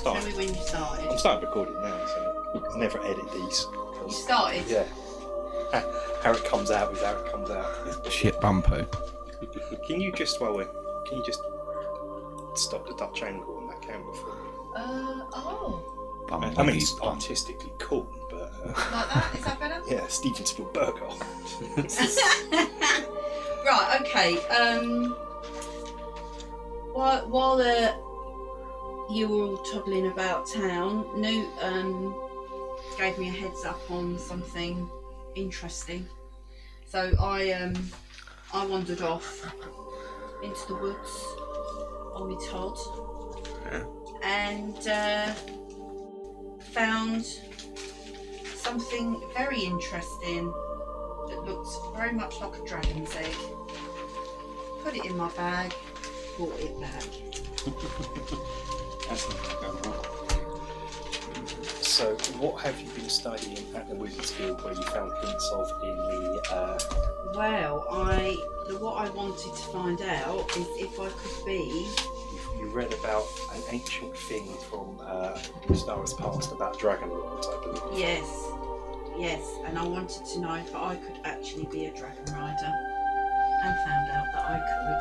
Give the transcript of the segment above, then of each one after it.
Start. Tell me when you started. I'm starting recording now, so I never edit these. You started? Yeah. How it comes out is how it comes out. Shit bumpo. Can you just stop the Dutch angle on that camera for me? Oh. I mean, it's artistically cool, but... Like that? Is that better? Yeah, Steven Spielberg. Right, okay. While you were all toddling about town, Newt gave me a heads up on something interesting. So I wandered off into the woods on my Todd and found something very interesting that looks very much like a dragon's egg. Put it in my bag, brought it back. That's not going wrong. So, what have you been studying at the Wizards Guild where you found hints of in the... Well, what I wanted to find out is if I could be... You read about an ancient thing from Stars Past about Dragon Lords, I believe. Yes, and I wanted to know if I could actually be a dragon rider, and found out that I could.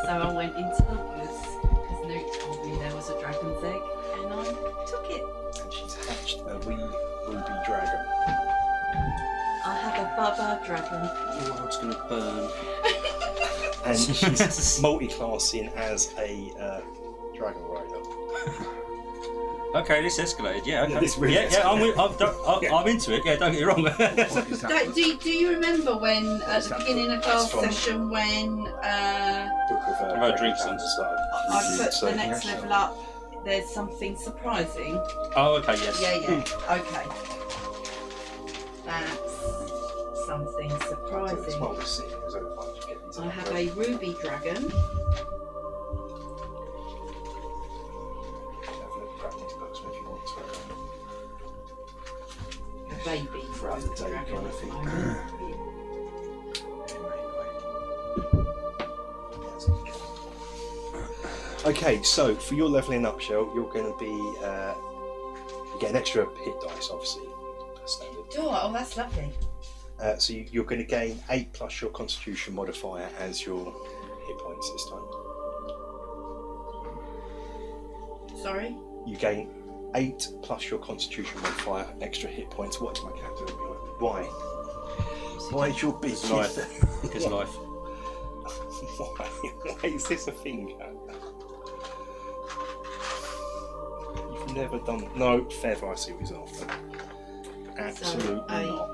So I went into the woods because Newt told me there was a dragon's egg, and I took it. And she's hatched a wee ruby dragon. I have a Baba dragon. The world's going to burn. And she's multi-classing as a dragon rider. Okay, this escalated. Yeah, okay. Yeah, this really I'm into it. Yeah, don't get me wrong. Do you remember when at the beginning of last from- session when Book of drinks on the the side. I put the next level up? There's something surprising. Oh, okay, yes. Yeah. Okay. That's something That's surprising. what we're seeing. Is that fun to get these I out have of a ruby dragon. practice books if you want to. A baby Throughout the day, dragon kind of at the thing. moment. Okay, so for your levelling up, Shell, you're going to be you get an extra hit dice, obviously. That's standard. Oh, that's lovely. So you're going to gain 8 plus your Constitution modifier as your hit points this time. Sorry? You gain 8 plus your Constitution modifier extra hit points. What is my cat doing? Why? Why is your big It's life. It's life. Why is this a thing, cat? You've never done... No, Feather, I see what he's after. Absolutely So not.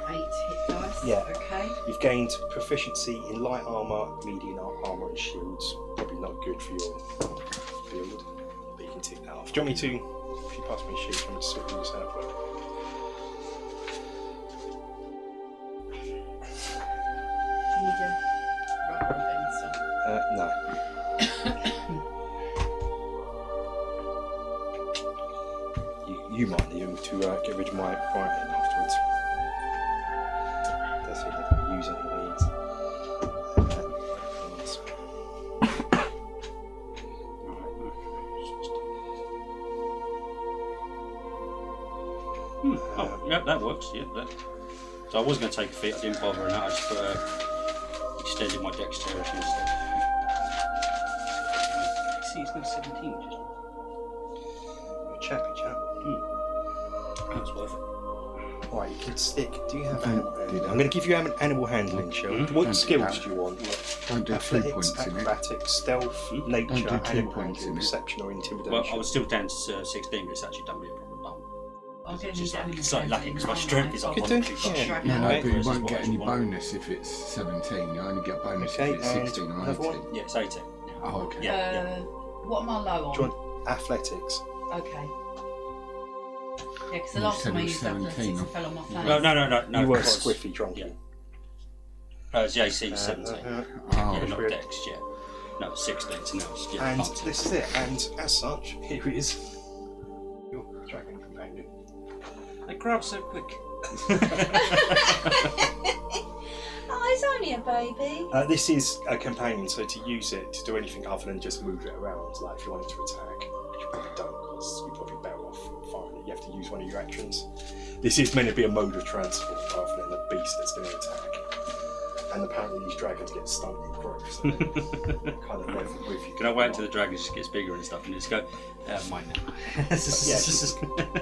8 hit dice. Yeah. Okay. You've gained proficiency in light armour, medium armour and shields. Probably not good for your build, but you can tick that off. Do you want me to, if you pass me a sheet, do you want me to sort this out? Do you need a rubber pencil? No. You might need them to get rid of my writing afterwards. That's it, never use any of these. Oh, yeah, that works. Yeah, that. So I was going to take a feat. I didn't bother, and I just extended my dexterity instead. See, he's got 17 just now. You're a chappy chap. That's worth it. Right, you can stick. Do you have animal handling? I'm going to give you animal handling, Shell. What Don't skills do do you want? Don't do 2 Athletics, points in it. acrobatics, stealth, nature, Don't do 2 animal points handling, in it. perception or intimidation. Well, I was still down to 16, but it's actually done me a proper bump. I'll get Just you like, down it's like lucky because my strength is up Could on do, 2 yeah. bucks. No, Right. but you Versus won't what get I any want. bonus if it's 17. You only get bonus Okay, if it's and 16 or another 18. one? Yeah, it's 18. Yeah. Oh, okay. Yeah. What am I low Do you on? want athletics? Okay. Yeah, because the You last said time I it was used 17, athletics, I huh? fell on my face. No. You were because- squiffy drunk. Yeah. No, it's the AC is 17. Oh, Yeah, not weird. Dex, yeah. No, it's 16, so now it's yeah, And up to- this is it. And as such, here is your dragon companion. They grow up so quick. Oh, it's only a baby. This is a companion, so to use it to do anything other than just move it around, like if you wanted to attack, which you probably don't have to use one of your actions. This is meant to be a mode of transport rather than a beast that's going to attack. And apparently these dragons get stunted growth, so they kind of level with you. Can I wait until the dragon just gets bigger and stuff and just go, mine now?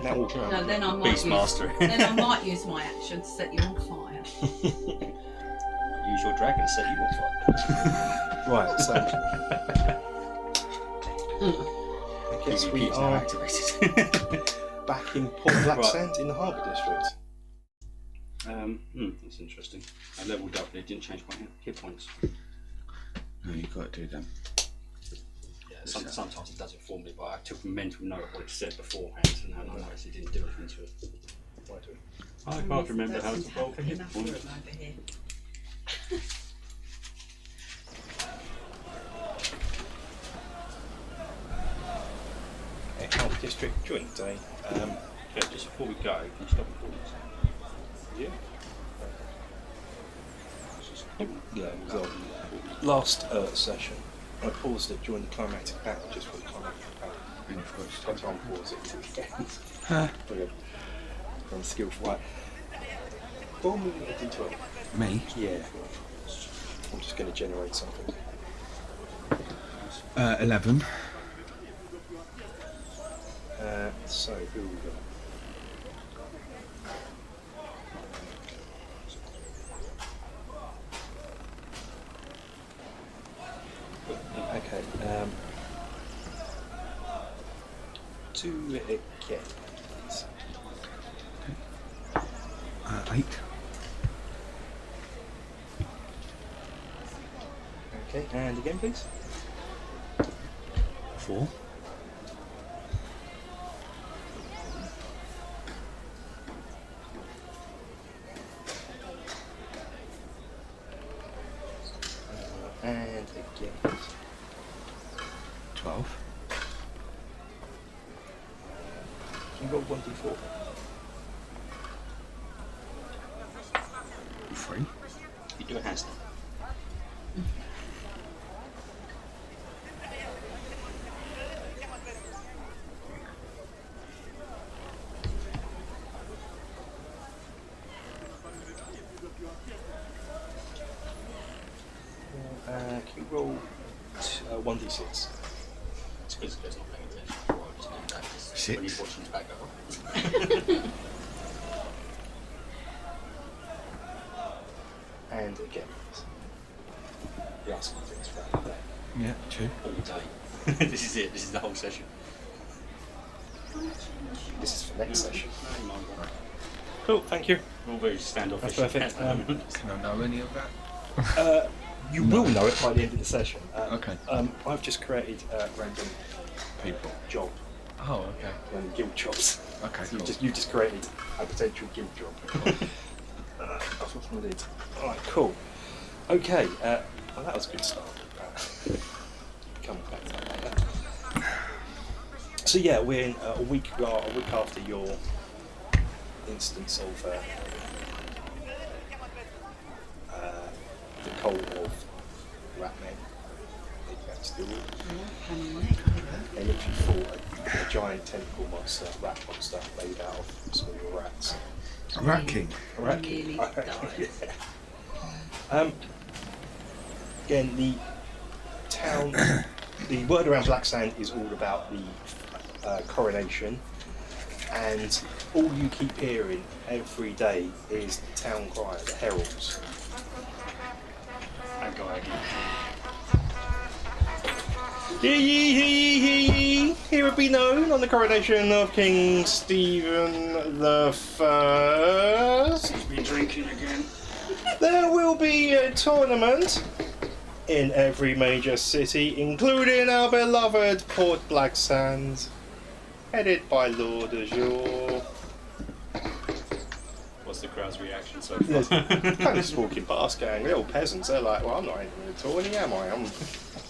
Now we'll No, then I might Beastmaster. then I might use my action to set you on fire. Use your dragon to set you on fire. Right, so I guess we PvP's now are activated. back in Port Blacksand in the Harbour District. That's interesting. I leveled up, but it didn't change my hit points. No, you've got to do them. Yeah, sometimes it does it for me, but I took a mental note of what it said beforehand, and then I noticed it didn't do anything to it. Why do it? I can't remember how to roll for hit points. Over here. Harbour District Joint Day. Yeah, just before we go, can you stop recording? Yeah. Yeah, it was last session. I paused it during the climactic battle just for the climactic battle. And you've got to I stop. can't pause it until the end. Huh? Brilliant. I'm skillful. Right. What are we going to do to it? Me? Yeah. I'm just going to generate something. 11. So, who we got? Okay, 2 again, please. 8. Okay, and again, please. 4. And again. 12. Can you roll 1d4? 3. You do a handstand. Can you roll 1d6? It's because it's not paying attention. I just did that. When he's 6. watching his back go. And again. You're asking things for that day. Yeah, 2. All day. This is it. This is the whole session. This is for next session. No, mind that. Cool, thank you. We're all very standoffish. That's perfect. Can I know any of that? You will know it by the end of the session. Okay. I've just created random People. job Oh, okay. and guild jobs. Okay, So cool. you just created a potential guild job. That's what I did. Alright, cool. Okay, well that was a good start. Come back to that later. So yeah, we're in a week after your instance of the cult of rat men. That's still they literally fought a giant tentacle monster, rat monster made out of small rats. A Rat King. A rat Really king. died. Yeah. Again, the town, the word around Blacksand is all about the coronation, and all you keep hearing every day is the town crier, the heralds. That guy again. Hear ye, hear ye, hear ye, hear it be known on the coronation of King Stephen the First. He's been drinking again. There will be a tournament in every major city, including our beloved Port Blacksand, headed by Lord Azure. What's the crowd's reaction so Yes, far? kind of just walking past, going, little peasants. They're like, well, I'm not entering the tourney, am I?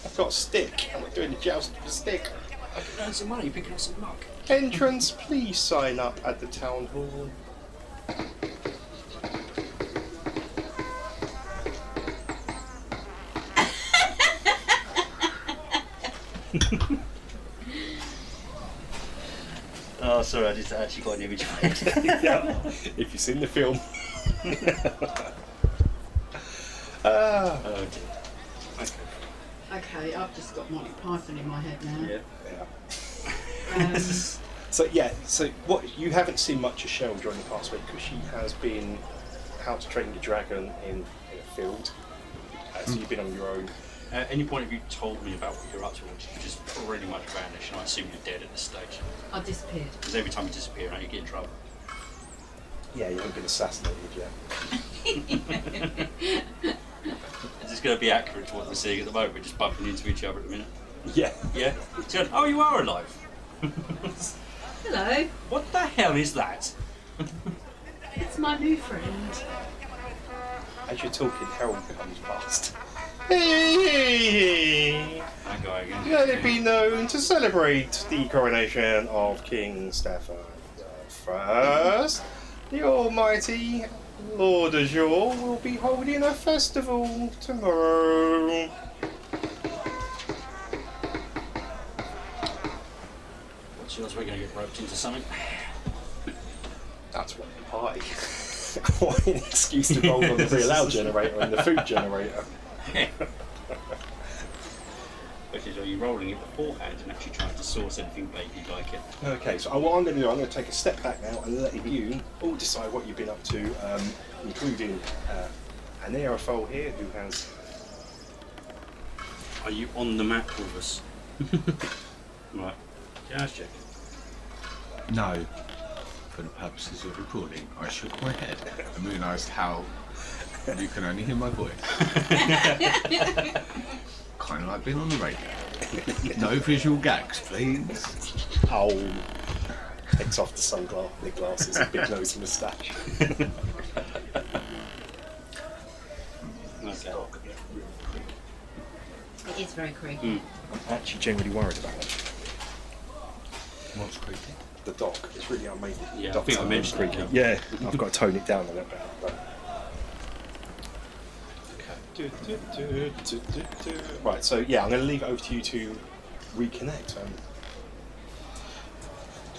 I've got a stick. I'm not doing the joust with a stick. I can earn some money picking up some muck. Entrance, please sign up at the town hall. sorry, I just actually got an image of it. Yeah, if you've seen the film. Ah. Oh dear. Okay. Okay, I've just got Monty Python in my head now. Yeah. So what you haven't seen much of Cheryl during the past week because she has been How to Train Your Dragon in a field. So you've been on your own. At any point have you told me about what you're up to, or did you just pretty much vanish and I assume you're dead at this stage? I disappeared. Because every time you disappear, you get in trouble. Yeah, you haven't been assassinated yet. Is this going to be accurate to what we're seeing at the moment? We're just bumping into each other at the minute. Yeah. Yeah? Oh, you are alive. Hello, What the hell is that? it's my new friend. As you're talking, Harold comes past. Hey! That guy again. Let it be known to celebrate the coronation of King Stefan I. The Almighty Lord Azure will be holding a festival tomorrow. What's yours? We're going to get roped into something. That's what the party. What an excuse to roll on the real loud generator and the food generator. Which is, are you rolling it beforehand and actually trying to source anything vaguely like it? Okay, so what I'm going to do, I'm going to take a step back now and let you all decide what you've been up to, including an aerofoil here who has... Are you on the map with us? Right. Just checking. No. For the purposes of recording, I shook my head and realised how you can only hear my voice. Kind of like being on the radio. No visual gags, please. Oh, takes off the sunglasses and big nose moustache. Okay. It is very creepy. I'm actually genuinely worried about it. What's creepy? The dog. It's really amazing. Yeah, I Dog's think I are mentioned it, creepy. Yeah, I've got to tone it down a little bit. But... Right, so yeah, I'm going to leave it over to you to reconnect.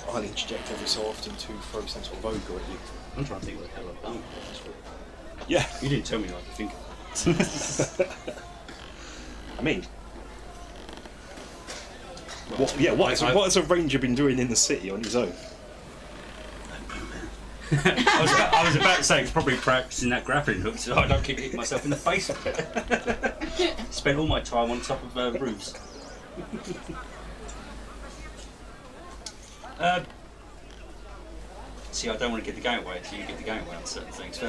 I'll interject every so often to throw some sort of ogre at you. I'm trying to think what the hell I've done. Yeah. You didn't tell me what to think. I mean, what has a ranger been doing in the city on his own? I was about to say it's probably practicing that grappling hook so I don't keep hitting myself in the face with it. Spend all my time on top of roofs. See, I don't want to give the game away, so you give the game away on certain things.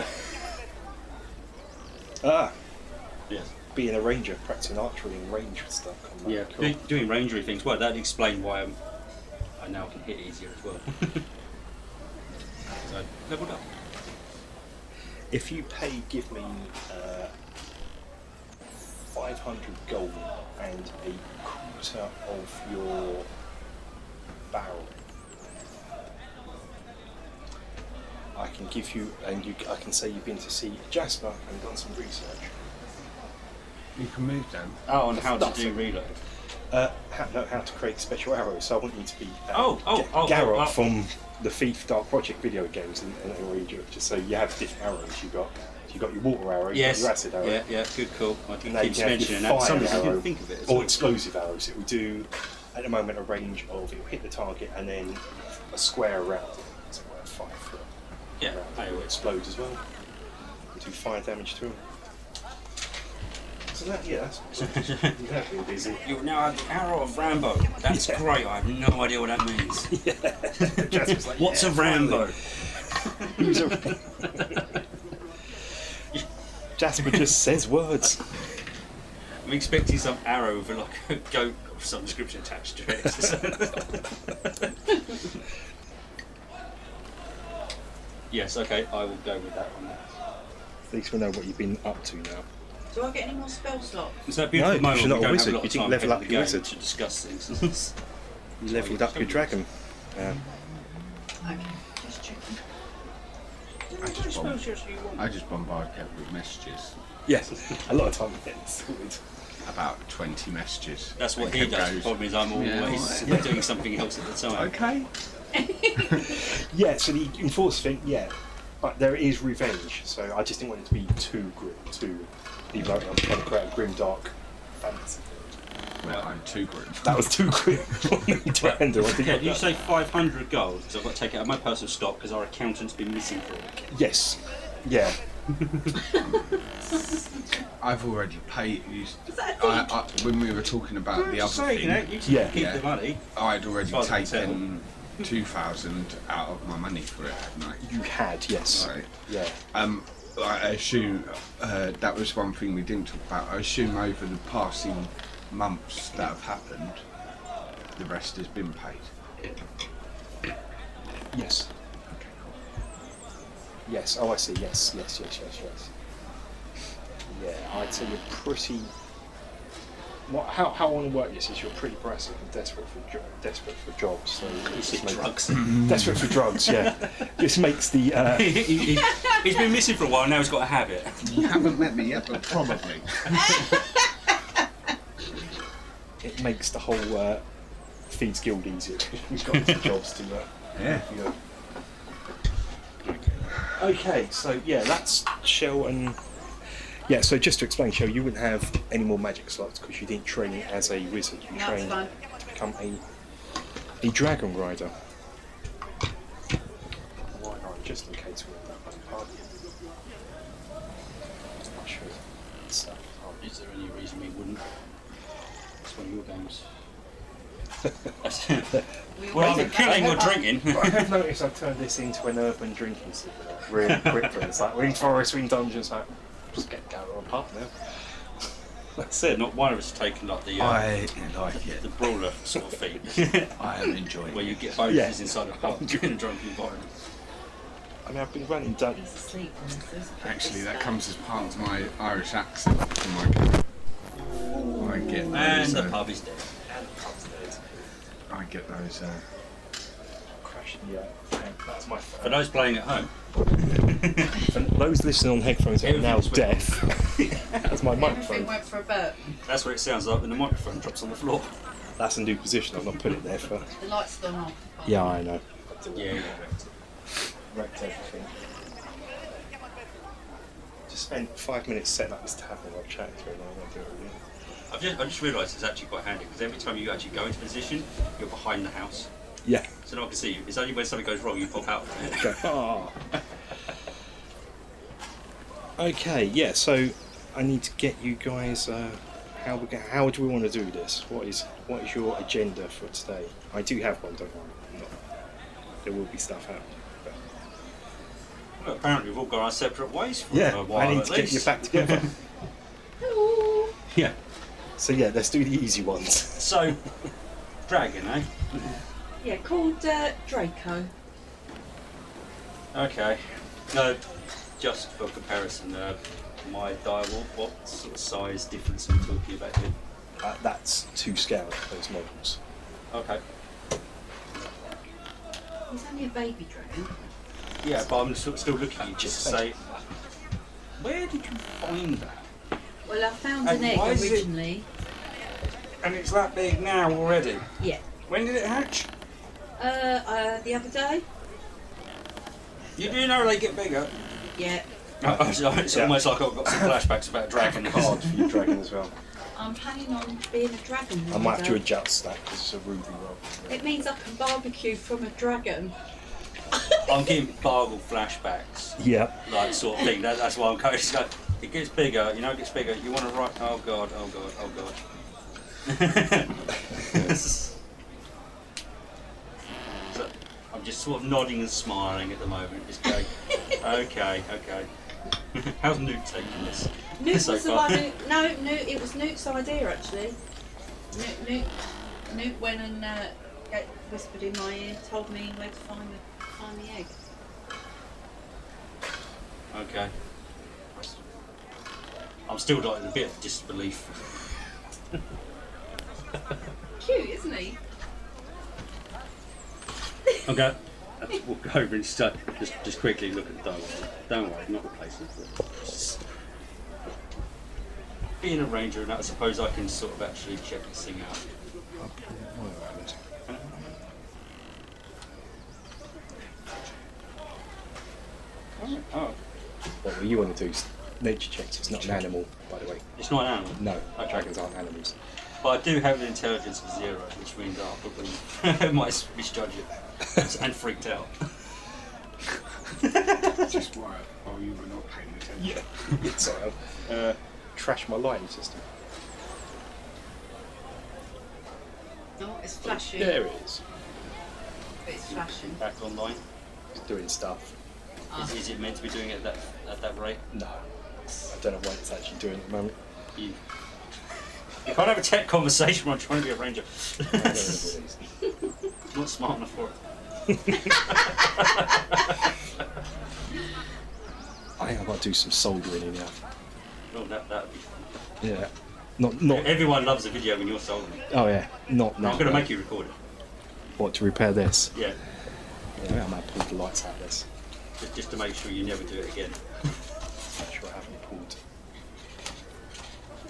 Ah, Yes. being a ranger, practicing archery and range and stuff. Yeah, Cool. doing rangery things. Well, that'd explain why I now can hit easier as well. So, leveled up. If you give me 500 gold and a quarter of your barrel, I can give you, I can say you've been to see Jasper and done some research. You can move then. Oh, and how to Nothing. do reload. How to create special arrows. So I want you to be oh. Garrett from the Thief Dark Project video games and read you. Just so you have different arrows. You got your water arrow, you got your acid arrow. Yeah, good call. I And didn't then keep you have mentioning your that. fire Somebody arrow didn't think of it as or well. explosive arrows. It will do at the moment a range of it will hit the target and then a square around it. So 5 foot. Yeah, It will explode as well. And do fire damage to them. So that's you have been busy. You now have the arrow of Rambo. That's great. I have no idea what that means. Jasper's like, What's yeah, a Rambo? Who's a... Jasper just says words. I'm expecting some arrow with like a goat of some description attached to it. Yes, okay, I will go with that one. At least we know what you've been up to now. Do I get any more spell slots? It's that beautiful No, moment you're not we a don't wizard. have a lot You of didn't time level ahead up of the your game wizard. to discuss things. You leveled up your dragon. Yeah. Okay, just checking. I just bombard Kev with messages. Yes, a lot of time it's sorted. About 20 messages. That's what And he Kev does. The goes, problem is I'm always Yeah, doing something else at the time. okay. Yeah, so the enforced thing, yeah, but there is revenge. So I just didn't want it to be too grim, even though I'm trying to create a grim, dark fantasy. Well, I'm too grim. That was too grim. To handle. I think Yeah, like you that. say 500 gold because I've got to take it out of my personal stock because our accountant's been missing for a week. Yes. Yeah. I've already paid you. Was that a thing? When we were talking about the other Say, you know, thing, you Yeah. keep Yeah. the money. I'd already As far as I can taken 2,000 out of my money for it, hadn't I? You had, yes. Right. Yeah. I assume that was one thing we didn't talk about. I assume over the passing months that have happened, the rest has been paid. Yes. Okay, cool. Yes. Oh, I see. Yes. Yeah, I'd say you're pretty. How I want to work this is you're pretty aggressive and desperate for jobs. So You it see just makes- drugs. Desperate for drugs. Yeah. This makes the. He's been missing for a while, now he's got a habit. You haven't met me yet, but probably. It makes the whole Thieves Guild easier. We've got the jobs to. Yeah. Okay, so yeah, that's Shell and. Yeah, so just to explain, Shell, you wouldn't have any more magic slots because you didn't train as a wizard. You That's trained fine. to become a dragon rider. Why not? Just in case we're in that party. Not sure. So, Is there any reason we wouldn't? It's one of your games. We Well, always either killing or drinking. But I have noticed I've turned this into an urban drinking city really quickly. It's like we're in forests, we're in dungeons, like just get going on apart now. That's it. Not one of us has taken like the I like it. the brawler sort of thing, I am enjoying where you it. get bonuses Yeah. inside a pub in a drunken environment. I mean, I've been running He's dungeons. asleep. Actually, that comes as part of my Irish accent. In my game. I get And those. the pub is dead. And the pub's dead. I get those. Crashing the that's my For those playing at home, For those listening on headphones that are now Everything's deaf, that's my Everything microphone. went for a burp. that's what it sounds like when the microphone drops on the floor. That's a new position. I've not put it there for. The light's gone off. Yeah, I know. Yeah. Wrecked everything. Just spent 5 minutes setting up this tavern while chatting to it. I won't do it again. I've just realised it's actually quite handy because every time you actually go into position, you're behind the house. Yeah. So now I can see you. It's only when something goes wrong you pop out of it. Go. Oh. Okay. Yeah. So I need to get you guys. How do we want to do this? What is your agenda for today? I do have one. Don't worry. There will be stuff happening. But Well, apparently we've all gone our separate ways for yeah, a while I need at to get least. you back together. Hello. Yeah. So yeah, let's do the easy ones. So, dragon, eh? Yeah, called Draco. Okay. No, just for comparison, my direwolf, what sort of size difference are we talking about here? That's to scale those models. Okay. He's only a baby dragon. Yeah, but I'm still looking at you just to say, where did you find that? Well, I found And an egg why is it- originally. And it's that big now already. Yeah. When did it hatch? The other day. You do know they get bigger. Yeah. It's Yeah. almost like I've got some flashbacks about dragon. Card for your dragon as well. I'm planning on being a dragon rider. I might have to adjust that because it's a ruby roll. It means I can barbecue from a dragon. I'm getting Bargle flashbacks, Yeah. like sort of thing. That's why I'm going. It's like, it gets bigger, you know, it gets bigger. You want to write? Oh god, oh god, oh god. So, I'm just sort of nodding and smiling at the moment, just going, okay, okay. How's Newt taking this? Newt So was the far. one who... No, it was Newt's idea, actually. Newt went and whispered in my ear, told me where to find the egg. Okay. I'm still like in a bit of disbelief. Cute, isn't he? Okay. Let's walk over and just quickly look at the dial. Don't worry, not replacing it. Just being a ranger, and I suppose I can sort of actually check this thing out. Oh, What you want to do is nature checks. It's not an animal, by the way. it's not an animal. No, Okay. dragons aren't animals. But I do have an intelligence of 0, which means I'll probably might misjudge it and freaked out. Just why you were not paying attention. Yeah. Sorry, trash my lighting system. Oh, it's flashing. There it is. It's flashing. Back online. It's doing stuff. Is it meant to be doing it at that rate? No, I don't know what it's actually doing at the moment. You can't have a tech conversation when I'm trying to be a ranger. I don't know what it is. I'm not smart enough for it. I think I've got to do some soldering in here. Well, that would be fun. Yeah. Not. Everyone loves a video when you're soldering. Oh yeah. Not. I'm going to make you record it. What, to repair this? Yeah. Yeah, I might pull the lights out of this. Just to make sure you never do it again. Make sure I haven't pulled.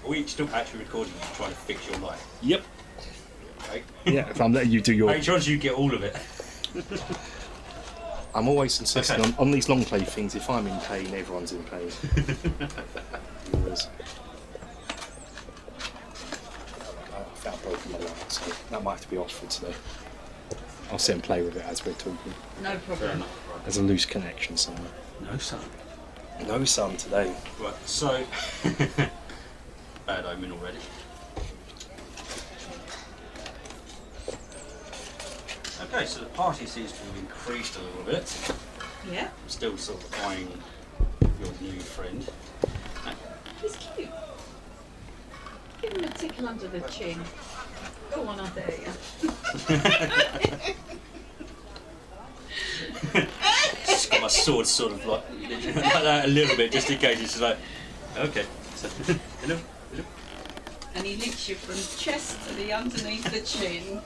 Are we still actually recording you trying to fix your light? Yep. Okay. Yeah. If I'm letting you do your. Make sure you get all of it. I'm always insisting Okay. on these long play things. If I'm in pain, everyone's in pain. Always. I found broken my light, so that might have to be off for today. I'll sit and play with it as we're talking. No Fair problem. enough. Right. There's a loose connection somewhere. No sun. No sun today. Right, so bad omen already. Okay, so the party seems to have increased a little bit. Yeah, I'm still sort of eyeing your new friend. he's cute. Give him a tickle under the chin. Go on, I dare you. Just got my sword sort of like that a little bit, just in case. It's like, okay. So, hello. And he licks you from chest to the underneath the chin.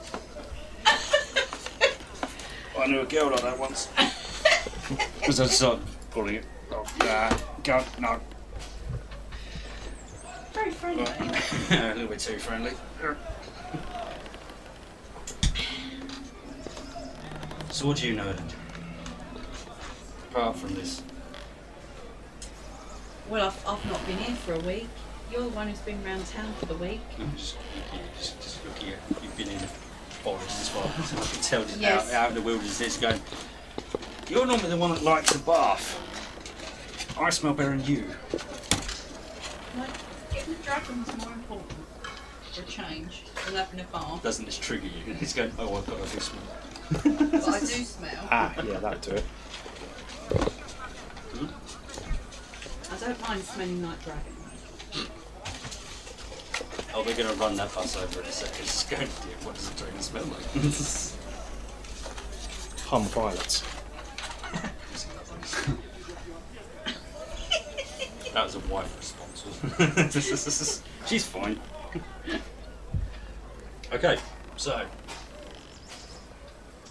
I knew a girl like that once. Because I started pulling it. Oh, go, no. Very friendly. A little bit too friendly. So what do you know then? Apart from this. Well, I've not been here for a week. You're the one who's been round town for the week. I'm just looking at, you've been in the forest as well, so I can tell just Yes. out in the wilderness it's going, you're normally the one that likes a bath. I smell better than you. Like, getting the dragon's more important for a change than having a bath. Doesn't this trigger you? It's going, oh, I've got a good smell. But I do smell. Ah, yeah, that'll do it. I don't mind smelling like dragon. Oh, we're going to run that bus over in a second. It's going, what does the dragon smell like? Hum violets. That was a wife response, wasn't it? She's fine. Okay, so.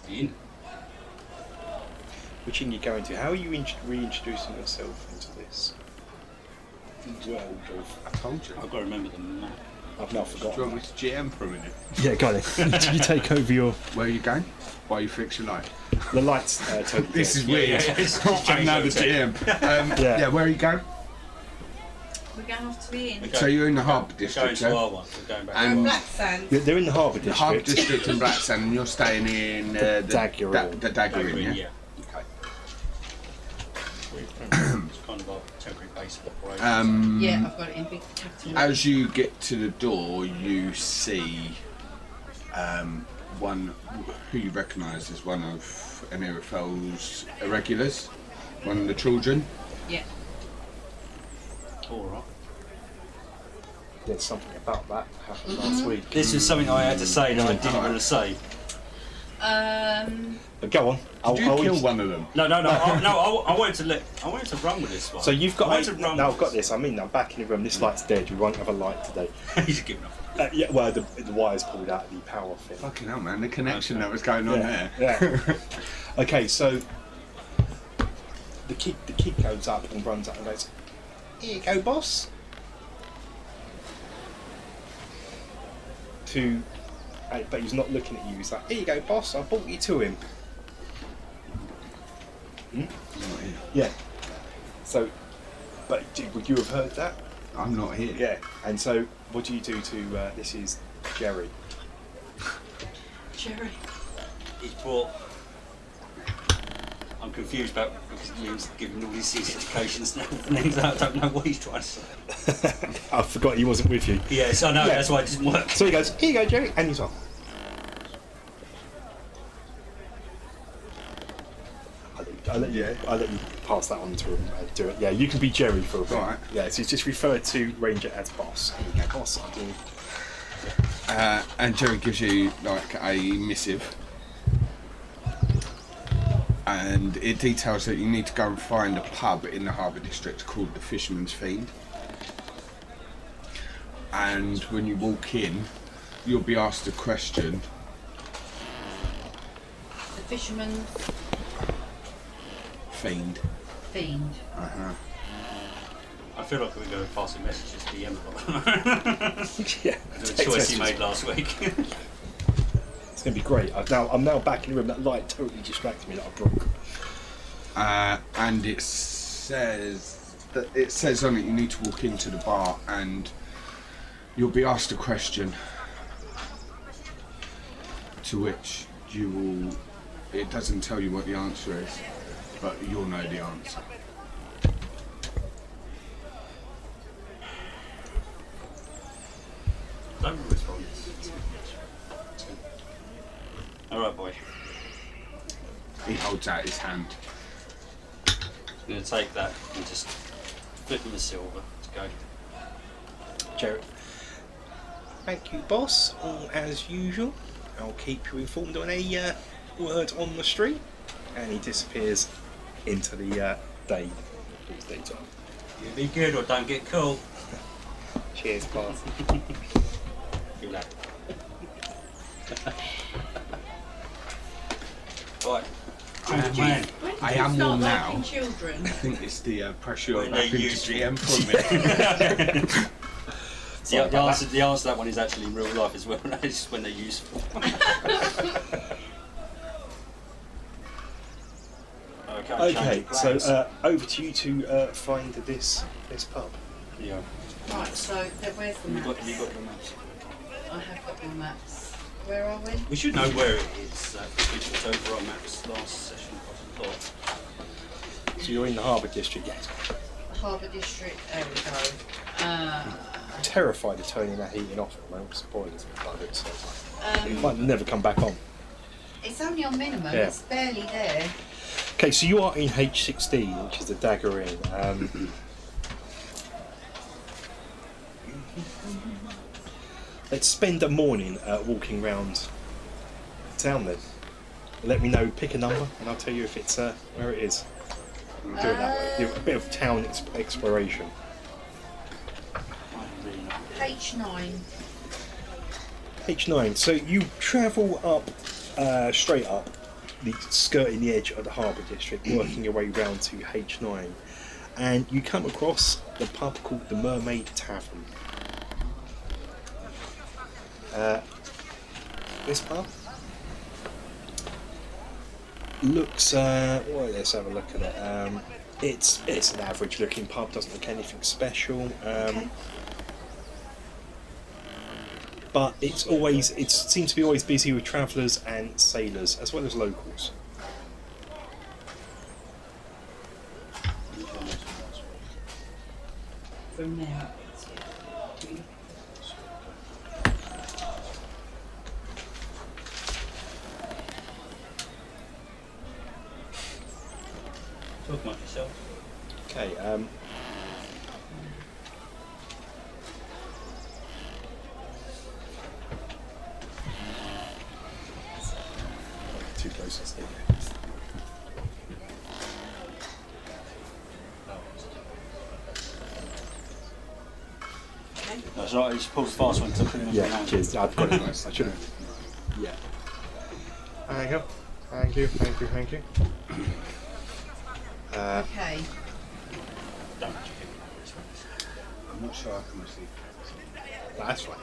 In. Which inn you going to? How are you reintroducing yourself into this world of... I told you. I've got to remember the map. I've now Do you forgotten. want me to GM for a minute? Yeah, got it. You take over your... Where are you going? Why you fix your light? The lights totally This dead. is weird. it's I'm now the GM. Yeah, where are you going? We're going off to the inn. Okay. So you're in the harbour We're going district, to yeah? our one. We're going back And- to our Black Sand. They're in the harbour The harbour district. district in Blacksand, and you're staying in The Dagger Inn. the Dagger Inn, Dagger Inn, yeah? yeah. Okay. It's kind of our temporary base of operations. Yeah, I've got it in big capital. As you get to the door, you see one who you recognise as one of Anirithel's irregulars, one of the children. Yeah. All right. There's something about that happened last week. This is something I had to say that I didn't want to say. But go on. Did you kill one of them? No. I wanted to run with this one. So you've got... I wanted to run Now with I've got this. I mean, I'm back in the room. This light's dead. We won't have a light today. He's giving up. Yeah, well, the wire's pulled out of the power thing. Fucking hell, man! The connection that was going on there. Yeah. Okay, so the kid goes up and runs up and goes, "Here you go, boss." But he's not looking at you. He's like, "Here you go, boss. I brought you to him." Hmm? He's not here. Yeah. So, but would you have heard that? I'm not here. Yeah. And so, what do you do to? This is Jerry. Jerry. He's brought. I'm confused about because he's giving all these indications now. And things I don't know what he's trying to say. I forgot he wasn't with you. Yes, I know. Yeah. That's why it didn't work. So he goes, "Here you go, Jerry," and he's off. I'll let you pass that on to him and do it. Yeah, you can be Jerry for a bit. Right. Yeah, so he's just referred to Ranger as boss. Here you go, boss. I'll do. And Jerry gives you like a missive, and it details that you need to go and find a pub in the Harbour District called the Fisherman's Fiend. And when you walk in, you'll be asked a question. The Fisherman's Fiend. Fiend. I feel like we're going passing messages to the Emperor. Yeah. The choice he made last week. It's going to be great. I'm now back in the room. That light totally distracted me that I broke. And it says on it you need to walk into the bar and you'll be asked a question to which you will. It doesn't tell you what the answer is, but you'll know the answer. Don't respond. Alright, boy. He holds out his hand. I'm going to take that and just flip him a silver to go. Jerry. Thank you, boss. All as usual. I'll keep you informed on a word on the street. And he disappears into the daytime. You be good or don't get cool. Cheers, boss. Good luck. Right. Man. When did I you am start warm now. liking children? I think it's the pressure When of they having to use GM for me. The answer to that one is actually in real life as well. It's when they're useful. Okay, so over to you to find this pub. Yeah. Right, so where's the You maps? got your maps. I have got my maps. Where are we? We should know where it is. We looked over our maps last session. I thought. So you're in the Harbour District, yes. Harbour District, there we go. Terrified of turning that heating off at the moment, spoilers like it, so it Um, might never come back on. it's only on minimum, Yeah. it's barely there. Okay, so you are in H16, which is the Dagger Inn. Let's spend a morning walking around town then. Let me know, pick a number, and I'll tell you if it's where it is. We'll do it that way. Do a bit of town exploration. H9. H9. So you travel up, straight up, skirting the edge of the Harbour District, working your way round to H9, and you come across the pub called the Mermaid Tavern. This pub looks. Well, let's have a look at it. It's an average-looking pub. Doesn't look anything special. Okay. But it seems to be always busy with travellers and sailors, as well as locals. From there upwards, Talk about yourself. Okay. Too close to stick. Okay. That's right, I just pulled the fast one because I couldn't remember the Yeah, name. cheers. I've got it. I should have. Yeah. There you go. Thank you. Okay. Don't. I'm not sure I can receive. That's fine.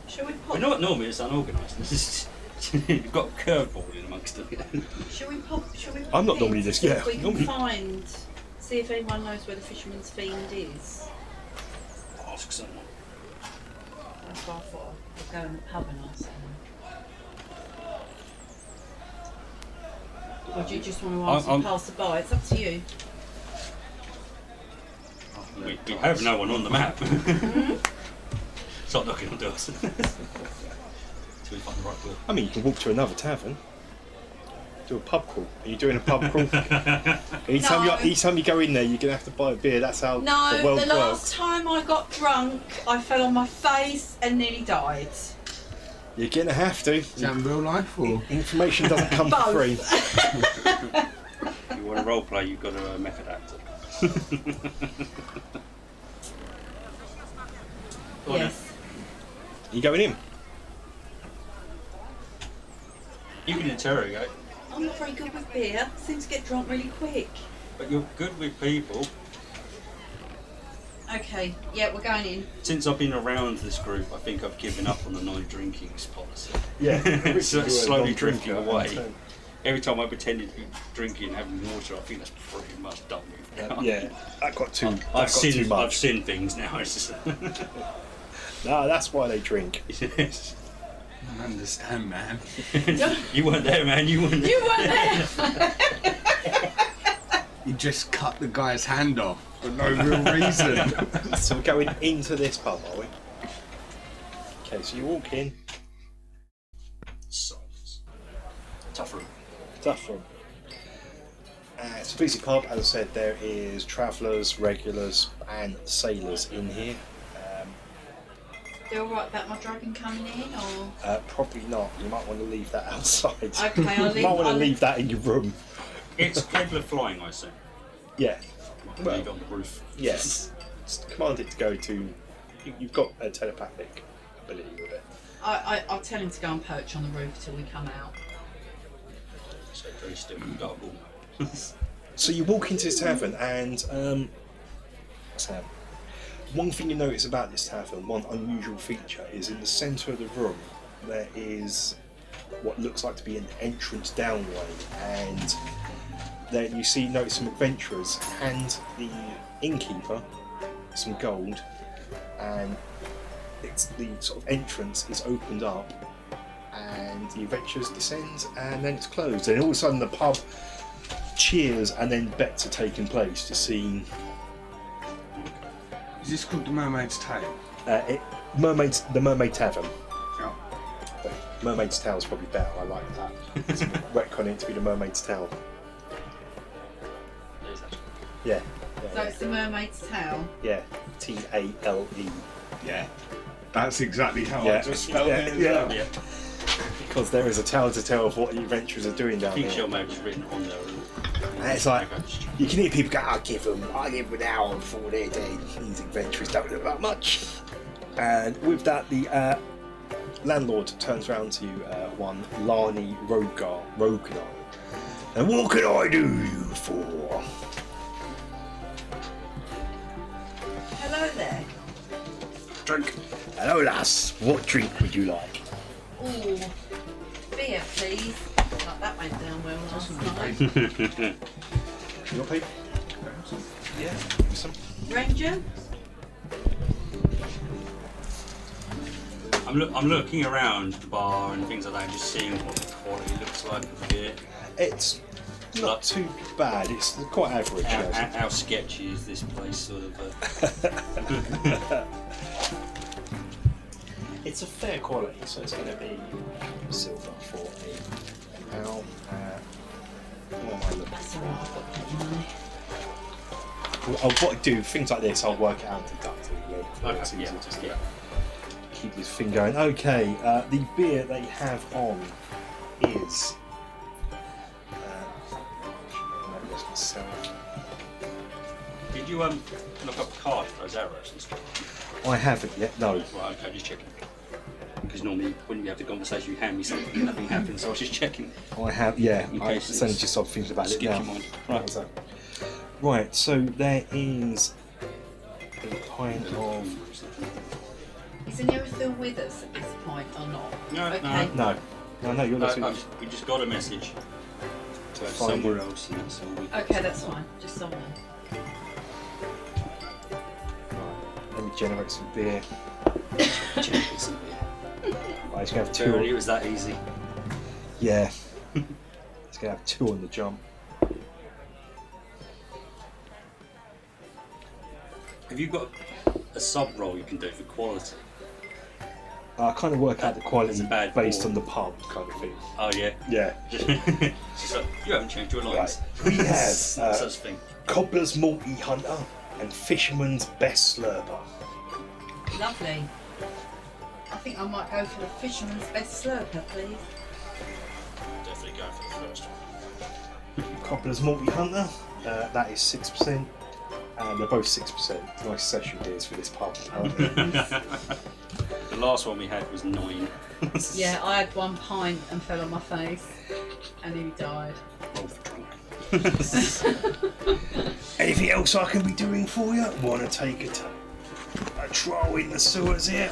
Shall we pop? We're not normally it's unorganised. This is You've got a curveball in amongst them. Shall we pop? I'm not normally this- see yeah, If we can normally- find, see if anyone knows where the Fisherman's Fiend is. Ask someone. That's what I thought. I'd go in the pub and ask someone. Or do you just want to ask I'm- the passer-by? It's up to you. We have no one on the map. Start knocking on doors. Till we find the right door. I mean, you can walk to another tavern. Do a pub crawl. Are you doing a pub crawl? Each time you go in there, you're going to have to buy a beer. That's how No, the world the works. last time I got drunk, I fell on my face and nearly died. You're going to have to. Is that in real life or? Information doesn't come for Both. free. If you want to role play, you've got a method actor. Go on then. Yes. You going in? You can interrogate, I'm not very good with beer. Seem to get drunk really quick. but you're good with people. Okay, yeah, we're going in. Since I've been around this group, I think I've given up on the no-drinking policy. Yeah. So slowly drifting away. Every time I pretended to be drinking and having water, I think that's pretty much done with now. Yeah, that got too. I've too seen much. things now. It's just No, that's why they drink. yes. I don't understand, man. You weren't there, man. You weren't there. You weren't there! You just cut the guy's hand off for no real reason. So we're going into this pub, are we? Okay, so you walk in. Silence. Tough room. Tough room. It's a busy pub, as I said. There is travellers, regulars, and sailors in here. You alright about my dragon coming in, or...? Probably not. You might want to leave that outside. Okay, I'll leave- You might want I'll to leave that in your room. It's capable of flying, I assume. Yeah. Well, leave it on the roof. Yes. Just command it to go to. You've got a telepathic ability with it. I'll tell him to go and perch on the roof till we come out. So very still. Got a ball. So you walk into this tavern, and Sam, one thing you notice about this tavern, one unusual feature, is in the centre of the room there is what looks like to be an entrance downway, and then you notice some adventurers hand the innkeeper some gold, and the sort of entrance is opened up, and the adventurers descend, and then it's closed, and all of a sudden the pub cheers, and then bets are taking place to see. Is this called the Mermaid's Tale? The Mermaid Tavern. Yeah. But Mermaid's Tale is probably better. I like that. Retcon it to be the Mermaid's Tale. It is actually. Yeah. So it's the Mermaid's Tale. Yeah. Tale. Yeah. That's exactly how Yeah. I just spelled it as Yeah. well. Yeah. Because there is a tale to tell of what the adventurers are doing I down think there. your map is written on there. And it's like, you can hear people go, I give them an hour before they're dead. These adventurers don't look that much. And with that, the landlord turns around to one Lani Rognar. And what can I do you for? Hello there. Drink. Hello, lass. What drink would you like? Ooh, beer, please. Like that went down well last night. Your paper? Yeah. Some. Ranger? I'm looking around the bar and things like that, and just seeing what the quality looks like of the beer. It's not too bad. It's quite average. actually. How sketchy is this place, sort of? It's a fair quality, so it's going to be silver for a pound. What am I looking That's for? alright, I've got plenty of money. What I do, things like this, I'll work it out deductively. Okay, It's easier yeah, just to yeah. keep this thing going. Okay, the beer they have on is. Did you look up the card for those arrows and stuff? I haven't yet. No. Right, okay, just checking. Because normally when you have the conversation, you hand me something and nothing happens, so I was just checking. I have. Yeah. In I case suddenly it's just started thinking about it skipped now. your mind. Right. Right. So there is a pint of. Is Anira still with us at this point or not? No, Okay. No. No, you're not. We just got a message to Find somewhere it. else, and that's all we. Okay, that's fine. Just someone. Let me generate some beer. Generate some beer. Right, he's gonna have two. Apparently it was that easy. Yeah. He's gonna have 2 on the jump. Have you got a sub roll you can do for quality? I kind of work out the quality It's a bad based ball. on the pub kind of thing. Oh yeah. Yeah. She's like, you haven't changed your lines. Right. We have No such thing. Cobbler's Multi Hunter and Fisherman's Best Slurper. Lovely. I think I might go for the Fisherman's Best Slurper, please. Definitely go for the first one. Cobbler's Multi Hunter, that is 6%. And they're both 6%. Nice session beers for this pub. The last one we had was 9. Yeah, I had 1 pint and fell on my face, and he died. Roll for drunk. Anything else I can be doing for you? Want to take a troll in the sewers here?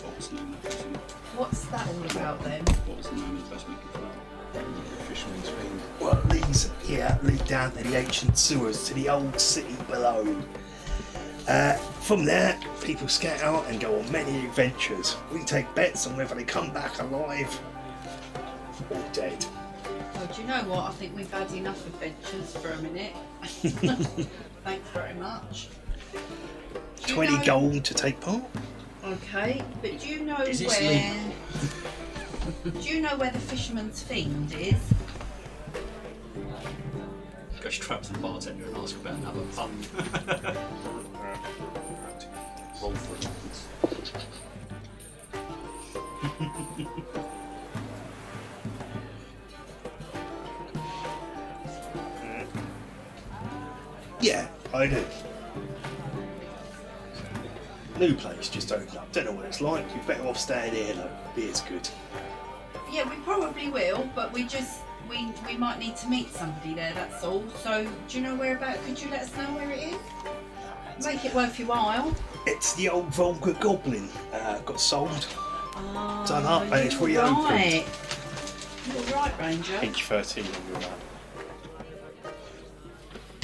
What was the name of the person? What's that all about then? What was the name of the person we could find? Fisherman's Fiend. Well, these here lead down to the ancient sewers to the old city below. From there, people scatter out and go on many adventures. We take bets on whether they come back alive or dead. Oh, do you know what? I think we've had enough adventures for a minute. Thanks very much. Do you 20 know- gold to take part. Okay, but do you know Is this where? Do you know where the Fisherman's Fiend is? Go straight up to the bartender and ask about another pub. Roll for a chance. Yeah, I do. New place just opened up. Don't know what it's like. You're better off staying here though. Beer's good. Yeah, we probably will, but we might need to meet somebody there. That's all. So, do you know whereabouts? Could you let us know where it is? Make it worth your while. It's the old Volga Goblin. Got sold. Oh, Done up and it's you're reopened. right. You're right, Ranger. H13 on your map.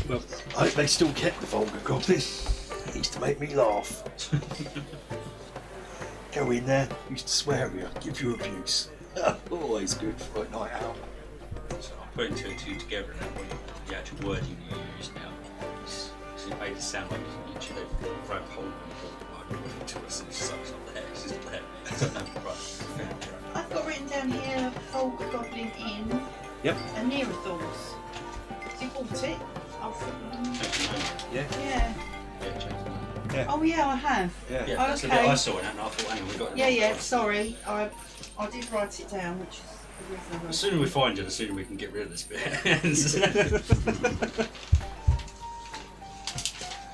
Well, I hope they still kept the Volga Goblin. It used to make me laugh. Go in there, used to swear at you, give you abuse. Always good for a night out. so I'm putting 2 and 2 together now. The actual wording you use now. So it made it sound like you literally throw a hole in the board to us and it's just not there. It's just there. So no, right. I've got written down here Volga Goblin Inn Yep. and Nearathor's. Has he bought it? Yeah. Yeah. Yeah, change the name. Oh yeah, I have. Yeah. Yeah, that's the bit Okay. I saw in that and I thought, hang on, we got it. Yeah, right. sorry. I did write it down, which is the reason I The wrote sooner we find you, the sooner we can get rid of this bit.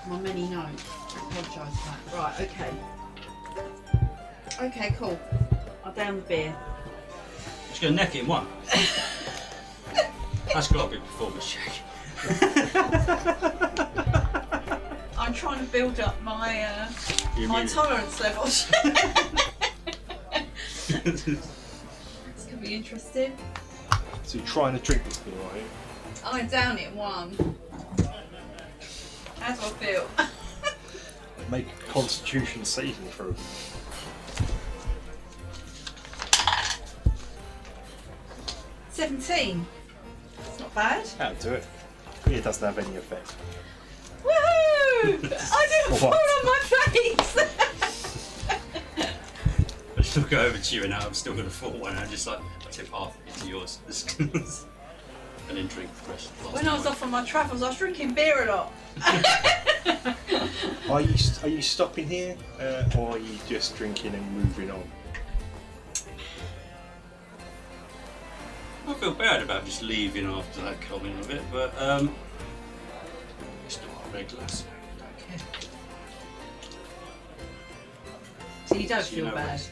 my many notes. I apologise for that. Right, okay. Okay, cool. I'll down the beer. Just gonna neck it in one. That's got to be a performance check. I'm trying to build up my my Immune. tolerance levels. It's gonna be interesting. So you're trying to drink this beer, right? I'm down it one. How do I feel? Make a constitution saving throw. $17. It's not bad. That'll do it. Beer doesn't have any effect. Woohoo! I didn't fall What? on my face. I just look over to you and now I'm still gonna fall one. I'm just like, I tip half into yours. And then drink the rest. When I was off on my travels, I was drinking beer a lot. Are you stopping here, or are you just drinking and moving on? I feel bad about just leaving after that comment of it, but it's not regulars. Okay. So you don't So you feel know bad. what's-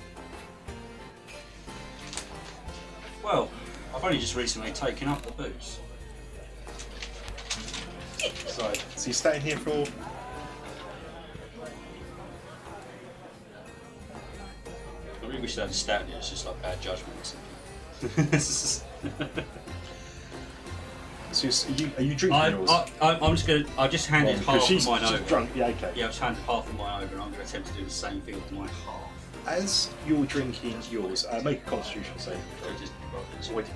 Well, I've only just recently taken up the booze. So you're staying here for? I mean, wish they had a stat in it. It's just like bad judgment. So are you drinking yours? I'm just gonna. I just handed Because half she's of mine over. drunk. Yeah, okay. Yeah, I just handed half of mine over, and I'm going to attempt to do the same thing with my half. As you're drinking yours, make a constitution save. So just Wait.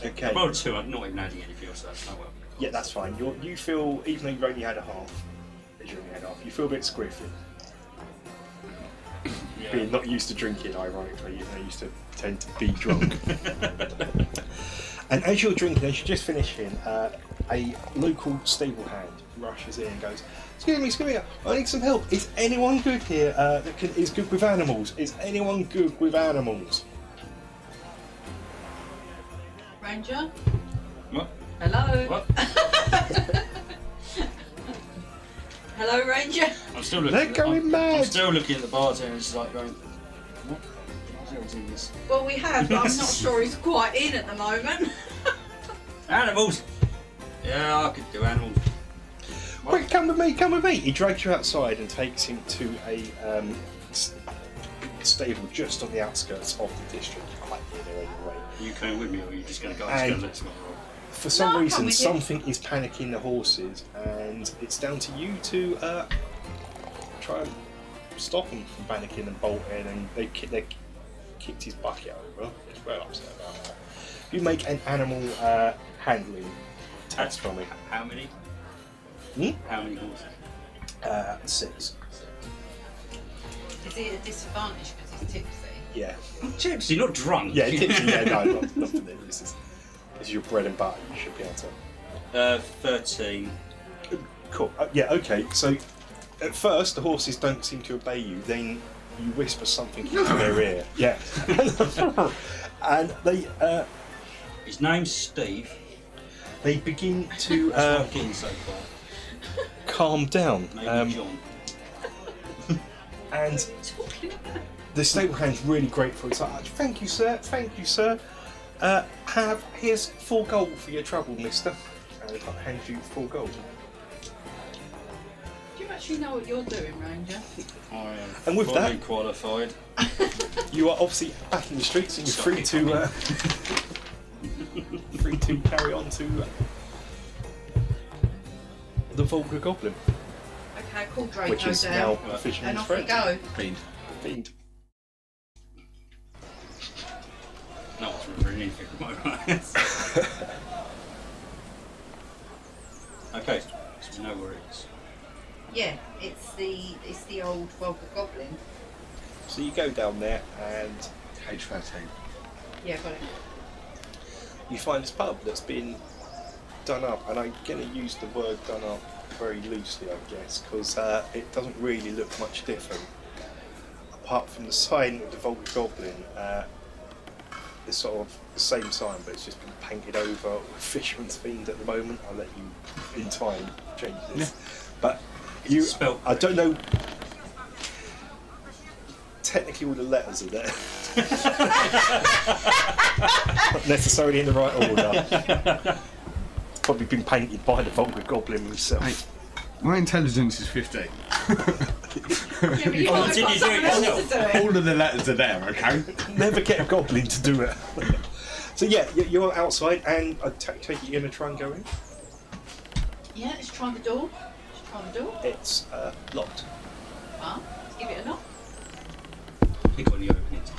Okay. I rolled 2. I'm not even adding anything else. So that's not well. Yeah, that's fine. You feel, even though you've only had a half, you feel a bit squiffy. Yeah. Being not used to drinking, ironically, even though you used to tend to be drunk. And as you're drinking, as you're just finishing, a local stable hand rushes in and goes, excuse me, I need some help. Is anyone good here is good with animals? Is anyone good with animals? Ranger? What? Hello? What? Hello, Ranger? I'm still looking. They're going I'm mad. still looking at the bartender and it's like going, what? What the hell's in this? Well, we have, but I'm not sure he's quite in at the moment. Animals! Yeah, I could do animals. Quick, come with me. He drags you outside and takes him to a stable just on the outskirts of the district. Quite near there anyway. Are you coming with me or are you just going to go And- and let someone roll? For some No, I'll come reason, with you. something is panicking the horses, and it's down to you to try and stop them from panicking and bolting. And they kicked his bucket over. He's well upset about that. You make an animal handling test from me. How many? How many horses? 6. Is he at a disadvantage because he's tipsy? Yeah. Chips, you're not drunk. Yeah, no, not for this. This is your bread and butter. You should be able to. 13. Cool. Yeah, okay. So at first the horses don't seem to obey you. Then you whisper something into their ear. Yeah. And they His name's Steve. begin to That's what I'm getting so far. calm down. Maybe John. And Talking about? the stable hand's really grateful. It's like, thank you, sir. Here's 4 gold for your trouble, mister. And he hands you 4 gold. Do you actually know what you're doing, Ranger? I am And with fully that- qualified. You are obviously back in the streets, and you're free to carry on to the Vulgar Goblin, Okay, call Draco which is down. now the And Fisherman's off we friend. go. Fiend. No one's remembering anything from my life. Okay, so we know where it is. Yeah, it's the old Vulgar Goblin. So you go down there, and Page 13. Yeah, got it. you find this pub that's been done up, and I'm going to use the word done up very loosely, I guess, because it doesn't really look much different. Apart from the sign of the Vulgar Goblin, it's sort of the same sign, but it's just been painted over with Fisherman's Fiend at the moment. I'll let you, in time, change this. But you, Spelled I don't know. Technically, all the letters are there. Not necessarily in the right order. It's probably been painted by the Vulgar Goblin himself. Hey, my intelligence is 15. Yeah, but you Oh, might did have you got do it someone else yourself? to do it. All of the letters are there, okay? Never get a goblin to do it. So yeah, you're outside, and I take it you're going to try and go in. Yeah, let's try the door. It's locked. Well, let's give it a knock. Click on the open it.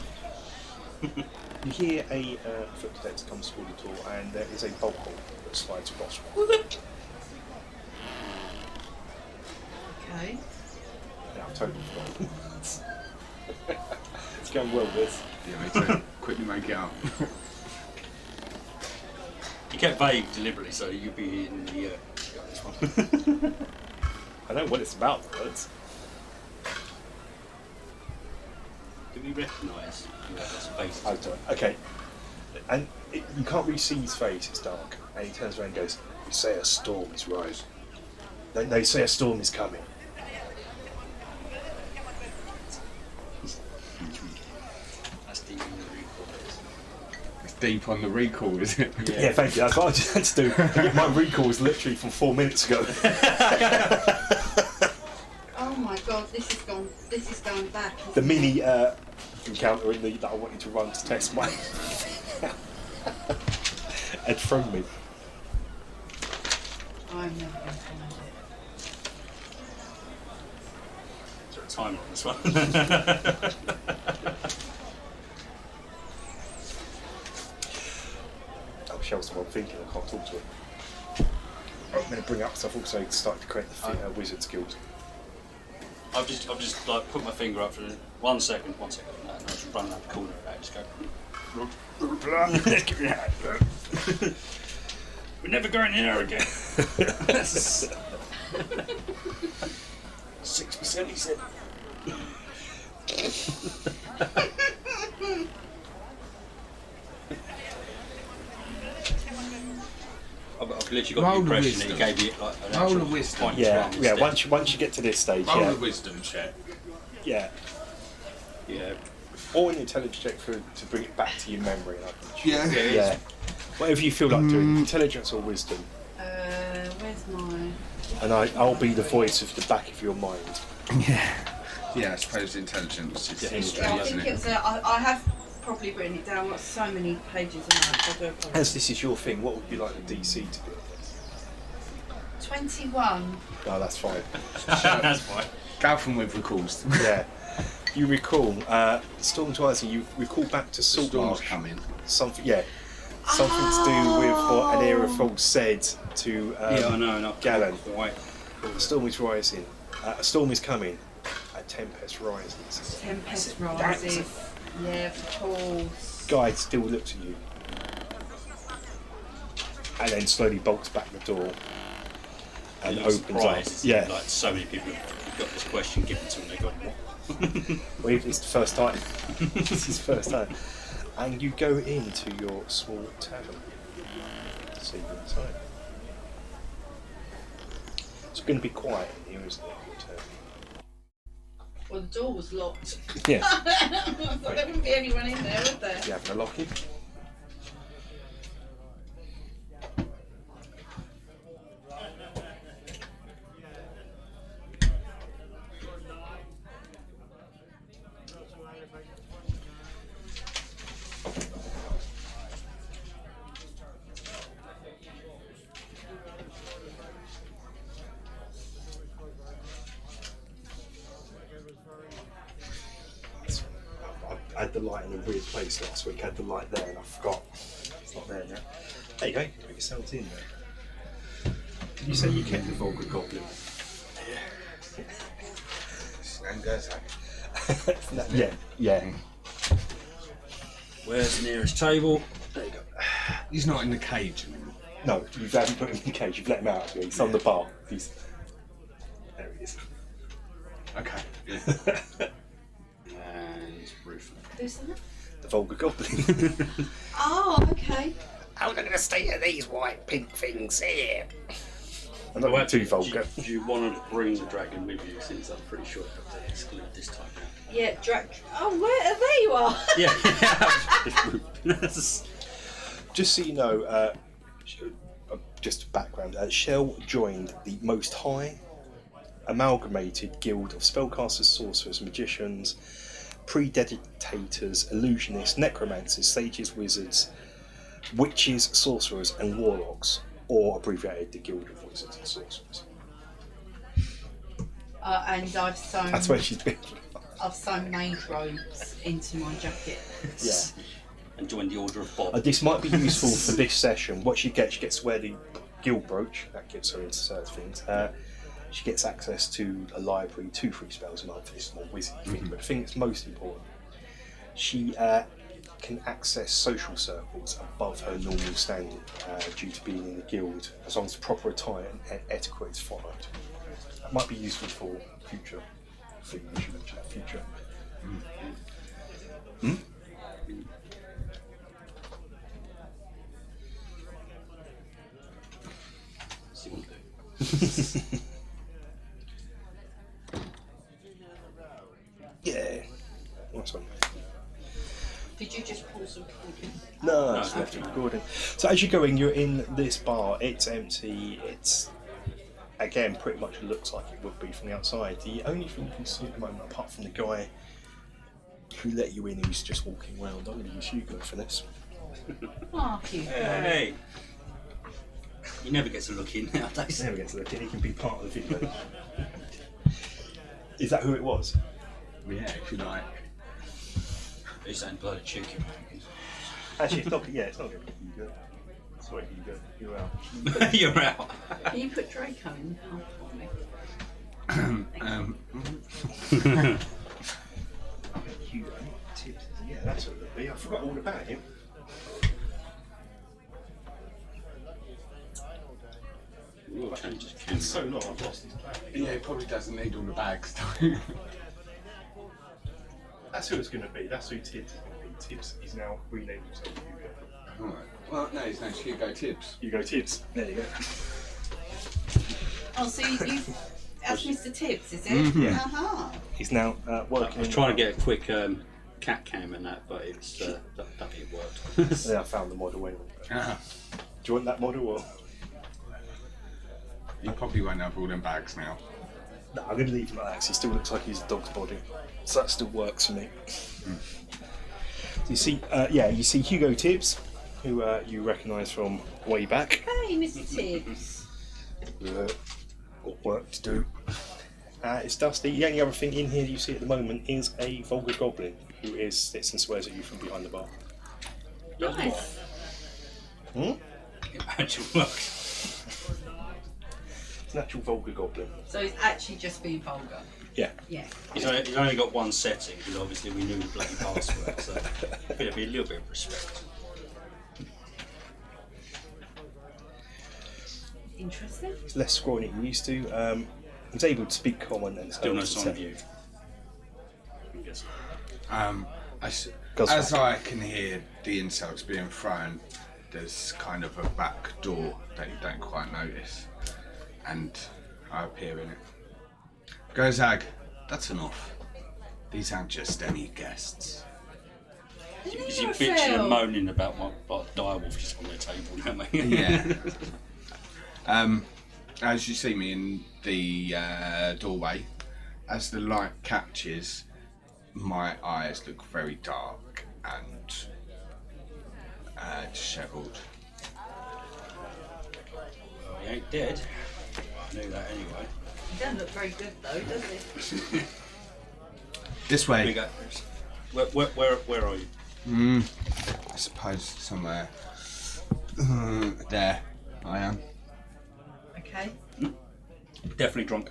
You hear a footsteps come through the door, and there is a bolt hole that slides across. Okay. Yeah, I've totally forgotten. It's going well, this. Yeah, me too. Quickly make it up. You kept vague deliberately, so you'll be in the this one. I know what it's about, the words. Do we recognise whoever's face? Oh, sorry. Okay. And you can't really see his face, it's dark. And he turns around and goes, "You say a storm is rising." They say a storm is coming. That's deep in the recall. It's deep on the recall, is it? Yeah, thank you. That's what I just had to do. My recall was literally from 4 minutes ago. Oh my god, gone. This is gone. This is going back. The isn't it? mini encounter in that I wanted to run to test my had thrown me. I'm never going to find it. Is there a timer on this one? Oh, Shell's the one thinking. I can't talk to her. I'm going to bring up stuff. Also started to create the Wizards Guild. I've just like put my finger up for 1 second, and I just run around the corner and I just go. Let's get rid of that. We're never going in there again. 6%, he said. I've literally got Roll the the impression that he wisdom. gave you like an Roll actual the wisdom. point Yeah, one yeah. instead. Once you get to this stage, Roll yeah, a wisdom check. yeah. Yeah. Or an intelligence check to bring it back to your memory. And I can Yeah. Yeah, it is. yeah. Whatever you feel like doing, intelligence or wisdom. Where's my? And I'll be the voice of the back of your mind. Yeah, I suppose intelligence is Yeah, history, Yeah, I isn't think it? it's. I have probably written it down. I've got so many pages in that. I do apologise. As this is your thing, what would you like the DC to be? 21. No, that's fine. That's fine. Go from with recalls. Yeah. You recall, Storm's Rising, you recall back to Storm's Saltmarsh. coming. Something to do with what an Aerophol said to Yeah, I know. And I Galen. Quite. A storm is rising. A storm is coming. A tempest rises. Tempest rises. Yeah, of course. Guide still looks at you. And then slowly bolts back the door. And I'm opens surprised. up. It's Yeah. Like so many people have got this question given to them. They go, what? Well, it's the first time. This is the first time. And you go into your small tavern. See you inside. It's going to be quiet in here, isn't it? Well, the door was locked. Yeah. So there wouldn't be anyone in there, would there? You having a lock in? I had the light in a weird place last week. I had the light there and I forgot. It's not there now. There you go. Put yourselves in there. Did you say you kept the vulgar goblin? And goes out. Yeah. Yeah. Where's the nearest table? There you go. He's not in the cage anymore. No, you haven't put him in the cage. You've let him out. He's on the bar. He's there. He is. Okay. And roof. Who's that? The vulgar goblin. Oh, okay. How are they going to stay at these white pink things here? I'm not too vulgar. Do you want to bring the dragon with you, since I'm pretty sure they've got to exclude this time now? Yeah, Oh, there you are. Yeah. Just so you know, just background, Shell joined the Most High Amalgamated Guild of Spellcasters, Sorcerers, Magicians, Preditators, Illusionists, Necromancers, Sages, Wizards, Witches, Sorcerers and Warlocks, or abbreviated the Guild of Wizards and Sorcerers. And I've sewn. That's where she's been. I've sewn mage robes into my jacket. Yeah. And join the Order of Bob. This might be useful for this session. What she gets to wear the guild brooch. That gives her into certain things. She gets access to a library, 2 free spells a month. This is more wizard thing, but the thing that's most important, she can access social circles above her normal standing due to being in the guild, as long as proper attire and etiquette is followed. That might be useful for future things. We should mention that future. See what we do. Yeah. Nice one. Did you just pause and recording? No, it's left recording. So as you go in, you're in this bar. It's empty. It's again, pretty much looks like it would be from the outside. The only thing you can see at the moment, apart from the guy who let you in, who's just walking around, I'm going to use Hugo for this. Oh, cute. Hey! You never get to look in nowadays. There we go, so that he can be part of the video. Is that who it was? Yeah, if you like. Who's that bloody chicken? Actually, it's not. Yeah, it's not going to be Hugo. Sorry, Hugo, you're out. You're out. Can you put Draco in? Oh, for me. Hugo, tips. Yeah, that's what it would be. I forgot all about him. Ooh, changes It's so long, I've lost his bag. Yeah, he probably doesn't need all the bags. That's who it's going to be. That's who Tibbs is going to be. Tibbs is now renamed himself Hugo. Alright. Well, no, his name's Hugo Tibbs. Hugo Tibbs. There you go. Oh, so that's Mr. Tibbs, is it? Mhm. Yeah. Uh-huh. He's now I working. was trying to get a quick cat cam in that, but it's that it worked. Yeah, I found the model anyway. Ah, Do you want that model or? you probably won't have all them bags now. No, I'm going to leave him like that 'cause he still looks like he's a dog's body. So that still works for me. So you see, you see Hugo Tibbs, who you recognise from way back. Hey, Mr. Tibbs. Got work to do. It's Dusty. The only other thing in here you see at the moment is a vulgar goblin who sits and swears at you from behind the bar. Nice. Hmm? It actually works. It's an actual vulgar goblin. So he's actually just being vulgar. Yeah. Yeah. He's only got one setting because obviously we knew the bloody password, so there'd be a little bit of respect. Interesting. It's less scrawny than he used to. He's able to speak common and Still no so- sign of you. I guess. As I can hear the insults being thrown, there's kind of a back door that you don't quite notice, and I appear in it. Go Zag, that's enough. These aren't just any guests. Is he bitching and moaning about my direwolf just on their table, you know what I mean? Yeah. As you see me in the doorway, as the light catches, my eyes look very dark and dishevelled. Well, he ain't dead. I knew that anyway. He doesn't look very good though, does he? This We way. go. Where are you? I suppose somewhere there I am. Okay. Definitely drunk.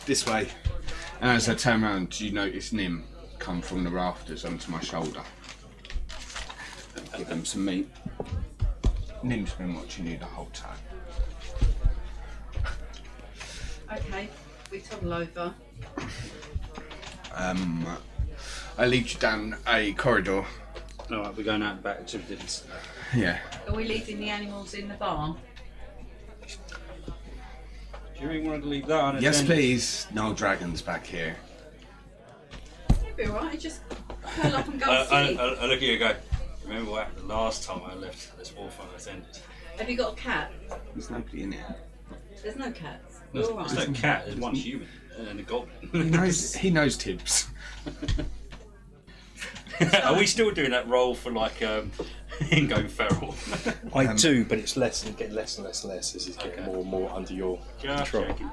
This way. And as I turn around, you notice Nim come from the rafters onto my shoulder. Give him some meat. Nim's been watching you the whole time. Okay. We toddle over. I lead you down a corridor. Alright, we're going out the back to the Yeah. Are we leaving the animals in the barn? Do you really want to leave that on? Yes, please. No dragons back here. It'll be alright. Just curl up and go to I sleep. look at you and go, remember what happened the last time I left this war fund ended? Have you got a cat? There's nobody in here. There's no cats. There's, We're alright. there's no cat, there's one human and a goblin. He knows Tibbs. Are we still doing that role for like him going feral? I do, but it's getting less and less and less as he's getting more and more under your Just control. checking.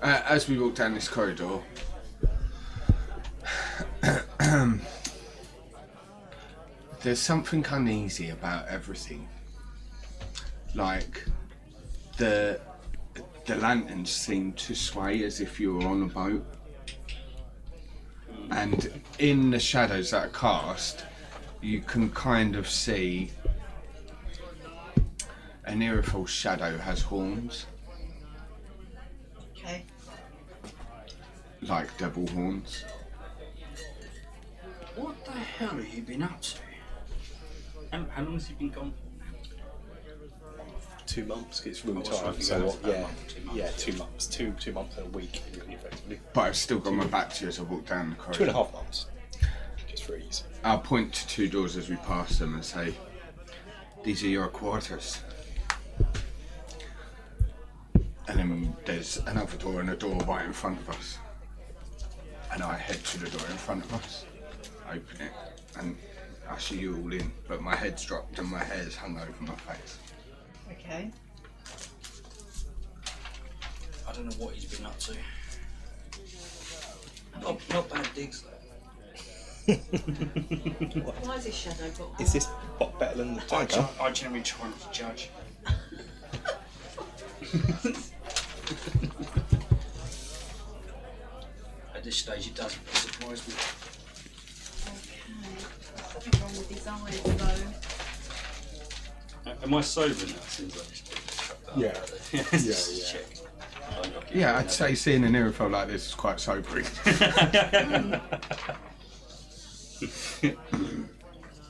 As we walk down this corridor, there's something uneasy about everything. Like the lanterns seem to sway as if you were on a boat, and in the shadows that are cast, you can kind of see an Irithal shadow has horns, Okay. like devil horns. What the hell have you been up to? How long has he been gone for? 2 months, 'cause it's room Oh, time. right, So yeah, what? about a Yeah, month, 2 months. yeah, 2 months, 2 months and a week, really, effectively. But I've still got my back to you as I walk down the corridor. 2.5 months, just for ease. I'll point to 2 doors as we pass them and say, these are your quarters. And then there's another door and a door right in front of us. And I head to the door in front of us, open it, and usher you all in. But my head's dropped and my hair's hung over my face. Okay. I don't know what he's been up to. Not bad digs though. Why is his shadow got? Is this bot better than the tiger? I generally try not to judge. At this stage, it doesn't surprise me. Okay. Something wrong with his eyes though. Am I sober now since I just chucked that Yeah. out there? Yeah. Check. I'm not Yeah, I'd getting say seeing an info like this is quite sobering.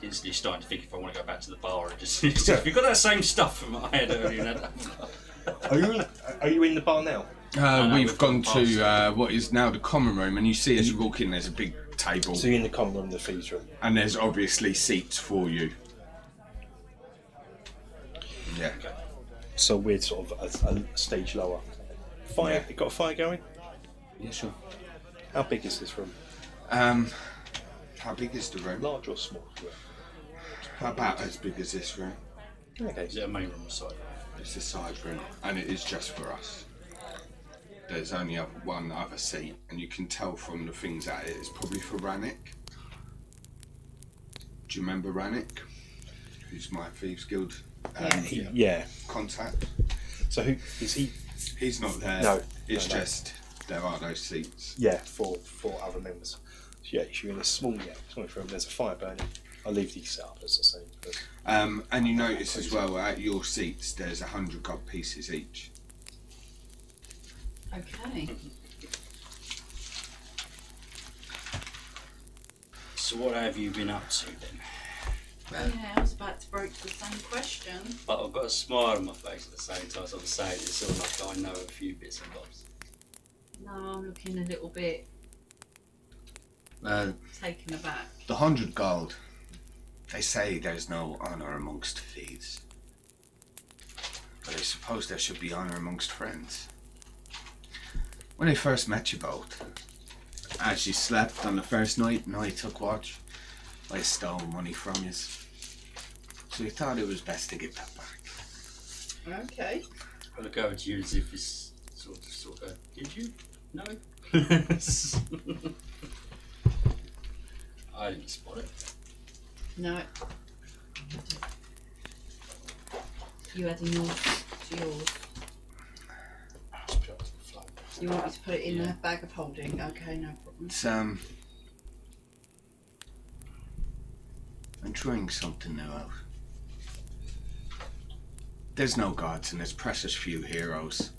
Instantly starting to think if I want to go back to the bar and just have you got that same stuff from what I had earlier? Are you in the bar now? no, We've we've gone gone to past what is now the common room, and you see as you walk in, there's a big table, So you're in the common room, the thieves room. and there's obviously seats for you. Yeah. Okay. So we're sort of a stage lower. Fire? Yeah. You got a fire going? Yeah, sure. How big is this room? How big is the room? Large or small? About as big as this room. Okay. Is it a main room or side? It's a side room, and it is just for us. There's only one other seat, and you can tell from the things at it, it's probably for Rannick. Do you remember Rannick? Who's my Thieves Guild Yeah. contact? So who is he? He's not there. No, It's no. just there are those seats. Yeah, for other members. So yeah, you're in a small room. There's a fire burning. I'll leave these set up as the same. And you notice as well at your seats there's 100 gold pieces each. Okay. So what have you been up to then? Yeah, I was about to broach the same question. But I've got a smile on my face at the same time, so I'm saying it's sort of like I know a few bits and bobs. No, I'm looking a little bit taken aback. The 100 gold. They say there's no honour amongst thieves. But I suppose there should be honour amongst friends. When I first met you both, as you slept on the first night and I took watch, I stole money from you. So we thought it was best to give that back. Okay. I look over to you as if it's sort of, did you? No? I didn't spot it. No. You adding yours to yours? Just put it on the floor. You want me to put it in Yeah. the bag of holding? Okay, no problem. It's I'm trying something new out. There's no gods and there's precious few heroes.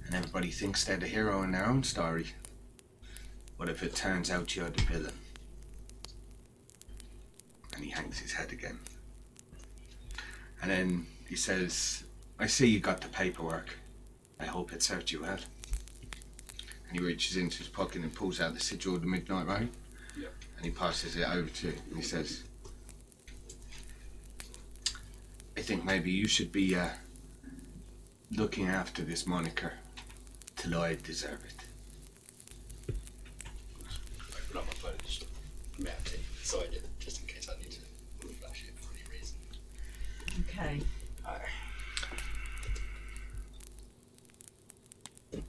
And everybody thinks they're the hero in their own story. What if it turns out you're the villain? And he hangs his head again. And then he says, I see you got the paperwork. I hope it served you well. And he reaches into his pocket and pulls out the sigil of the Midnight Rain. Yep. And he passes it over to you and he says, I think maybe you should be looking after this moniker till I deserve it. I put on my phone and just mapped it beside it, just in case I need to flash it for any reason. Okay.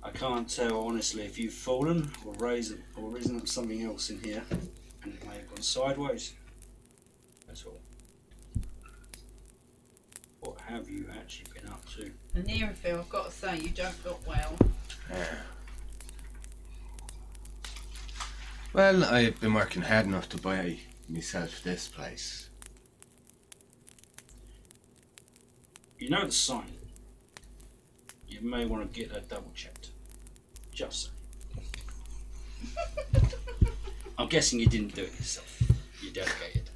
I can't tell honestly if you've fallen or risen up something else in here, and it may have gone sideways. That's all. What have you actually been up to? And Nearfield, I've got to say, you don't look well. Well, I've been working hard enough to buy myself this place. You know the sign. You may want to get that double checked. Just saying. I'm guessing you didn't do it yourself. You delegated.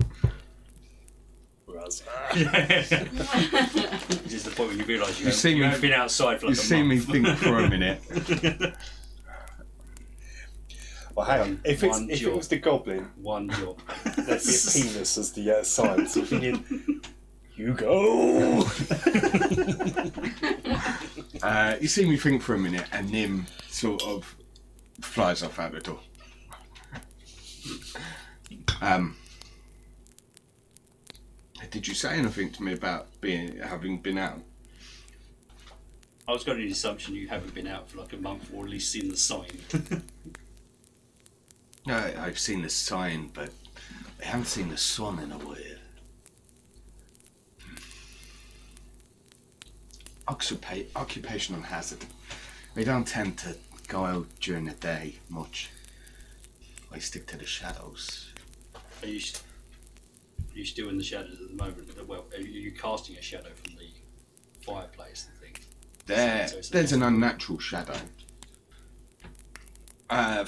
Raz. This is the point when you realise you, see me- haven't been outside for like You a see me month. think for a minute. Well, hang on. If it was the goblin, One job. there'd be a penis as the sign. So you You go! You see me think for a minute, and Nim sort of flies off out the door. Did you say anything to me about having been out? I was going to the assumption you haven't been out for like a month, or at least seen the sign. No, I've seen the sign, but I haven't seen the sun in a while. Occupational hazard. We don't tend to go out during the day much. I stick to the shadows. Are you still in the shadows at the moment? Well, are you casting a shadow from the fireplace and things? There's an unnatural shadow. Yeah.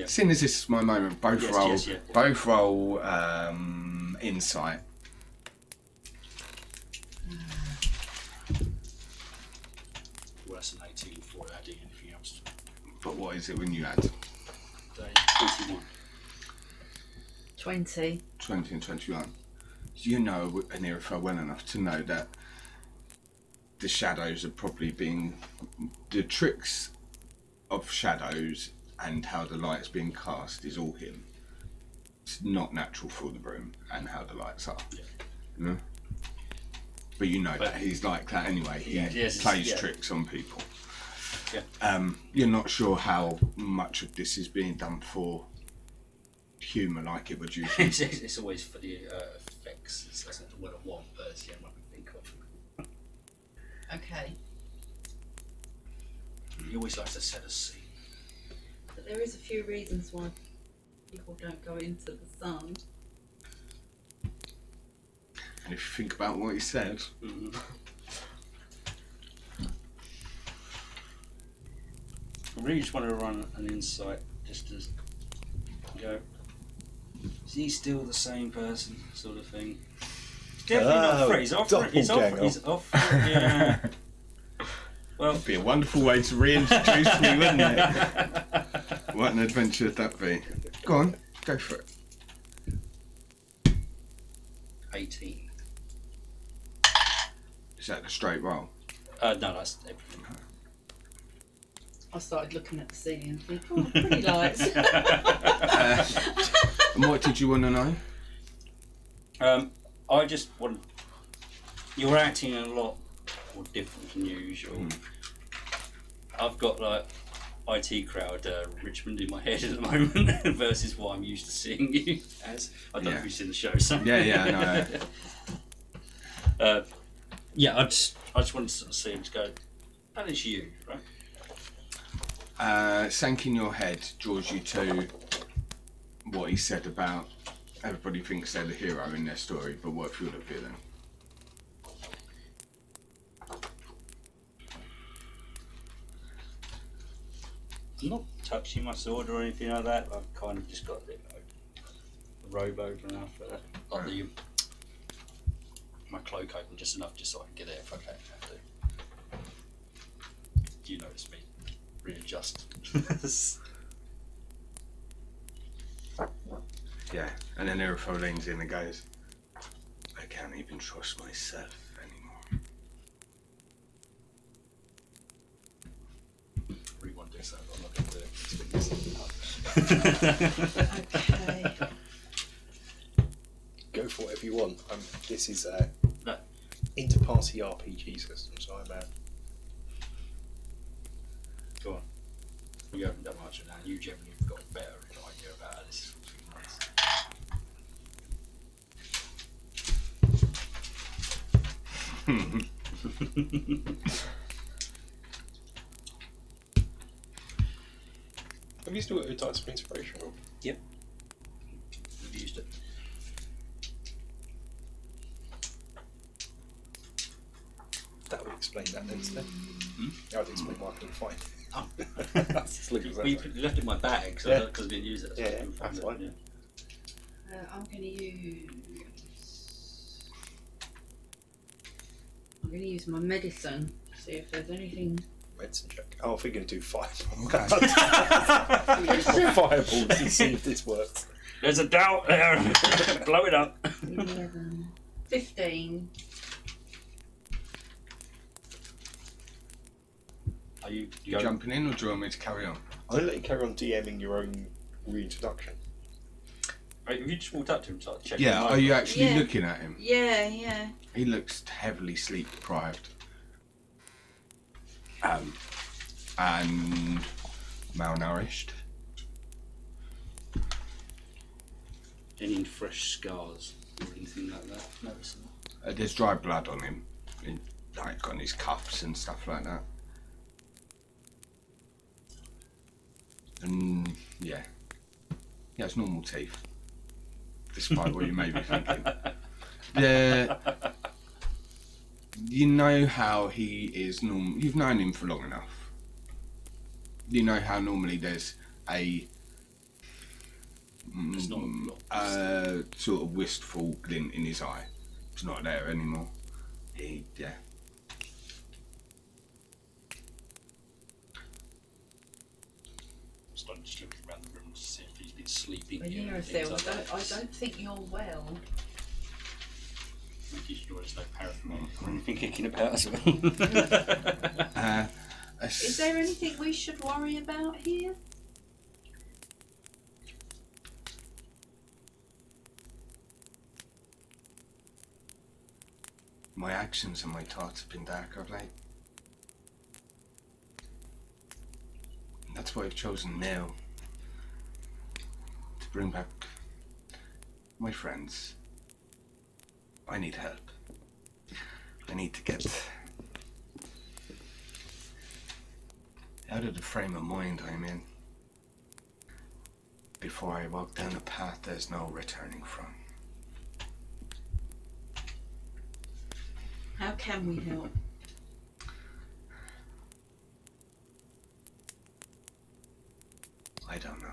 Seeing as this is my moment, both roll insight. Well, that's an 18 before adding anything else. But what is it when you add? 21. 20. 20 and 21. You know Anirfa well enough to know that the shadows are probably being... The tricks of shadows and how the light's being cast is all him. It's not natural for the room and how the lights are. Yeah. You know? But you know that he's like that anyway. He plays tricks on people. Yeah. You're not sure how much of this is being done for humour like it would usually. It's always for the effects. That's not what I want, but it's what I think of. Okay. He always likes to set a scene. But there is a few reasons why people don't go into the sun. And if you think about what he said, I really just want to run an insight just to go, is he still the same person, sort of thing? Definitely not free. He's off. Yeah. Well, it'd be a wonderful way to reintroduce me, wouldn't it? What an adventure would that be? Go on, go for it. 18. Is that the straight roll? No, that's everything. I started looking at the ceiling and thinking, oh, pretty lights. And what did you want to know? I just want... You're acting a lot more different than usual. I've got like IT crowd Richmond in my head at the moment versus what I'm used to seeing you as. I don't know if you've seen the show, so... Yeah, no. I just wanted to sort of see him to go, that is you, right? Sank in your head draws you to what he said about everybody thinks they're the hero in their story, but what feel of feeling? I'm not touching my sword or anything like that. I've kind of just got a robe open enough for that. Like my cloak open just enough just so I can get there if I can have to. Do you notice me? Readjust. Yeah, and then Erifo leans in and goes, I can't even trust myself anymore. Rewind this over, I'm not going to do it. Okay. Go for whatever you want. This is No. inter-party RPG system, so I'm Go on. We haven't done much of that. You generally have got a better idea about how this is Have you still got your Dice of Inspiration on? Yep. We've used it. That would explain that then, isn't it? That would explain why I couldn't find it. Oh. Just look at that. Well, you left it in my bag because I didn't use it. So I Yeah, couldn't find that's it, fine. yeah. I'm going to use my medicine, see if there's anything. Medicine check. Oh, if we're going to do fireball. Okay. Fireball to see if this works. There's a doubt there. Blow it up. 11, 15. Are you You jumping in, or do you want me to carry on? I'm gonna let you carry on DMing your own reintroduction. Have you just walked up to him to like, check him Yeah, out? are you actually Yeah. looking at him? Yeah, yeah. He looks heavily sleep deprived. And malnourished. Any fresh scars or anything like that? Noticeable. There's dry blood on him, like on his cuffs and stuff like that. And yeah, he has normal teeth, despite what you may be thinking. You know how he is normal. You've known him for long enough. You know how normally there's a It's not a lot. sort of wistful glint in his eye. It's not there anymore. Yeah. I'm starting to look around the room to see if he's been sleeping. Well, here yeah, and Phil, things like that. I don't think you're well. Making sure there's no paraphernalia or anything kicking about as well. Is there anything we should worry about here? My actions and my thoughts have been dark of late. And that's why I've chosen now to bring back my friends. I need help. I need to get out of the frame of mind I'm in before I walk down a path there's no returning from. How can we help? I don't know.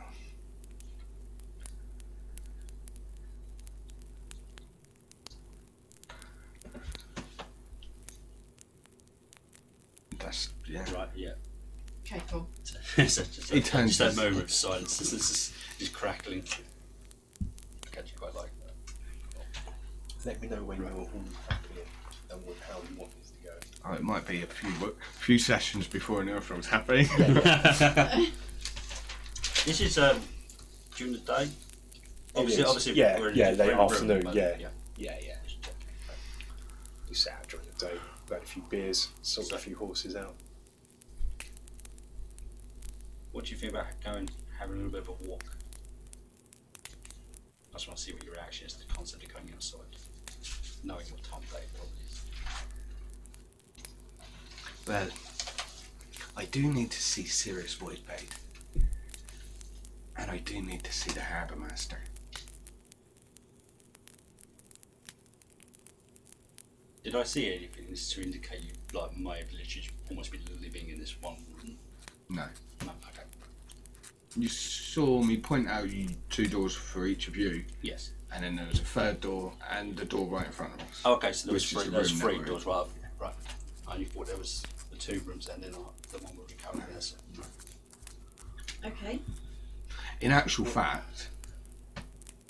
That's, yeah. Right, yeah. Okay, cool. So just, He turns just that his- moment of silence. This is just crackling. I actually quite like that. Let me know when you're all happy and how you want this to go. Oh, it might be a few sessions before an earthroll's happening. This is during the day. Obviously, yeah, we're in yeah, we're late in the room, afternoon, but yeah. We sat out during the day, had a few beers, sorted a few horses out. What do you think about having a little bit of a walk? I just want to see what your reaction is to the concept of going outside, knowing what time of day it probably is. Well, I do need to see Sirius Voidbait. And I do need to see the Harbour Master. Did I see anything to indicate you may have literally almost been living in this one room? No. No, okay. You saw me point out you 2 doors for each of you, Yes. and then there was a 3rd door and the door right in front of us. Oh, okay, so there was Which is three, the there was room 3 that we're doors rather. Right. I only thought there was the 2 rooms and then the one where we currently in. So, right. Okay. In actual fact,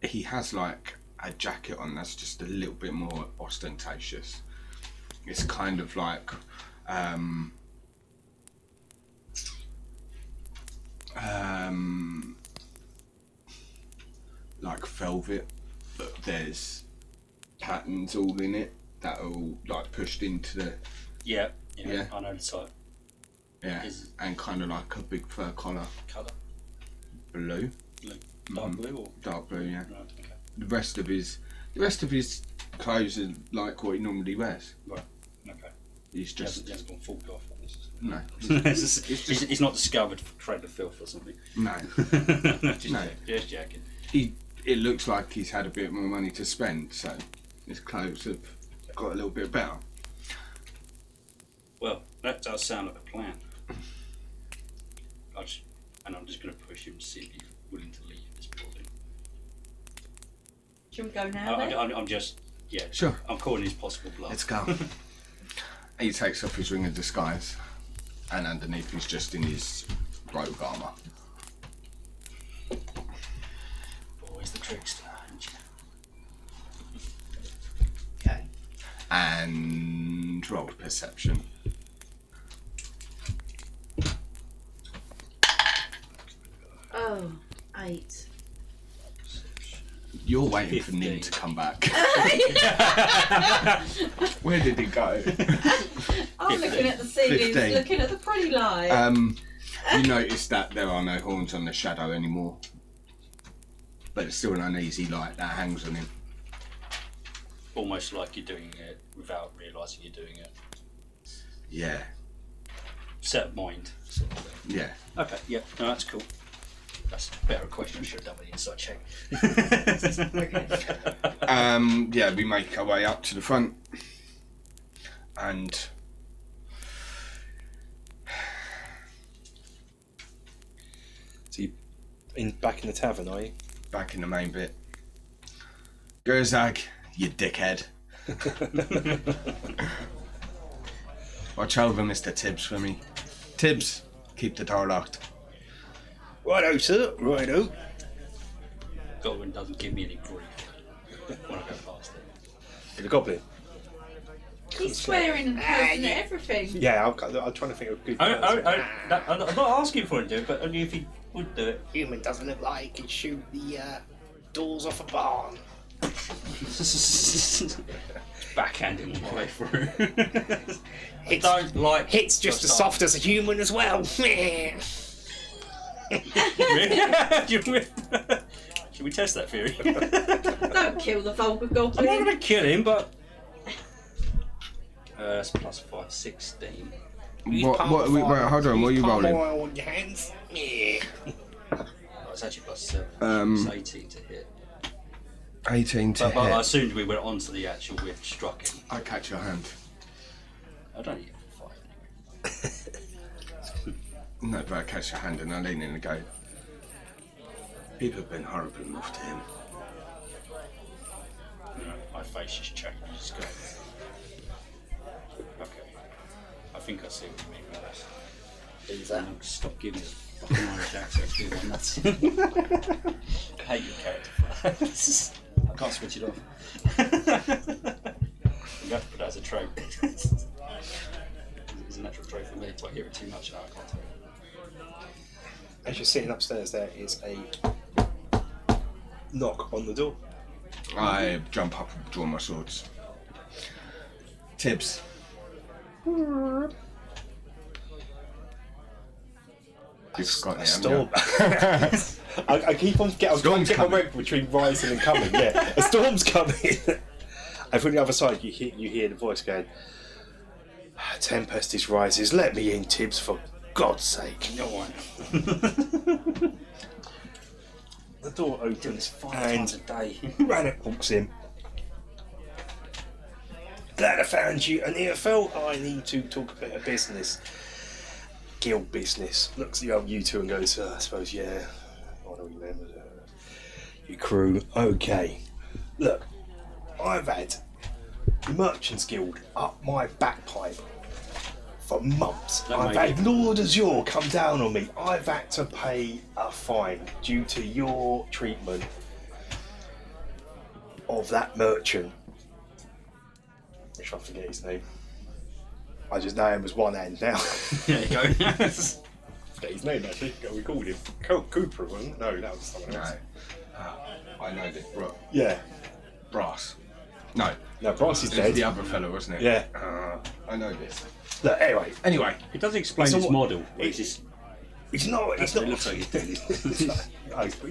he has like a jacket on that's just a little bit more ostentatious. It's kind of like like velvet, but there's patterns all in it that are all like pushed into the Yeah, Yeah. I know the type. yeah, Is- and kind of like a big fur collar, Colour? blue, Blue. Dark blue or? dark blue, yeah. Right, okay. The rest of his clothes are like what he normally wears. Right, okay. He's He just hasn't gone full goth on this. no, He's not discovered creating filth or something. no. just, No. Just joking. It looks like he's had a bit more money to spend, so his clothes have got a little bit better. Well, that does sound like a plan. I'm just going to push him to see if he's willing to leave this building. Should we go now then? I'm just, yeah. Sure. I'm calling his possible bluff. Let's go. He takes off his ring of disguise, and underneath he's just in his rogue armour. Always the trickster. Okay. And roll perception. Oh, 8. You're waiting for Nim to come back. Where did it go? I'm looking at the ceilings, 15. looking at the pretty light. You notice that there are no horns on the shadow anymore. But it's still an uneasy light that hangs on him. Almost like you're doing it without realising you're doing it. Yeah. Set of mind, sort of thing. Yeah. Okay, yeah, no, that's cool. That's a better question. I should have done with the inside check. Yeah, we make our way up to the front. And So you back in the tavern, are you? back in the main bit. Gerzag, you dickhead. Watch over Mr. Tibbs for me. Tibbs, keep the door locked. Righto, sir. Righto. Godwin doesn't give me any grief when I go past it. The goblin. He's swearing and cursing at everything. Yeah, I'm trying to think of a good. I'm not asking for him to do it, but only if he would do it. Human doesn't look like he can shoot the doors off a barn. Backhanding my way through. I don't like. Hit's just as soft as a human as well. Should we test that theory? Don't kill the vulgar I'm not goblin. going to kill him, but it's plus 5, 16. Wait, hold on, what are you rolling? On your hands. Yeah. Oh, it's actually plus 7. It's 18 to hit. 18 to But I hit. assumed we went on to the actual which struck him. I catch your hand. I don't need 5 anyway. No, but I catch your hand and I lean in and go, people have been horrible enough to him. My face just changed. Just go. Okay. I think I see what you mean by that. Who's that? Stop giving me a fucking Irish accent. It's doing my nuts. I hate your character. I can't switch it off. You have to put that as a trait. It's a natural trait for me. If I hear it too much, I can't tell. As you're sitting upstairs, there is a knock on the door. I jump up and draw my swords. Tibbs. You've forgotten it, haven't Storm. I keep on getting. I'm trying to get my rope between rising and coming. Yeah, a storm's coming. And from the other side, you hear the voice going, "Tempest is rises. Let me in, Tibbs, for God's sake." No one. The door Doing opens this 5 and times a day. Rannoch walks in. Glad I found you, Anita. I need to talk a bit of business. Guild business. Looks at you two and goes, I suppose, yeah. I know you remember your crew. Okay. Look, I've had the Merchants Guild up my backpipe for months. That I've might had Lord Azure come down on me. I've had to pay a fine due to your treatment of that merchant. Which I forget his name. I just know him as One Hand now. There you go. Forget his name actually. We called him Cooper, wasn't it? No, that was someone else. No. I know this. Yeah. Brass. No. No, Bryce is It's dead. the other fellow, wasn't it? Yeah. I know this. Look, anyway, It does explain So its what- model, which is it's not. that's It's what it not. looks like he's doing.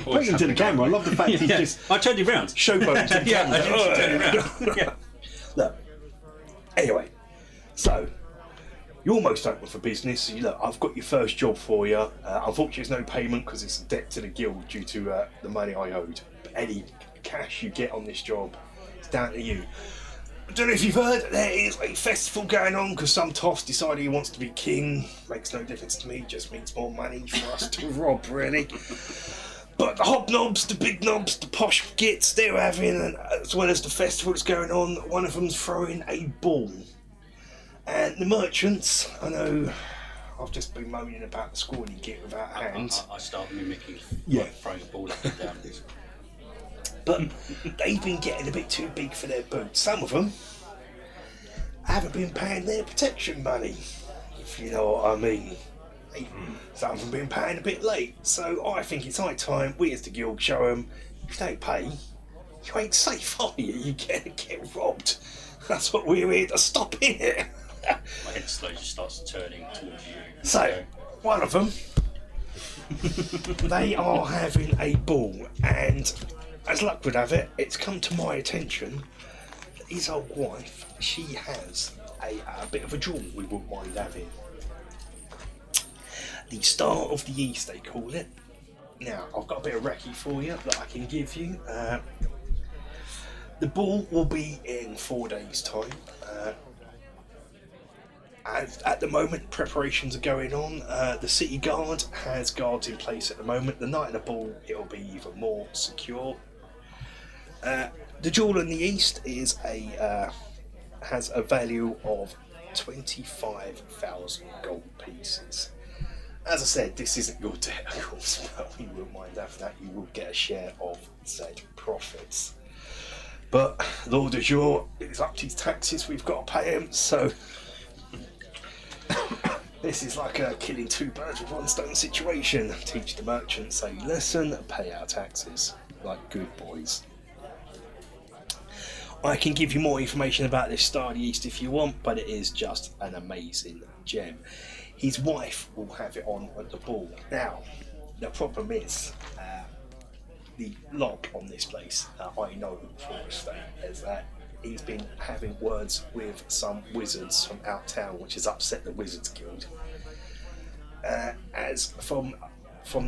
Put him to the camera. I love the fact he's Yeah. just I turned it round. showboating to the Yeah, camera. I did turn it round. Yeah. Look. Anyway, so you're almost open for business. Look, I've got your first job for you. Unfortunately, there's no payment because it's a debt to the guild due to the money I owed. But any cash you get on this job, it's down to you. I don't know if you've heard, there is a festival going on because some toss decided he wants to be king. Makes no difference to me, just means more money for us to rob, really. But the hobnobs, the big knobs, the posh gits, they're having, as well as the festival that's going on, one of them's throwing a ball. And the merchants, I know I've just been moaning about the squad you get without hands. I start mimicking Yeah. throwing a ball up and down. But they've been getting a bit too big for their boots. Some of them, haven't been paying their protection money, if you know what I mean. Some of them been paying a bit late, so I think it's high time we as the guild show them, if they pay, you ain't safe, are you? You're gonna get robbed. That's what we're here to stop, innit? My head slowly starts turning towards you. So, one of them, they are having a ball, and as luck would have it, it's come to my attention that his old wife, she has a bit of a jewel we wouldn't mind having. The Star of the East, they call it. Now, I've got a bit of recce for you that I can give you. The ball will be in 4 days' time. At the moment, preparations are going on. The city guard has guards in place at the moment. The night of the ball, it'll be even more secure. The jewel in the east is has a value of 25,000 gold pieces. As I said, this isn't your debt, of course, but we wouldn't mind having that. You will get a share of said profits. But Lord Azure, it's up to his taxes. We've got to pay him, so. This is like a killing two birds with one stone situation. Teach the merchants a lesson, pay our taxes like good boys. I can give you more information about this Star of the East if you want, but it is just an amazing gem. His wife will have it on at the ball. Now, the problem is, the lock on this place, I know for a fact, is that he's been having words with some wizards from out town, which has upset the Wizards Guild. As from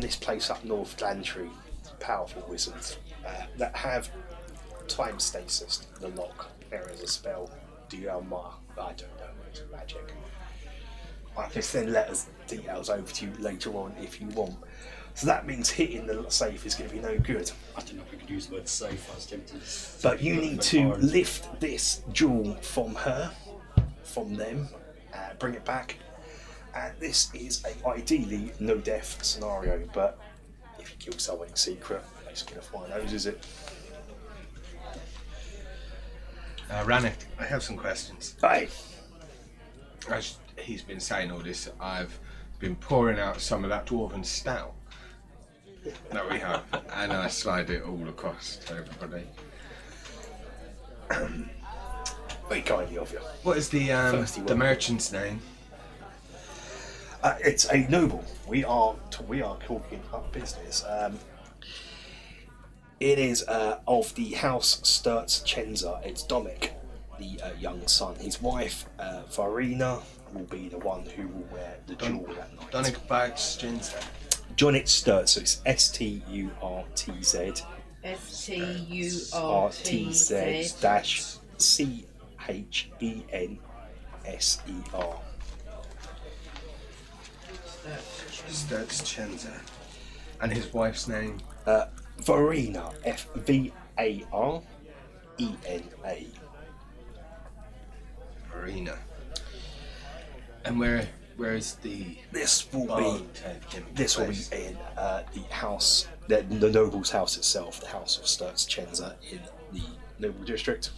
this place up north, Glantry, powerful wizards that have time stasis the lock. There is a spell, Dialma, I don't know, it's magic. I can send details over to you later on if you want. So that means hitting the safe is going to be no good. I don't know if we could use the word safe. I was tempted. But you need to lift this jewel from her, from them, bring it back. And this is a ideally no death scenario, but if you kill someone in secret, they're just going to find those, is it? Rannick, I have some questions. Hey. As he's been saying all this, I've been pouring out some of that dwarven stout that we have, and I slide it all across to everybody. Very kindly of you. What is the merchant's name? It's a noble. We are talking up business. It is of the house Strategizing. It's Dominic, the young son. His wife, Varina, will be the one who will wear the jewel that night. Dominic Strategizing. Johnny Sturt, so it's STURTZ. STURTZ dash CHENSER. Strategizing. And his wife's name? Varina, FVARENA. Varina. And where is the? This will bard be taking this will be place? in the house, the noble's house itself, the house of Strategizing in the noble district.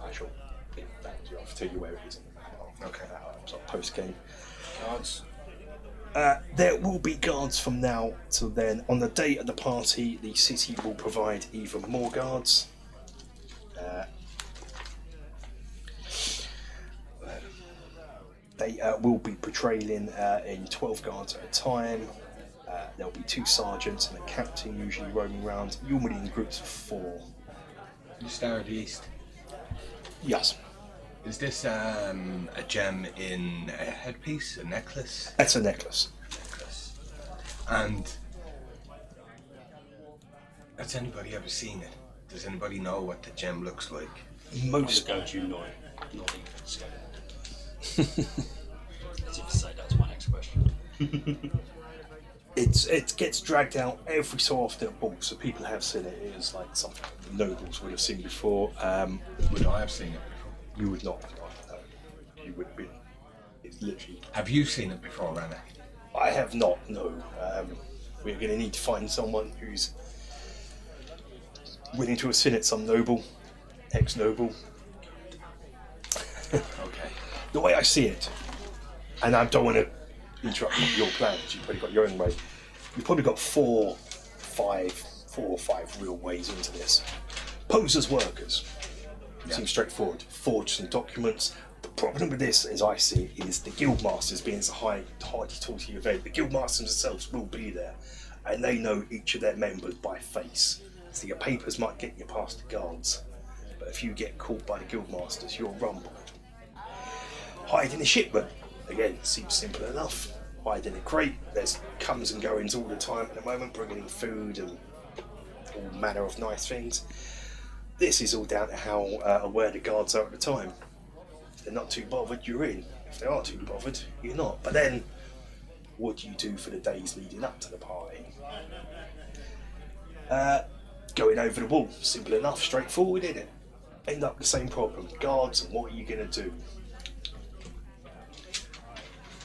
I shall get back to you. I'll tell you where it is in the map. Okay. Post game. Cards. There will be guards from now till then. On the day of the party, the city will provide even more guards. They will be patrolling in 12 guards at a time. There'll be 2 sergeants and a captain usually roaming around, normally in groups of 4. The Star of the East. Yes. Is this a gem in a headpiece, a necklace? That's a necklace. And has anybody ever seen it? Does anybody know what the gem looks like? Most Go to not even so. As if to say that's my next question. it gets dragged out every so often at balls, so people have seen it. It is like something the nobles would have seen before. Would I have seen it before? You would not. No. You would be. It's literally. Have you seen it before, Rana? I have not. No. We're going to need to find someone who's willing to have seen it. Some noble, ex-noble. Okay. the way I see it, and I don't want to interrupt your plans, you've probably got your own way. You've probably got four or five real ways into this. Pose as workers. Seems straightforward. Forge some documents. The problem with this, as I see it, is the guildmasters being so hardy-talty event. The guildmasters themselves will be there, and they know each of their members by face. So your papers might get you past the guards, but if you get caught by the guildmasters, you're rumbled. Hide in a shipment. Again, seems simple enough. Hide in a crate. There's comes and goings all the time at the moment, bringing in food and all manner of nice things. This is all down to how aware the guards are at the time. If they're not too bothered, you're in. If they are too bothered, you're not. But then, what do you do for the days leading up to the party? Going over the wall. Simple enough, straightforward, isn't it? End up the same problem. Guards, and what are you going to do?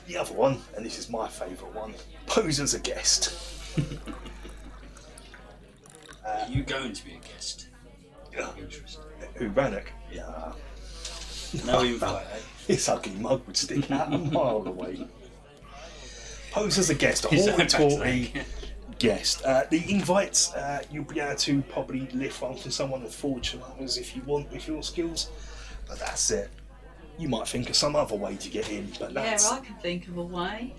The other one, and this is my favourite one, pose as a guest. Are you going to be a guest? Yeah. Interesting. Who, Rannoch? Yeah. No invite, eh? This ugly mug would stick out a mile away. Pose as a guest, a Is that back to haughty that? guest. The invites, you'll be able to probably lift one from someone and forge some others if you want with your skills, but that's it. You might think of some other way to get in, but that's... Yeah, I can think of a way.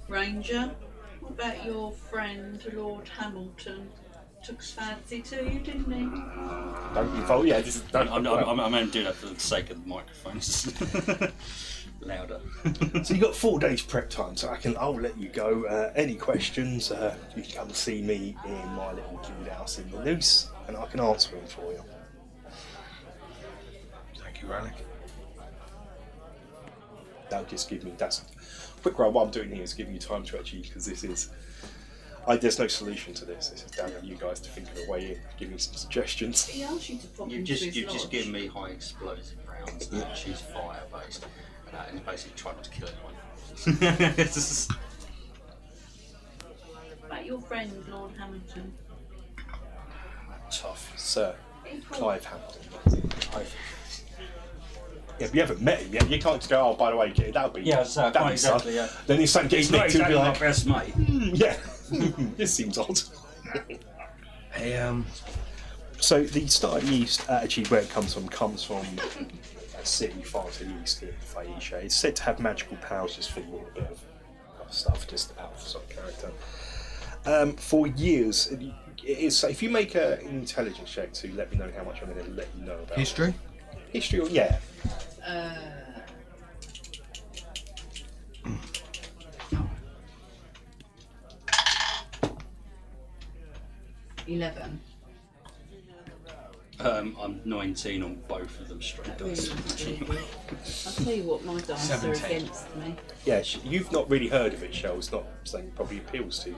Ranger, what about your friend Lord Hamilton? Took his fancy to you, didn't he? Don't involve, yeah, this is... Don't, I'm only doing that for the sake of the microphones. Louder. So you've got 4 days prep time, so I'll let you go. Any questions, you can come see me in my little guild house in the Loose, and I can answer them for you. Thank you, Rannoch. That'll just give me, that's quick roll. What I'm doing here is giving you time to actually, because this is, there's no solution to this. This is down to you guys to think of a way in, give me some suggestions. He asked you to pop You've into his just lodge. given me high explosive rounds, and she's fire based, and basically trying not to kill anyone. It's just- What about your friend Lord Hamilton? Tough, Sir April. Clive Hampton. Yeah, but you haven't met him yet. You can't just go, oh, by the way, that'll be... Yeah, so that'll quite be exactly, son. yeah. Then if something gets He's not nicked, he'll be exactly like, my best mate. yeah, this seems odd. Hey, So the Star of the East, actually where it comes from a city far to the east here, Phaeacia. It's said to have magical powers, just for you a bit of stuff, just out of some character. For years, it is, so if you make an intelligence check to let me know how much I'm going to let you know about history? History, yeah. 11. I'm 19 on both of them straight That really dice. isn't very good. I'll tell you what, my dice are 17. against me. Yeah, you've not really heard of it, Shell. It's not something that probably appeals to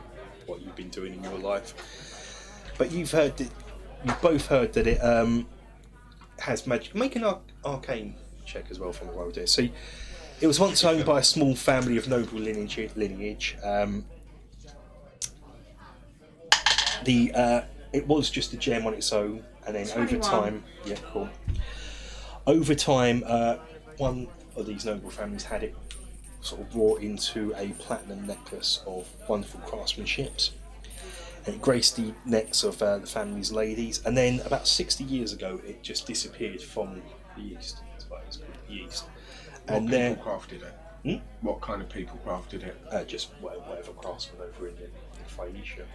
what you've been doing in your life. But you've both heard that it has magic. Make an arcane check as well from the roll there. So it was once owned by a small family of noble lineage. It was just a gem on its own, and then 21. over time, yeah, cool. Over time, one of these noble families had it sort of brought into a platinum necklace of wonderful craftsmanship, and it graced the necks of the family's ladies. And then about 60 years ago, it just disappeared from the East. That's why it's called the East. What And people then crafted it? What kind of people crafted it? just whatever craftsmen over in Phaeacia.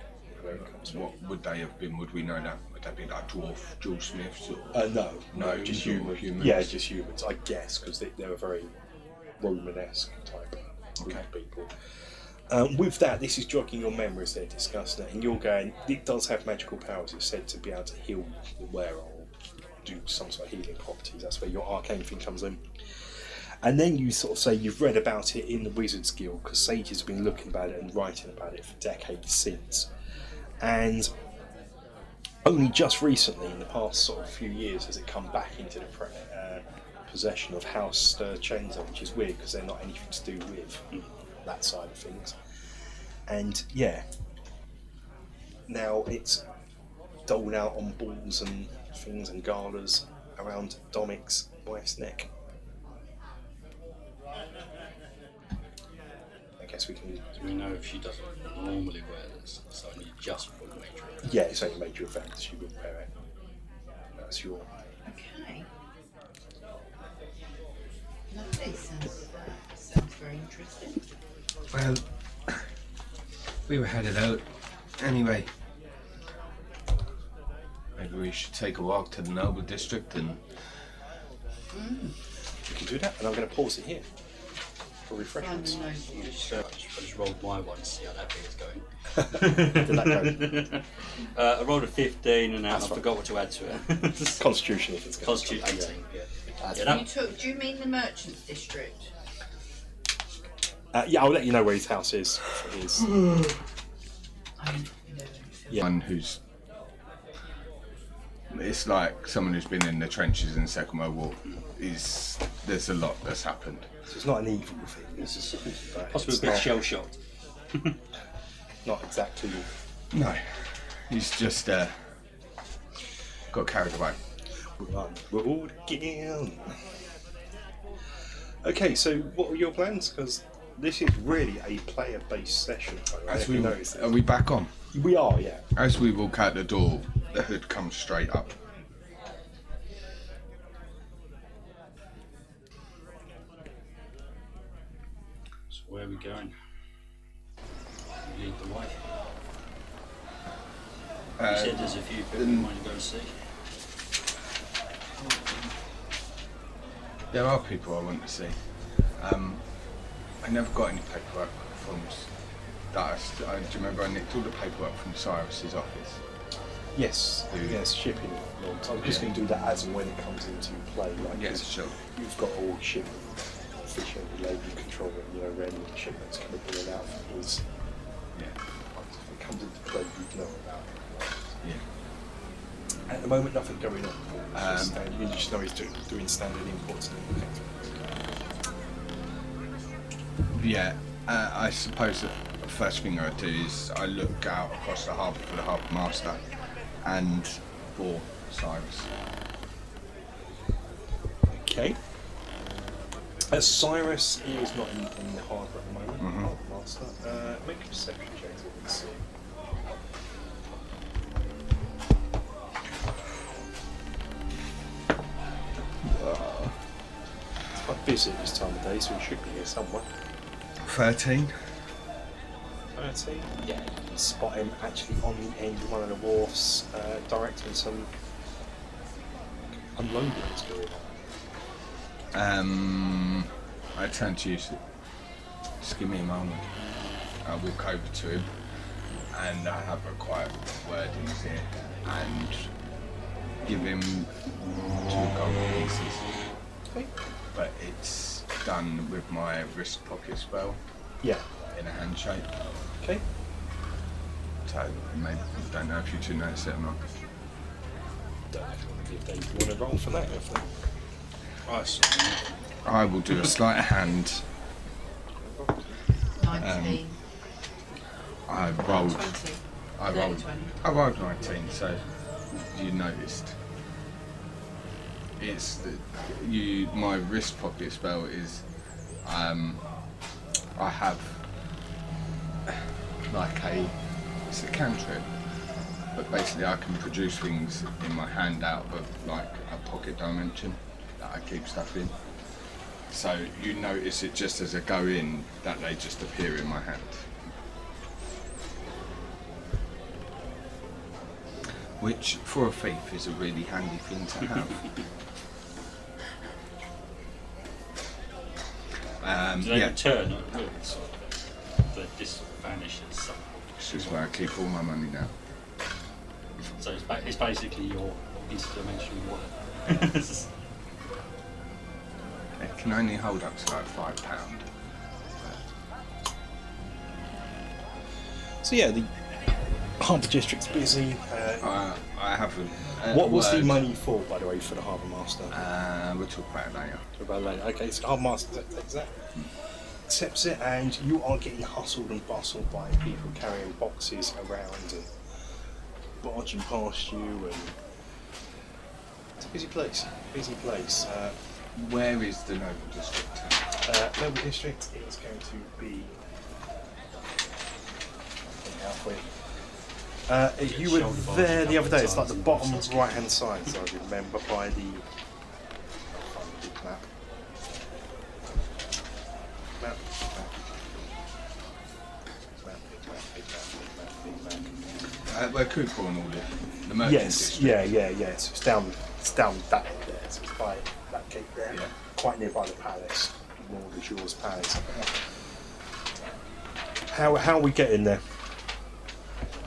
Where it comes from. What would they have been? Would we know that? Would they be like dwarf jewel smiths? Or... No, just humans. humans. Yeah, just humans, I guess, because they were very Romanesque type group of people. With that, this is jogging your memories they're discussing it, and you're going, it does have magical powers. It's said to be able to heal the wearer or do some sort of healing properties. That's where your arcane thing comes in. And then you sort of say you've read about it in the Wizards Guild, because sages have been looking about it and writing about it for decades since. And only just recently, in the past sort of few years, has it come back into the possession of House Strategizing, which is weird because they're not anything to do with that side of things. And yeah, now it's doled out on balls and things and galas around Domic's wife's neck. guess we can. Do we know if she doesn't normally wear this? So I need just for major. Yeah, it's only major events. She wouldn't wear it. That's your. Okay. Lovely. Sounds very interesting. Well, we were headed out anyway. Maybe we should take a walk to the Noble District and... We can do that, and I'm going to pause it here for refreshments. I just rolled my one to see how that bit is going. Did that go? I rolled a 15 and now I That's fine. forgot what to add to it. Constitution, if it's going Constitute 18. Yeah. That's Yeah, Do you mean the Merchants District? yeah, I'll let you know where his house is. Yeah. One who's... It's like someone who's been in the trenches in the Second World War. There's a lot that's happened. So it's not an evil thing. It's possibly a bit shell shocked. Not exactly. No, he's just got carried away. We're on the road again. Okay, so what were your plans? Because this is really a player-based session. Are we back on? We are, yeah. As we walk out the door, the hood comes straight up. So where are we going? You lead the way. You said there's a few people you want to go and see. There are people I want to see. I never got any paperwork from that. Do you remember I nicked all the paperwork from Cyrus's office? Yes, yes, shipping logs. I'm just going to do that as and when it comes into play. Like, Yes, sure. You've got all shipping, fishing, label control, when shipments coming in and out from his. Yeah. If it comes into play, you know about it. Yeah. At the moment, nothing going on. You just know he's doing standard imports and everything. Yeah, I suppose the first thing I do is I look out across the harbour for the harbour master and for Cyrus. Okay. Cyrus is not in the harbour at the moment. Mhm. Harbour master. Make a perception check so we can see. It's quite busy at this time of day, so he should be here somewhere. 13. 13? Yeah, you can spot him actually on the end of one of the wharfs, directing some unloading that's going on. I turn to you, just give me a moment. I walk over to him and I have a quiet word in his ear and give him 2 gold pieces. Okay. But it's done with my wrist pocket spell Yeah. in a handshake. Okay. So maybe don't know if you two notice it or not. Don't know if they want to roll for that. If they... I will do a sleight of hand. 19. I rolled 20. I rolled 19, so you noticed. It's my wrist pocket spell is I have like it's a cantrip, but basically I can produce things in my hand out of like a pocket dimension that I keep stuff in. So you notice it just as I go in that they just appear in my hand. Which for a thief is a really handy thing to have. Do they Yeah, return at will? So this vanishes some point. this is where I keep all my money now. So it's basically your interdimensional wallet. It can only hold up to like £5. So yeah, the harbour district's busy. I haven't. What was the money for, by the way, for the harbour master? We'll talk about it later. Talk about it later. Okay, so the harbour master takes that, accepts it, and you are getting hustled and bustled by people carrying boxes around and barging past you, and it's a busy place. Busy place. Where is the Noble District? Noble district is going to be for you. You were there the other day. It's like the bottom right hand side, so I remember, by the big map. Where Cooper and all the merchant Yes, district. yeah. So it's down that end there. So it's by that gate there, Yeah. quite nearby the palace, Lord Azure's palace. How are we getting there?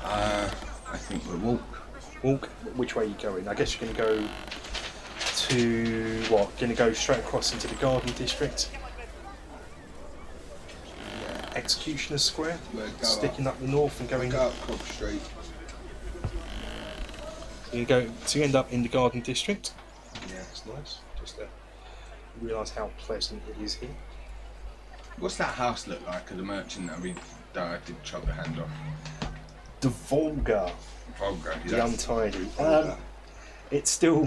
I think we'll walk. Walk. Which way are you going? I guess you're going to go to what? Going to go straight across into the Garden District. Executioner Square, We'll go sticking up the north and going. Go up Cobb Street. You go to end up in the Garden District. Yeah. That's nice. Just to realise how pleasant it is here. What's that house look like of the merchant that I did chop the hand off? The Volga, Volga. the untidy. Volga. It still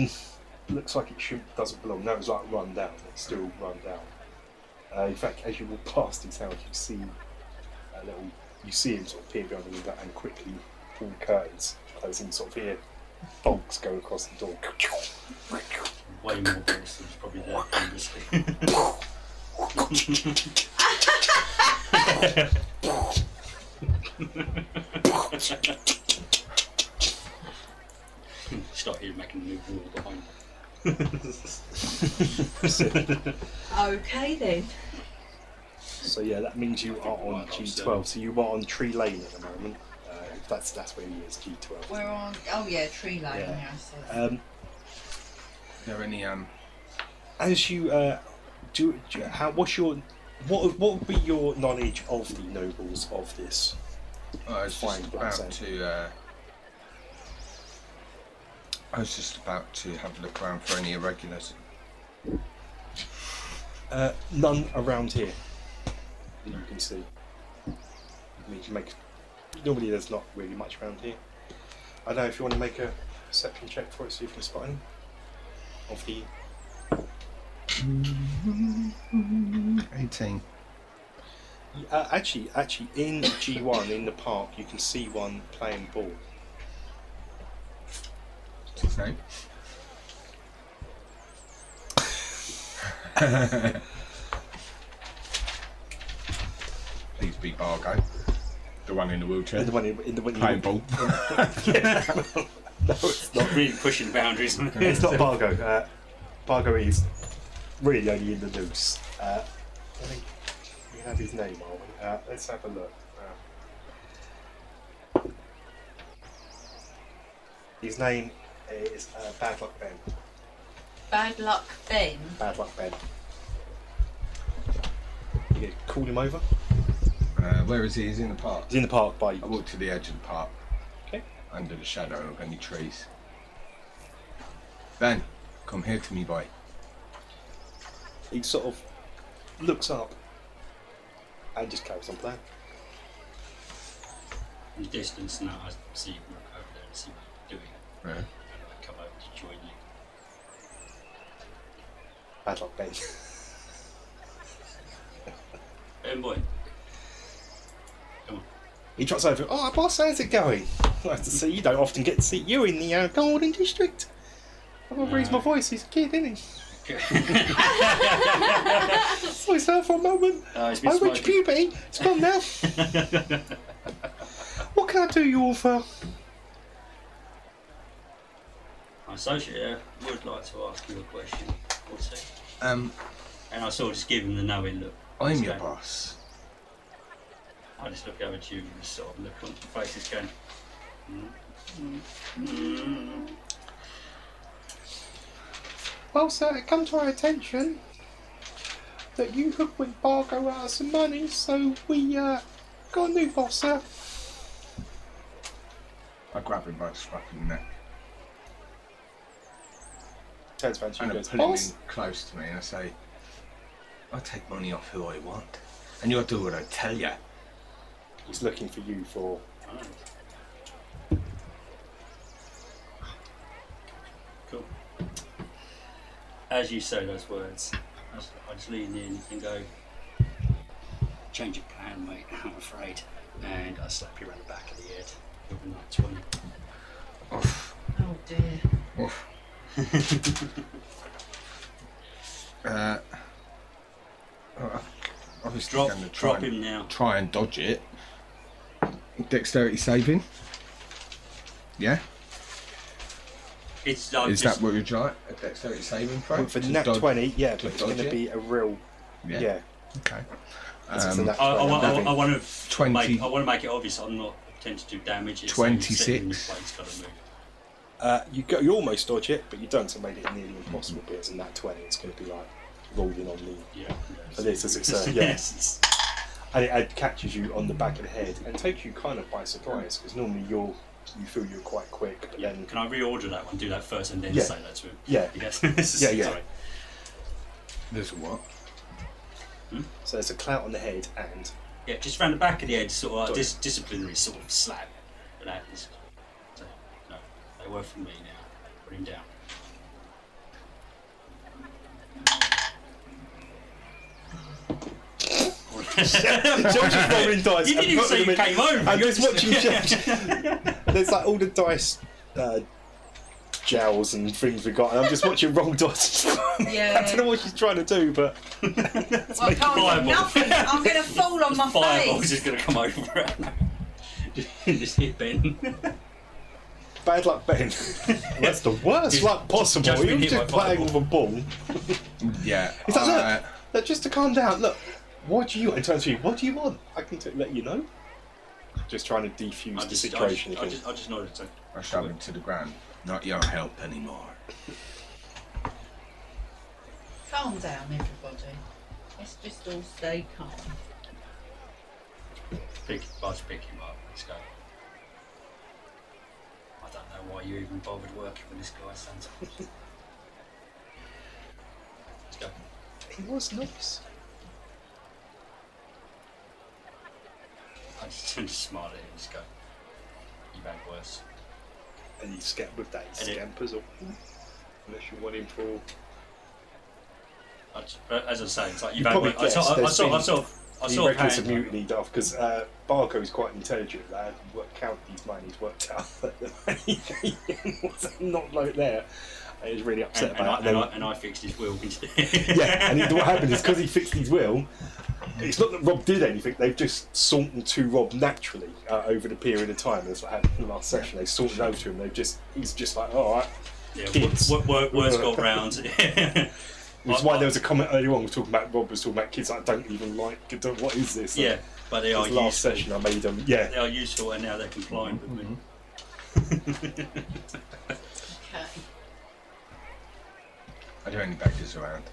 looks like it doesn't belong. No, it's like run down. It's still run down. In fact, as you walk past his house, you see you see him sort of peer behind the window and quickly pull the curtains, closing, sort of hear bolts go across the door. Way more bolts than was probably there previously. Start here making a new wall behind. Okay then. So yeah, that means you are on G12. So you are on Tree Lane at the moment. If that's where he is, G12. We're on. Oh yeah, Tree Lane. Yeah. Yeah. So Are there any As you what would be your knowledge of the nobles of this? I was Fine, just black about sand. to. I was just about to have a look around for any irregulars. None around here that you can see. I mean, you can make. Normally, there's not really much around here. I don't know if you want to make a perception check for it, see if you can spot any of the. 18. Actually, in G1 in the park, you can see one playing ball. What's his name? Please be Bargo. The one in the wheelchair. The one in the Playing ball. No, it's not. Really pushing boundaries. It's not Bargo. Bargo is really only in the loose. I think we have his name, are we? Let's have a look. His name is Bad Luck Ben. Bad Luck Ben. Bad Luck Ben. You gonna call him over? Where is he? He's in the park. He's in the park by you. I walked to the edge of the park. Okay. Under the shadow of any trees. Ben, come here to me, boy. He sort of looks up and just carries on playing. In the distance now, I see you walk over there and see what you're doing. Yeah. And I come over to join you. Bad Luck Ben. Boy. Come on. He trots over. Oh, boss, how's it going? Nice to see you. Don't often get to see you in the Golden District. I've raised my voice. He's a kid, isn't he? So he's there for a moment. He's been I reached smoking. puberty. It's gone now. What can I do you all for? My associate would like to ask you a question or two. Um, And I sort of just give him the knowing look. I'm your Okay. boss. I just look over to you and just sort of look on your faces going, Well, sir, it come to our attention that you hooked with Bargo out of some money, so we got a new boss, sir. I grab him by the scruff of the neck Turns around to you and and I goes, pull him boss? in close to me and I say, I take money off who I want. And you'll do what I tell you. He's looking for you for... oh. Cool. As you say those words, I just lean in and go, change of plan, mate, I'm afraid. And I slap you around the back of the head with a nat 20. Oof. Oh dear. Oof. Obviously going to Drop him now. try and dodge it. Dexterity saving. Yeah. It's Is that what you're trying? A dexterity saving throw? For To nat dodge- 20, yeah, to but it's going dodge to it? be a real. Yeah. Okay. It's a nat I 20, want to 20. make it obvious I'm not attempting to do damage. It's 26. You almost dodge it, but you don't, so it made it nearly impossible. But it's a nat 20, it's going to be like rolling on me. Yeah. For this, as it's yes. And it catches you on the back of the head and takes you kind of by surprise, because normally you feel you're quite quick, but then Can I reorder that one? Do that first and then Yeah. say that to him. yeah. Yes. Yeah. Sorry. There's a what? So there's a clout on the head and Yeah, just round the back of the head, sort of Got like disciplinary sort of slap. But that is, so, no, they were from me now. Put him down. George's rolling dice. You didn't even say you came over. I'm just watching George. There's like all the dice gels and things we got, and I'm just watching roll dice. Yeah. I don't know what she's trying to do, but Well, I can't do Fireball. nothing. I'm going to fall on my Fireball's face. just going to come over. Just hit Ben. bad luck, Ben. That's the worst luck possible. just been You're hit just by playing with a ball. Yeah. He's like, look, just to calm down. Look, what do you want? In terms of you, what do you want? I can let you know. Just trying to defuse the situation I again. just nodded to I shove him to the ground. Not your help anymore. Calm down, everybody. Let's just all stay calm. I'll just pick him up. Let's go. I don't know why you even bothered working with this guy, Santa. Let's go. He was nice. I just smile at him and just go. You've had worse. And you scamp with that. He And it- scampers off. Unless you want him for. As I say, it's like you've You had. probably I sort The of records have hand- mutinied off because Barco's quite intelligent lad. Counted his money, he's worked out that the money was not like there. And he was really upset about it. and I fixed his will instead. Yeah, and what happened is because he fixed his will, it's not that Rob did anything, they've just sorted to Rob naturally over the period of time. That's what happened in the last session. They sorted over to him, he's just like, alright. Yeah, Kids. words got round. Which is why there was a comment earlier on, Rob was talking about kids I don't even like, what is this? Yeah, but they are Last useful. session I made them, yeah. They are useful, and now they're compliant with me. Okay. Are there any badges around?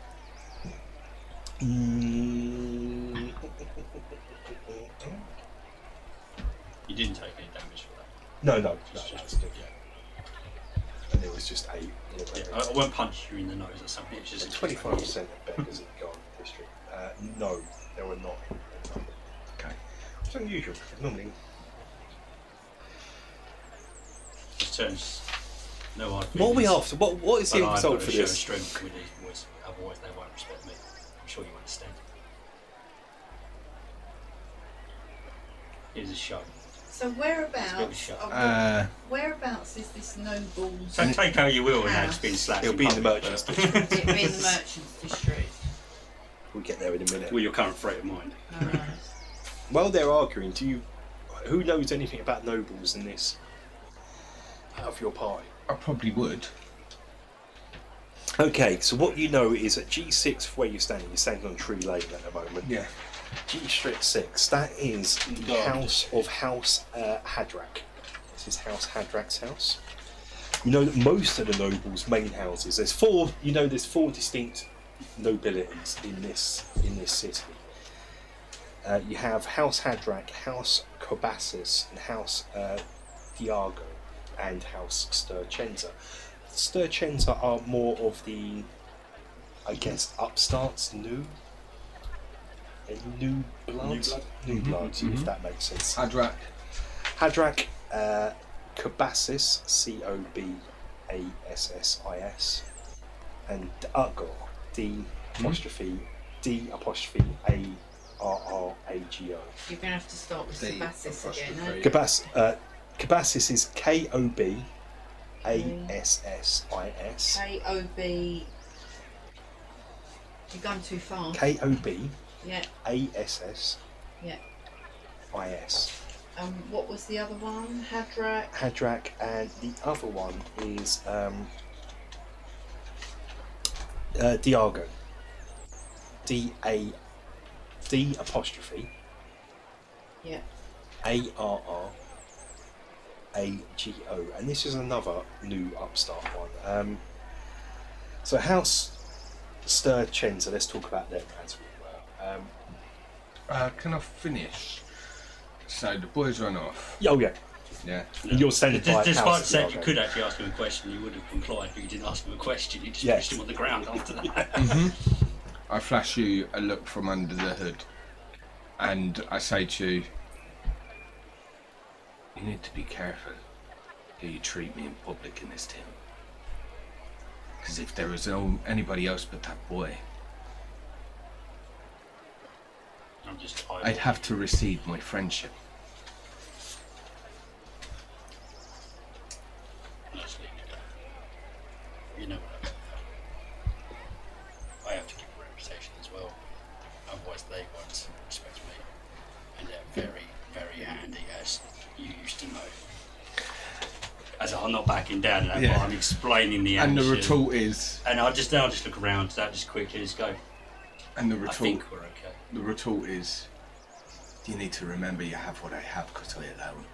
You didn't take any damage for that. No, It's that's just, good. yeah. And it was just 8. Yeah, I won't punch you in the nose or something. It's just 25% of beggars in the Garden District. No, there were not. Okay. It's unusual. Normally, Just turns. No hard what are we feelings. after? What is the But I've result got for to show this? strength with these boys, otherwise they won't respect me. I'm sure you understand. Here's a show. So It's a whereabouts? bit of Whereabouts is this noble's? So take how you will, and now it's house? been slapped. It'll be in the public, merchants' but- district. It'd be in the merchants' district. We'll get there in a minute. With your current frame of mind. Alright. While they're arguing, who knows anything about nobles in this? Out of your party. I probably would. Okay, so what you know is at G6, where you're standing on Tree Lane at the moment. Yeah. G6, that is the God. house of House Hadrak. This is House Hadrak's house. You know that most of the nobles' main houses, there's four distinct nobilities in this city. You have House Hadrak, House Cobassus, and House Diago, and House Sturchenza. Sturchenza are more of the, I guess, upstarts, new bloods, if that makes sense. Hadrak. Hadrak, Cobassus, Cobassis, and Diago, D''A', R-R-A-G-O. You're going to have to start with The Sabassis again, apostrophe. eh? Cabassis is K-O-B-A-S-S-I-S. K-O-B... You're going too fast. K-O-B-A-S-S-I-S. Yeah. What was the other one? Hadrak, and the other one is Diago. D apostrophe Yeah. A-R-R-A-G-O, and this is another new upstart one. So House Strategizing, let's talk about them as we were. Can I finish? So the boys run off. Oh yeah, Yeah. you're standing by Despite House the fact you Diago. could actually ask him a question, you would have complied, but you didn't ask him a question. You just Yes. pushed him on the ground after that. I flash you a look from under the hood, and I say to you, you need to be careful how you treat me in public in this town. Because if there was anybody else but that boy, I'm just I'd have to recede my friendship. You know what I have to keep a reputation as well. Otherwise they won't respect me. And they're very, very handy, as you used to know. As I'm not backing down in that, Yeah. but I'm explaining the And the action. retort is, And I'll just look around, that just quickly just go, and the I retort, think we're okay. the retort is, you need to remember you have what I have because I alone.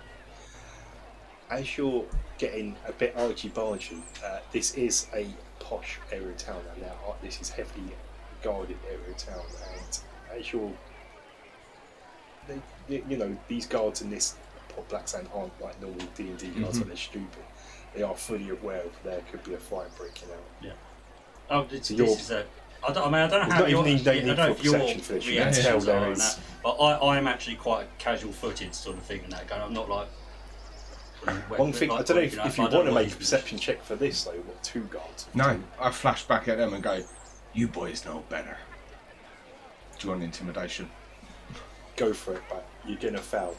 As you're getting a bit argy-bargy, this is a posh area of town now. This is heavily guarded area of town, and as you're, you know, these guards in this Black Sand aren't like normal D&D guards, so they're stupid. They are fully aware of there could be a fight breaking out. Yeah. Oh, this So you're- is a. I don't know Well, how don't your, even need- don't I need don't know for if your perception for this, you can reactions tell there are on is- that, but I'm actually quite a casual-footed sort of thing in that going. I'm not like. One thing, I don't know if you I don't want to know make a what perception check for this though. What, 2 guards? No, I flash back at them and go, you boys know better. Do you want intimidation? Go for it, but you're gonna foul.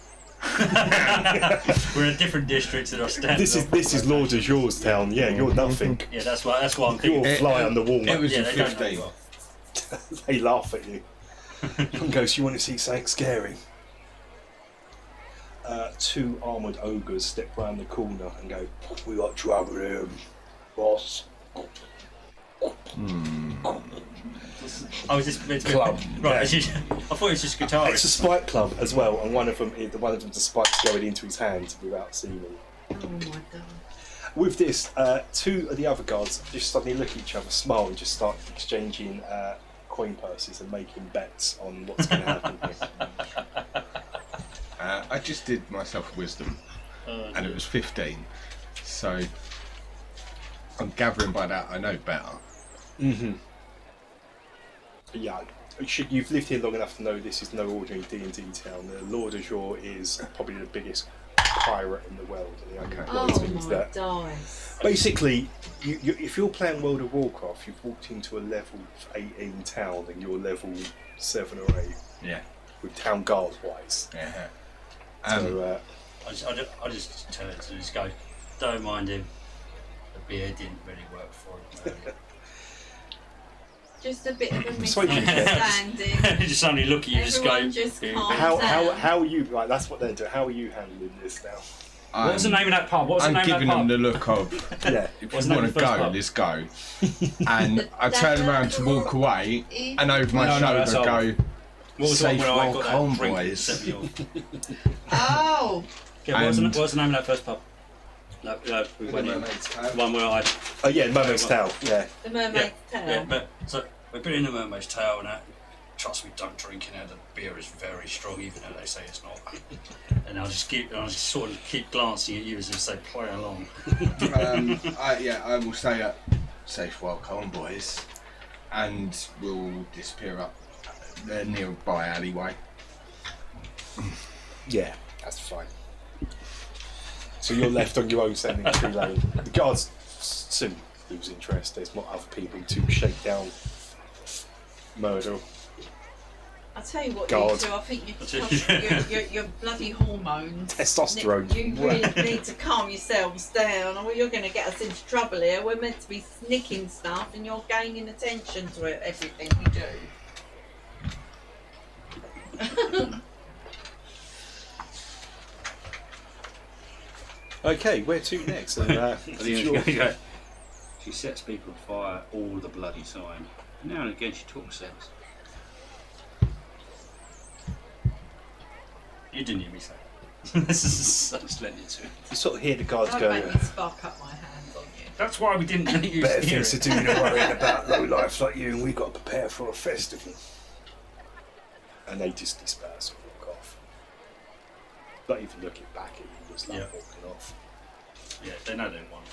We're in different districts that are standing. This is Lord of Yours town. Yeah, you're nothing. Yeah, that's what I'm You're thinking. a fly on the wall. It mate. was Yeah, a they don't 15. know well. They laugh at you. One goes, you want to see something scary? 2 armoured ogres step round the corner and go, we got trouble here, boss. I was just meant to Club. Right, Yeah. I thought it was just guitar. It's a spike club as well, and one of them's the spikes going into his hand without seeing. Oh my god. With this, 2 of the other guards just suddenly look at each other, smile, and just start exchanging coin purses and making bets on what's going to happen here. I just did myself wisdom, and it was 15. So I'm gathering by that I know better. Yeah, you've lived here long enough to know this is no ordinary D&D town. The Lord Azure is probably the biggest pirate in the world. And the only Okay. world Oh things my that dice. basically, if you're playing World of Warcraft, you've walked into a level 18 town and you're level 7 or 8 Yeah. with town guard wise. Yeah. So I just tell it to just go. Don't mind him. The beer didn't really work for him. earlier. Just a bit of a Persuasion check. misunderstanding. Just suddenly look at you, just go. Everyone just calm how down. are you? Like that's what they're doing. How are you handling this now? What was the name of that pub? What was the I'm name giving of them that the pub? look of, Yeah. if What's you the name want of to the first go, pub? let's go. And I turn around to walk away, and over my No, that's shoulder all. go, What was the one safe where I walk got home, that drink? boys. Sent me off? Oh, Yeah, what was And- the name of that first pub? No, we went in. The one where I. Oh yeah, Mermaid's Tale. Yeah. the mermaid's tail. Yeah, but so we put it in the Mermaid's Tail, and that. Trust me, don't drink in there. The beer is very strong, even though they say it's not. And I'll just sort of keep glancing at you as if say play along. I will say safe walk home, boys, and we'll disappear up the nearby alleyway. Yeah, that's fine. So you're left on your own standing tree lane. The guards soon lose interest. There's not other people to shake down murder. I'll tell you what God. you do. I think your bloody hormones. Testosterone. You really need to calm yourselves down, or you're going to get us into trouble here. We're meant to be snicking stuff, and you're gaining attention to it, everything you do. Okay, where to next? And, She sets people on fire all the bloody time. Now and again she talks sense. You didn't hear me say that. This is so splendid too. you sort of hear the guards Don't go, make me spark up my hands on you. That's why we didn't let you better hear things to it. do than worrying about low lives like you, and we've got to prepare for a festival. And they just disperse and walk off. Not even looking back at you, just like Yeah. walking off. Yeah, they know they won.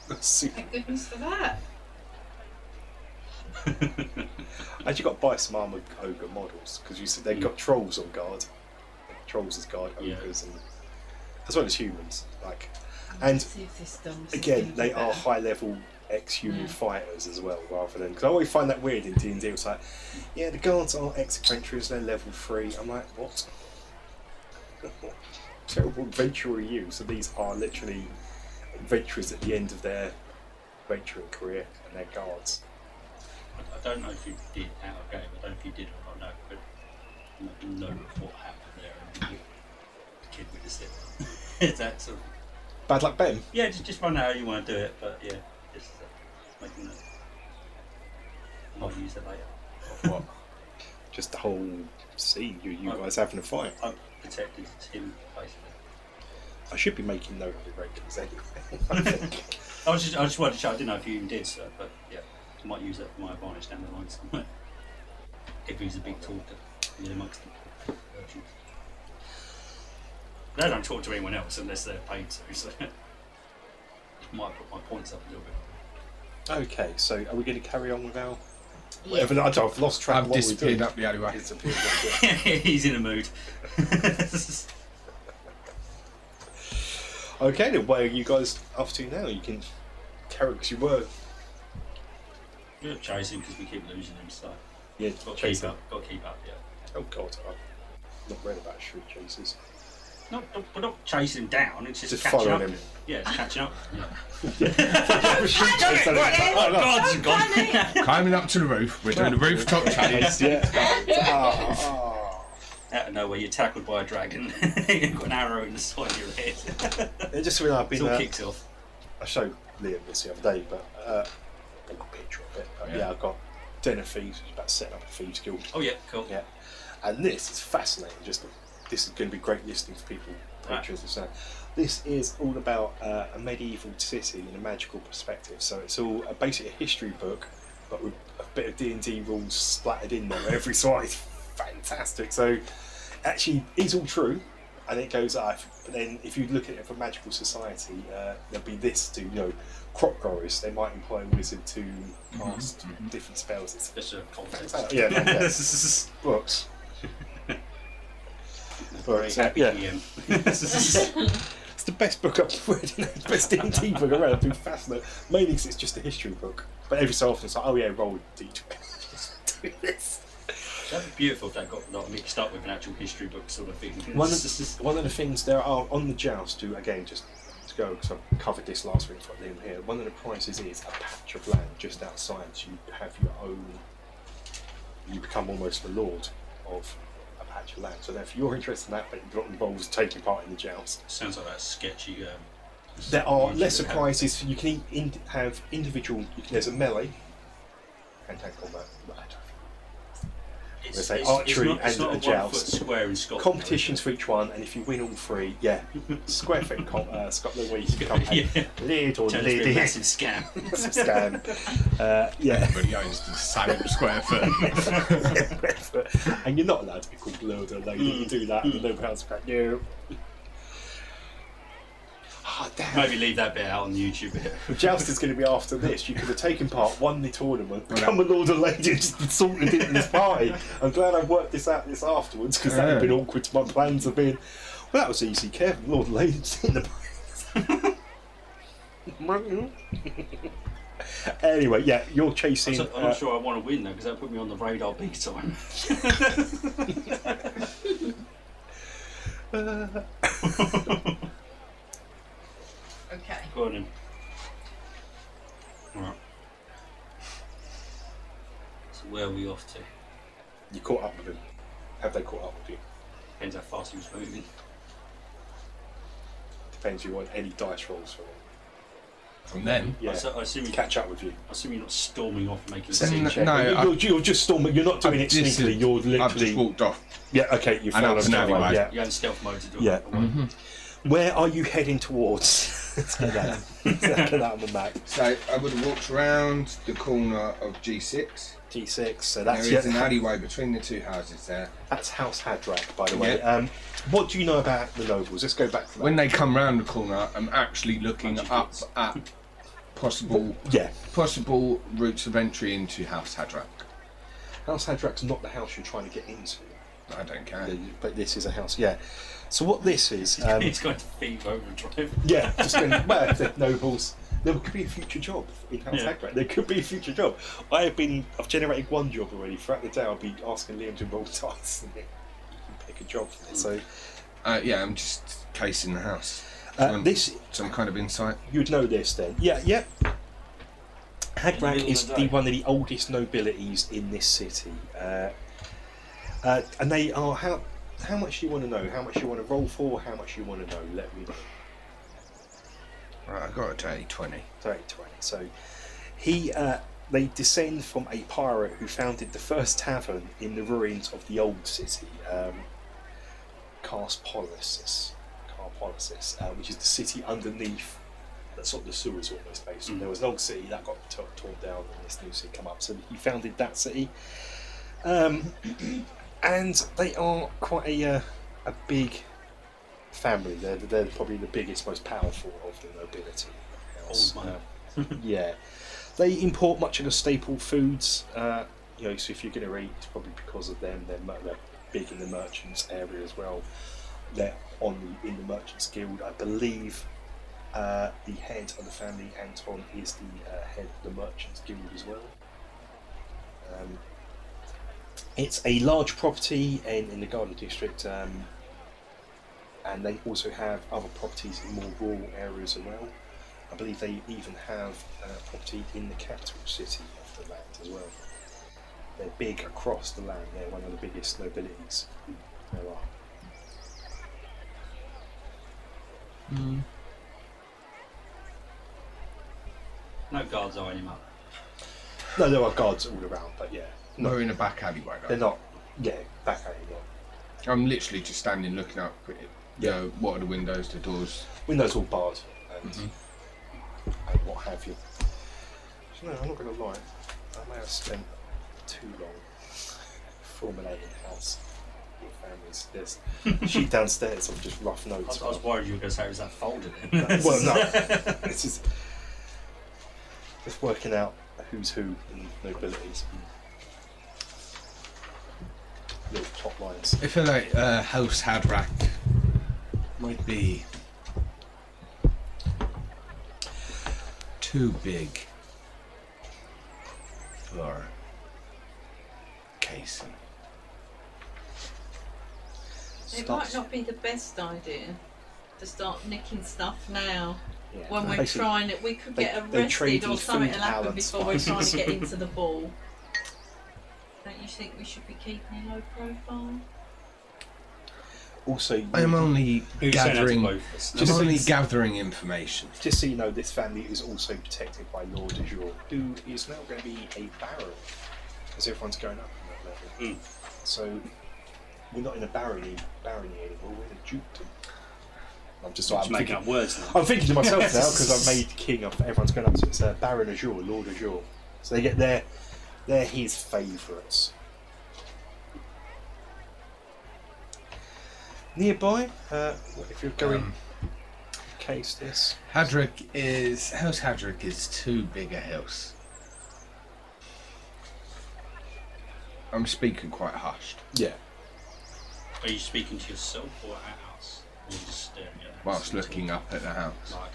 Let's see. Thank goodness for that. I actually got to buy some armoured ogre models because you said they've got trolls on guard. Trolls as guard, ogres, and as well as humans. Like, and See if this dumps again, is they gonna are be better. high-level ex-human fighters as well, rather than because I always find that weird in D&D. It's like, yeah, the guards are ex-adventurers, they're level 3. I'm like, what? Terrible adventurer are you? So these are literally adventurers at the end of their adventuring career, and they're guards. I don't know if you did out of game. I don't know if you did or not, but no of what happened there. And the kid with the slip. Is that sort of... Bad luck, Ben. Yeah, just find out how you want to do it, but yeah, just making it. I'll use it later. What? Just the whole scene, you guys having a fight. I protected him basically. I should be making note of the ratings anyway. I think. I just wanted to show. I didn't know if you even did, so, but yeah, I might use that for my advantage down the line somewhere. If he's a big talker in amongst the urchins. They don't talk to anyone else unless they're paid to, so might put my points up a little bit. Okay, so are we going to carry on with our... Yeah. Whatever, I've lost track I've of what we're disappeared doing. up the alleyway. Disappeared, yeah. He's in a mood. Okay, then where are you guys off to now? You can carry, because you were... We're chasing because we keep losing him, so Yeah, got to keep chasing. up. Got to keep up, yeah. Oh god, I've not read about shrew chasers. We're not chasing him down. It's just Just catching following up. him. Yeah, it's catching up. Yeah. Oh, no. God's gone. Climbing up to the roof. We're doing a rooftop challenge. Yeah. Out of nowhere, you're tackled by a dragon. You've got an arrow in the side of your head. It just when I've It been... all kicks off. I showed Liam this the other day, but I got a picture of it. But yeah, I've got Den of Thieves, which is about setting up a Thieves Guild. Oh yeah, cool. Yeah, and this is fascinating. This is going to be great listening for people, patrons and so. This is all about a medieval city in a magical perspective. So it's all basically a history book, but with a bit of D&D rules splattered in there every side. It's fantastic. So actually, it's all true, and it goes up. But then if you look at it for magical society, there'll be this to crop growers. They might employ a wizard to cast different spells. It's Just a context. yeah, This books. very happy DM. It's the best book I've read, the best D&D book I've read. I've been fascinated. Mainly because it's just a history book. But every so often it's like, oh yeah, roll D20. Do this. That'd be beautiful if that got not mixed up with an actual history book sort of thing. One of the things there are on the joust, to again just to go, because I covered this last week for Liam here, one of the prizes is a patch of land just outside. So you have your own, you become almost the lord of a patch of land. So if you're interested in that, but you're not involved taking part in the joust. Sounds like that sketchy. There are YouTube lesser have- prizes. You can have individual. There's a melee, hand-to-hand combat. It's, say it's archery not, it's and not a joust. 1 foot square in Scotland. Competitions for each one, and if you win all three, square foot Scotland where you can become a lid or Turns to be a lady. massive scam. Scam. Yeah. Everybody owns the same square foot. And you're not allowed to be called lord or lady. You do that, and nobody else can. No. Oh, damn. Maybe leave that bit out on the YouTube bit. Joust is going to be after this. You could have taken part, won the tournament, become a lord or lady, and just sorted it in this party. I'm glad I worked this out afterwards, because that would have been awkward to my plans of being, well, that was easy. Kevin, lord or lady, just in the Anyway, yeah, you're chasing. I'm not sure I want to win though, because that put me on the radar big time. Okay. Go on then. Alright. So where are we off to? You caught up with him. Have they caught up with you? Depends how fast he was moving. Depends if you want any dice rolls for him. From them? Yeah. I assume you Catch up with you. I assume you're not storming off making a Then scene. no, You're just storming. You're not doing it sneakily. You're literally. I've just walked off. Yeah. Okay. You And found up them. an alleyway. Yeah. You're in stealth mode to do Yeah. it. Where are you heading towards? Let's get that. Let's get that on the map. So I would have walked around the corner of G6. G6. So There that's is an alleyway between the two houses there. That's House Hadrach, by the way. Yeah. What do you know about the nobles? Let's go back to that. When they come round the corner, I'm actually looking up at possible routes of entry into House Hadrach. House Hadrach's not the house you're trying to get into. I don't care. But this is a house, yeah. So what this is... He's going to thief overdrive. yeah, just going, well, if they're nobles, there could be a future job in House Hadrach. There could be a future job. I've generated one job already. Throughout the day, I'll be asking Liam to roll dice and you can pick a job for it. So, yeah, I'm just casing the house. Some kind of insight. You'd know this then. Yeah. Hadrach is one of the oldest nobilities in this city. And they are... How much do you want to know? How much you want to roll for? How much you want to know? Let me know. Right, I got a dirty 20. Dirty 20. So, they descend from a pirate who founded the first tavern in the ruins of the old city, Carpolysis, which is the city underneath. That's sort of the sewers almost based on. There was an old city that got torn down, and this new city come up. So he founded that city. And they are quite a big family. They're probably the biggest, most powerful of the nobility. Old man. Yeah, they import much of the staple foods. So if you're going to eat, it's probably because of them. They're big in the merchants area as well. They're in the Merchants Guild. I believe the head of the family, Anton, is the head of the Merchants Guild as well. It's a large property in the Garden District, and they also have other properties in more rural areas as well. I believe they even have property in the capital city of the land as well. They're big across the land. They're one of the biggest nobilities there are. No guards eyeing him up. No, there are guards all around, but yeah. We're in a back alleyway, though. They're not, back alley, not. I'm literally just standing looking up at it. What are the windows, the doors? Windows all barred and what have you. So no, I'm not going to lie. I may have spent too long formulating house with families. There's sheet downstairs of just rough notes. I was worried you were going to say, was that folded in? Well, no. It's just working out who's who in nobilities. Little top lines. I feel like House Hadrach might be too big for casing. It might not be the best idea to start nicking stuff now. Yeah. When we're Basically, trying it, we could get they arrested trade or in something food will happen talents. before we're trying to get into the ball. Don't you think we should be keeping a low profile? Also, I'm only gathering. Just gathering information. Just so you know, this family is also protected by Lord Azure, who is now going to be a baron, because everyone's going up in that level. So we're not in a barony anymore; we're in a dukedom. I'm just making up words now. I'm thinking to myself now because I've made king of everyone's going up to it's Baron Azure, Lord Azure. So they get they're his favourites. Nearby, if you're going case this. House Hadrach is too big a house. I'm speaking quite hushed. Yeah. Are you speaking to yourself or at us? Or just staring at us? Whilst looking up at the house. Like,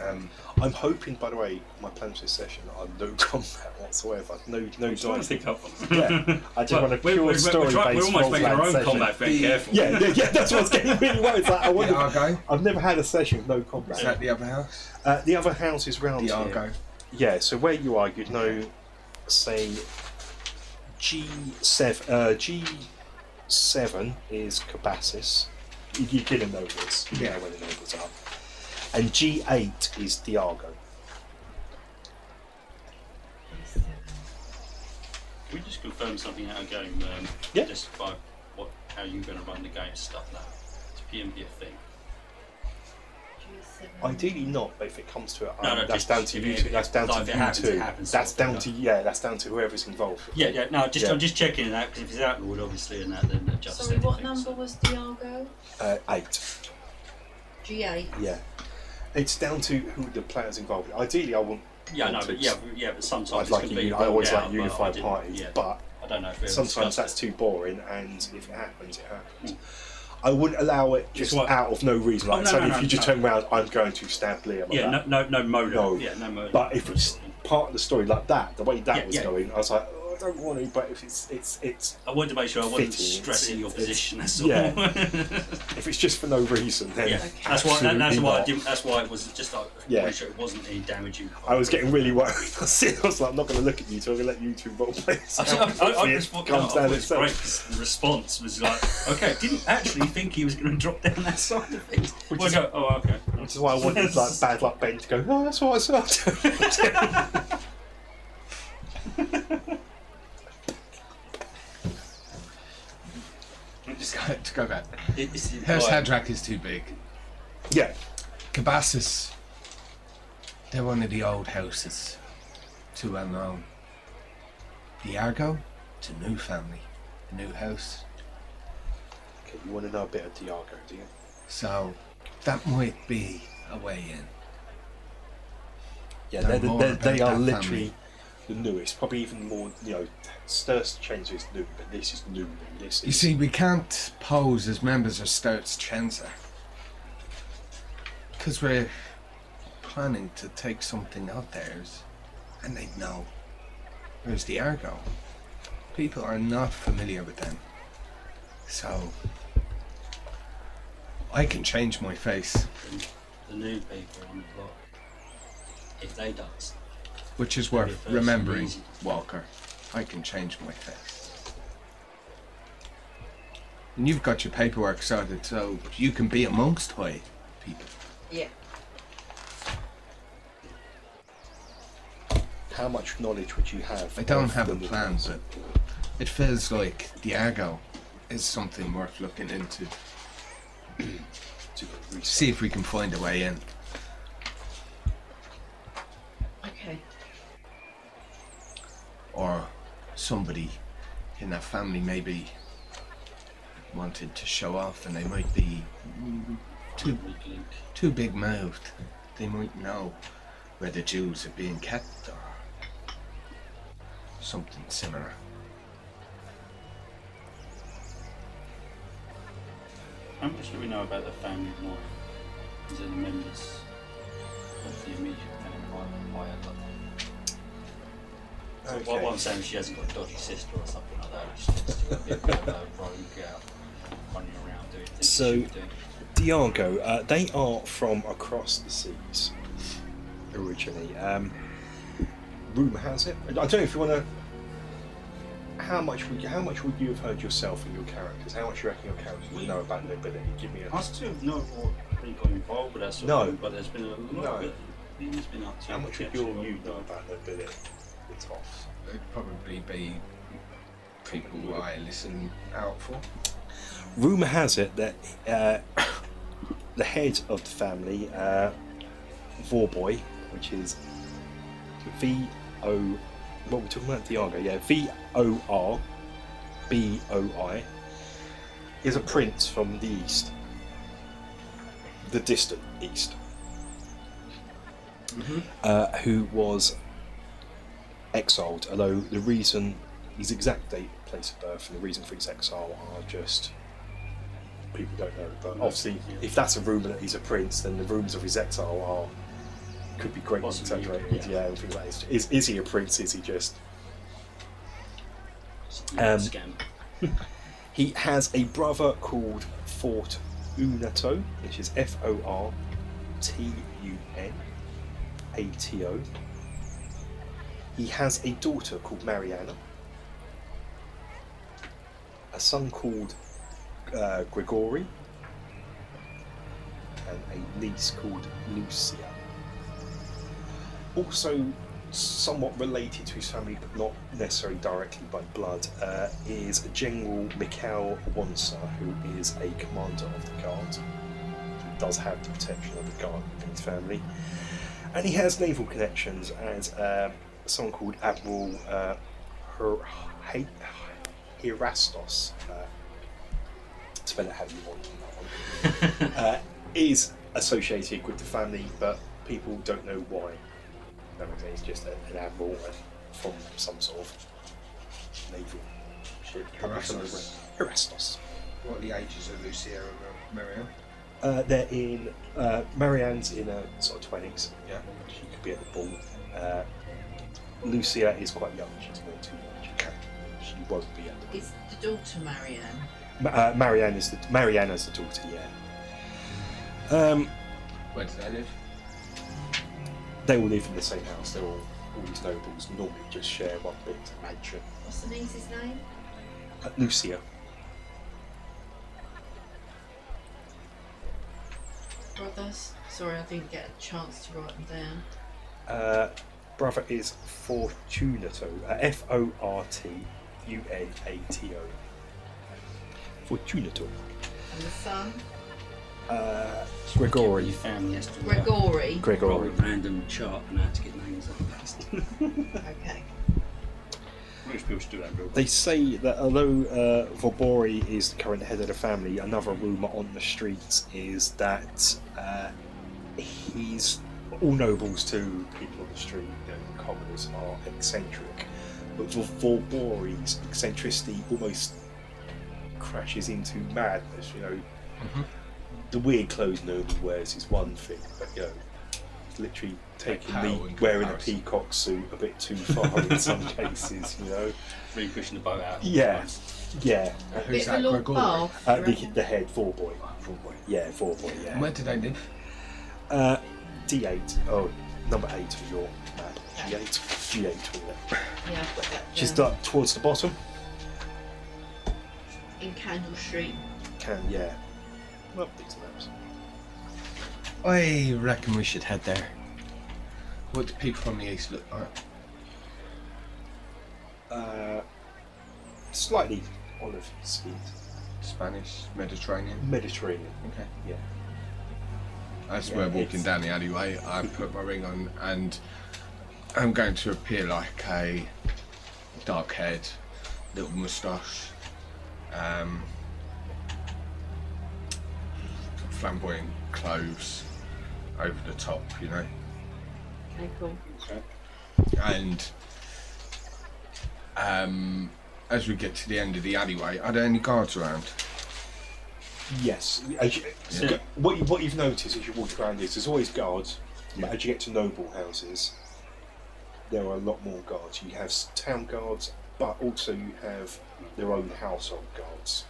I'm hoping, by the way, my plans for this session are no combat whatsoever. No trying to dice. think up. Yeah, I just want a pure story-based We're almost making our own session. combat. Very careful. Yeah, that's what's getting really worried. It's like, I wonder, Argo? I've never had a session with no combat. Is that the other house? The other house is round The here. Argo. Yeah, so where you are, you'd know, say, G7 is Cabassus. You didn't know this. You know where the nobles are. And G8 is Diargo. We just confirm something out of game. Yeah. Just by how you're going to run the game, stuff like that. It's PMP a thing. Ideally not, but if it comes to it, No, that's just down to you. That's down like to if it you happens, two. it happens That's sort of down thing, to that's down to whoever's involved. Yeah. No, Yeah. I'm just checking that because if it's outlawed, obviously, and that then adjust Sorry, what anything, number was Diargo? 8. G8. Yeah. It's down to who the players involved. Ideally, I wouldn't. Yeah, no, want but to- but sometimes I'd it's like completely I always ruled like out, unified but I parties, didn't- yeah. but I don't know if we ever sometimes discussed that's it. too boring, and if it happens, it happens. I wouldn't allow it just what- out of no reason. Like, no, so no, if no, you just no. turn around, I'm going to stab Liam. Yeah, like that. no motive. No. Yeah, no motive. But if it's part of the story like that, the way that Yeah, was yeah. going, I was like, oh, I don't want to. But if it's I wanted to make sure I wasn't fitting, stressing your it's- position. That's all. yeah. If it's just for no reason, then Yeah, Okay. that's why. That's absolutely why. I not. didn't, that's why it was just like. Yeah. Make sure it wasn't any damaging. I was getting really worried. I was like, I'm not going to look at you, so I'm going to let you two role play. I just thought comes down his itself. great response was like, okay, didn't actually think he was going to drop down that side of things. Which Well, is- go, oh, okay. Which is why I wanted like bad luck Ben to go, oh, that's what I said. To go back. It's House like- Hadrak is too big. Yeah. Cabassus, they're one of the old houses. Too well known. The Argo, it's a new family, a new house. Okay, you want to know a bit of Diargo, do you? So that might be a way in. Yeah, Know more they about are that literally the newest. Probably even more, Sturst Chenza is new, but this is new. This is... You see, we can't pose as members of Stouts Chenza. Because we're planning to take something of theirs, and they'd know. Whereas the Argo, people are not familiar with them. So, I can change my face, The new people on the block, if they dance, which is Maybe worth first remembering, easy. Walker. I can change my face. And you've got your paperwork sorted, so you can be amongst high people. Yeah. How much knowledge would you have? I don't of have a the plan, movements? but it feels like the Argo is something worth looking into. To research. See if we can find a way in. Okay. Or somebody in that family maybe wanted to show off, and they might be too weak link. too big mouthed. They might know where the jewels are being kept or something similar. How much do we know about the family more? Is there the members of the immediate family higher level? So what I'm saying is she hasn't got a dodgy sister or something like that. She tends to be a bit more rogue out, running around doing things So- she should do. Diargo, they are from across the seas originally. Rumour has it. I don't know if you want to. How much would you have heard yourself and your characters? How much do you reckon your characters would know about nobility? Give me a. I still know what really got involved with that sort No. of thing, but there's been a lot No. of it. He's been up to. How much would you know about nobility? The tops. They'd probably be people who I listen out for. Rumour has it that the head of the family, Vorboy, which is V-O... What we're talking about, Diargo, yeah, V-O-R-B-O-I, is a prince from the east. The distant east. Who was exiled, although the reason, his exact date, place of birth, and the reason for his exile are just... people don't know, but obviously if that's a rumour that he's a prince, then the rumours of his exile are could be greatly Possibly, exaggerated, yeah. and things like this. Is he a prince? Is he just... Scam. He has a brother called Fortunato, which is Fortunato. He has a daughter called Mariana, a son called Gregory, and a niece called Lucia. Also, somewhat related to his family, but not necessarily directly by blood, is General Mikhail Wonsa, who is a commander of the guard. He does have the protection of the guard in his family. And he has naval connections as someone called Admiral Hirastos. Spell it how you want on that one. Is associated with the family, but people don't know why. He's just an admiral from some sort of naval ship. Hirastos. What are the ages of Lucia and Miriam? They're in. Marianne's in her sort of 20s. Yeah. She could be at the ball. Lucia is quite young. She's way too young. She won't be at the ball. Is the daughter Marianne? Marianne's the daughter. Yeah. Where do they live? They all live in the same house. They're all these nobles normally just share one big mansion. What's the niece's name? Lucia. Brothers? Sorry, I didn't get a chance to write them down. Brother is Fortunato. Fortunato. Fortunato. And the son? Gregory. Your family has to Gregory. roll a Gregory. random chart and how to get names up. Okay. Most people should do that real They say that although Vorbori is the current head of the family, another rumour on the streets is that he's all nobles to people on the street, the commoners are eccentric, but Vorbori's eccentricity almost crashes into madness. The weird clothes nobody wears is one thing, but he's literally taking wearing a peacock suit a bit too far in some cases. Really pushing the boat out. Yeah. Who's Bit that, of a Lord Gregory? Bath, do you reckon? The head Vorboy. Yeah, Vorboy. And Yeah. where do they live? D8. Oh, number 8 of your map. G8. G8. Wasn't it? Yeah, I've got that Just down. up towards the bottom. In Candle Street. Yeah. Well, these maps. I reckon we should head there. What do people from the east look like? Slightly olive skinned. Spanish, Mediterranean. Mediterranean. Okay. Yeah. As Yeah, we're walking it's- down the alleyway, I put my ring on and I'm going to appear like a dark-haired little moustache, flamboyant clothes over the top, Okay, cool. and as we get to the end of the alleyway, are there any guards around? Yes. What you've noticed as you walk around is there's always guards, but as you get to noble houses, there are a lot more guards. You have town guards, but also you have their own household guards.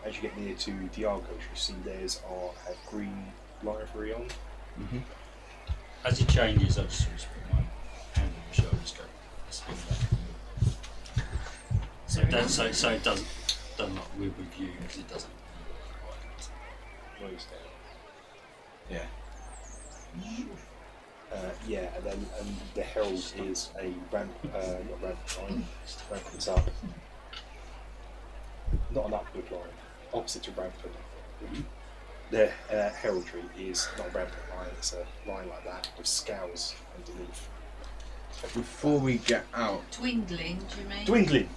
As you get near to Diargos, you see theirs are a green livery on. As it changes, I just sort of put my hand on my shoulder and go, spin back. So it doesn't not with you because it doesn't. Nose down. Yeah. And then the herald is a ramp, not ramp line, rampant's up. Not an upward line, opposite to rampant. The heraldry is not a rampant line, it's a line like that with scales underneath. Before we get out, Dwindling, do you mean? Dwindling!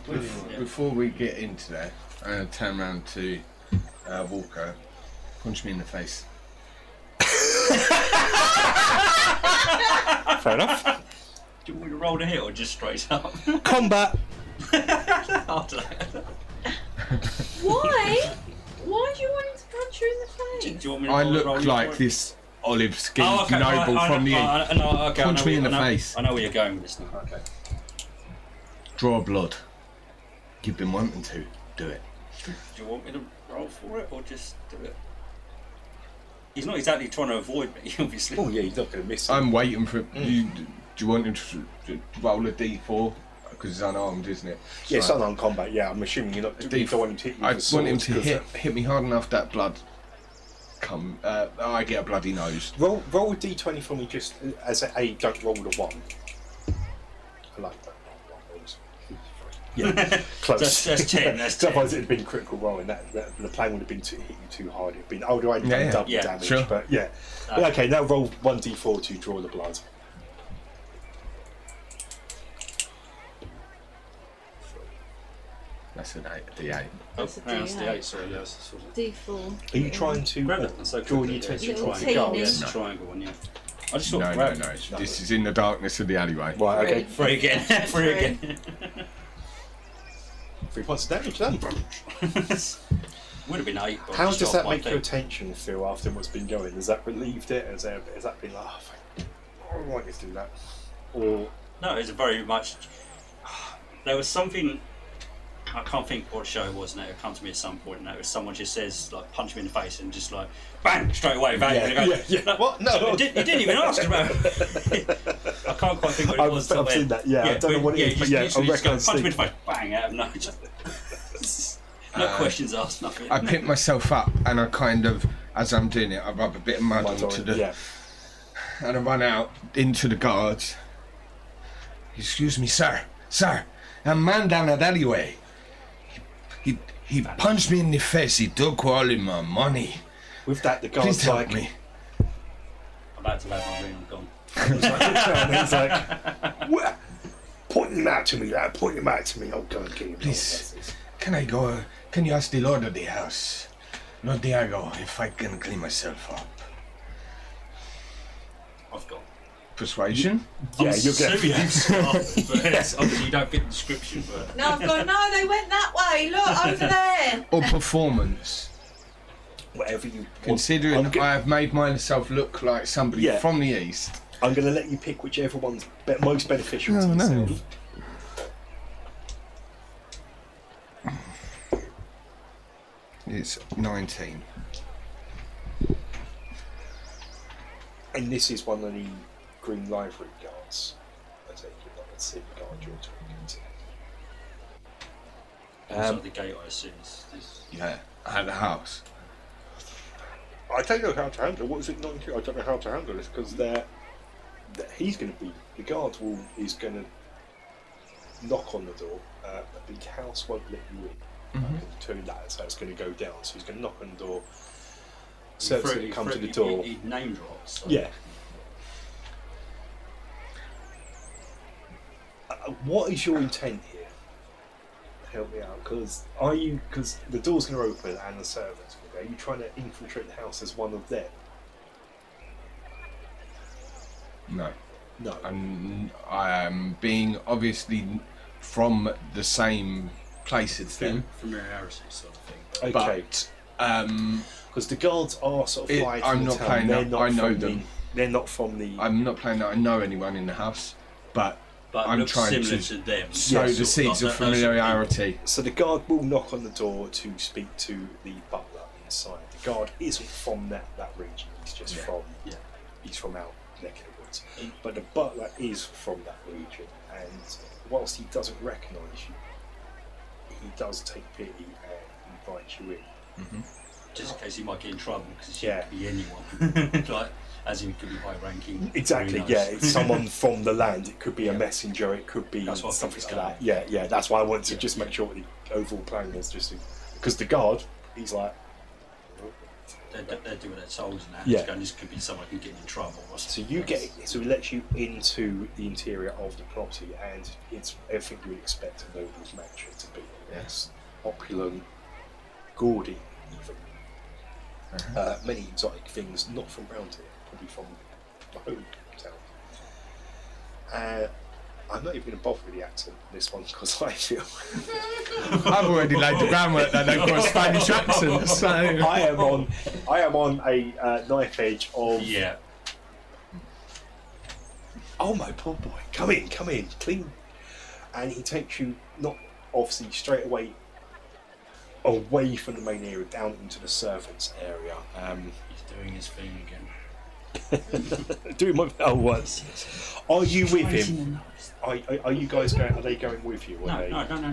before we get into there, I'm going to turn around to Walker, punch me in the face. Fair enough. Do you want me to roll the hit or just straight up? Combat! After that. Why? Why do you want him to punch you in the Do face? you want me to I roll look your like point? this olive-skinned noble from the east. Punch me in the face. I know where you're going with this now. Okay. Draw blood. You've been wanting to. Do it. Do you want me to roll for it or just do it? He's not exactly trying to avoid me, obviously. Oh yeah, he's not going to miss it. I'm waiting for you. Do you want him to roll a d4? Because it's unarmed, isn't it? Yeah, it's unarmed combat. Yeah, I'm assuming you're not. You don't want him to hit you. I with a want him sword, to 'cause, hit me hard enough that blood come. I get a bloody nose. roll a d20 for me, just as a don't roll with a 1. I like that. Yeah, close. That's 10. That's 10. Otherwise, it'd been critical rolling. The plan would have been to hit you too hard. It'd been. Oh, do I done double damage? Sure. But yeah. But okay, now roll 1d4 to draw the blood. That's an 8, d8. That's a That's the D8. 8, sorry, yes. Sort of. D4. Are you trying to Grab it. So draw quickly, your attention yeah, to Little the teeny. guards? Yes, Yeah. the triangle one, yeah. I just sort No, of no, grabbed no. it. This is in the darkness of the alleyway. Right. Okay. Free again. Free again. 3 points of damage done. Would have been 8. but I How just does dropped that my make your thing. attention feel after what's been going? Has that relieved it? Has that been like, oh, I want you to do that? Or No, it's a very much. There was something. I can't think what show it was now. It comes to me at some point. And it was someone just says like punch me in the face and just like bang straight away. Bang. Yeah, And it goes, yeah. What? No. You didn't even ask about it. I can't quite think what it was. I've seen that. Yeah, I don't know what it is, but yeah, I just go, recognise punch me in the- the face. Bang out of no. No questions asked. Nothing. I pick myself up and I kind of, as I'm doing it, I rub a bit of mud onto the, yeah. and I run out into the guards. Excuse me, sir, a man down that alleyway. He punched me in the face. He took all of my money. With that, the Please guard's help like, me. I'm about to have my ring. I'm gone. and he's like, "What? Point him out to me, lad. Point him out to me. I'll go and get him." Please, can I go? Can you ask the lord of the house, Lord Diego, if I can clean myself up? I've gone. Persuasion? Yeah, I'm you'll get. assuming Yeah. you've stopped, but it's obviously you don't get the description. But No, I've gone, no, they went that way. Look, over there. Or performance? Whatever you. Considering I'm, I have made myself look like somebody Yeah. from the east. I'm going to let you pick whichever one's most beneficial to No. yourself. It's 19. And this is one of the Green Library guards. I take it like the city guard you're talking to. outside the gate, I assume. Is Yeah, at the house. I don't know how to handle. What was it? 92. I don't know how to handle this because he's going to be the guard is going to knock on the door. But the house won't let you in. I can tell you that. So it's going to go down. So he's going to knock on the door. Servant's going to come to the door. He name drops. So. Yeah. What is your intent here? Help me out, because the door's going to open and the servants will go. Are you trying to infiltrate the house as one of them? No. No. I am being obviously from the same place as them. Familiarity sort of thing. Okay. But Because the guards are sort of flying I'm from the not town. playing They're that. not I know from them. They're not from the. I'm not playing that I know anyone in the house, but I'm looks trying similar to to them. sow the Sort seeds like of those sort familiarity. So the guard will knock on the door to speak to the butler inside. The guard isn't from that region. He's just from. Yeah. He's from out neck of the woods. But the butler is from that region, and whilst he doesn't recognise you, he does take pity and invite you in. Just in case he might get in trouble because Yeah. could be anyone. Like, as in, he could be high ranking. Exactly, Who knows? yeah. It's someone from the land. It could be a messenger. It could be That's what I something think like it's that. Yeah. That's why I wanted to just make sure what the overall plan was. Just because the guard, he's like, They're doing their souls and that. Yeah. It's going, this could be someone who can get in trouble. Or so something. you get, so it lets you into the interior of the property, and it's everything you would expect a noble's mansion to be. Yes, opulent, gaudy, even. Many exotic things not from around here, probably from the hometown. I'm not even going to bother with the accent in this one because I feel I've already laid the groundwork that they've got a Spanish accent, so... I am on a knife edge of. Yeah. Oh my poor boy! Come in, clean. And he takes you not obviously straight away from the main area down into the servants area. He's doing his thing again. Doing my what? Are you with him? Are you guys going? Are they going with you? No.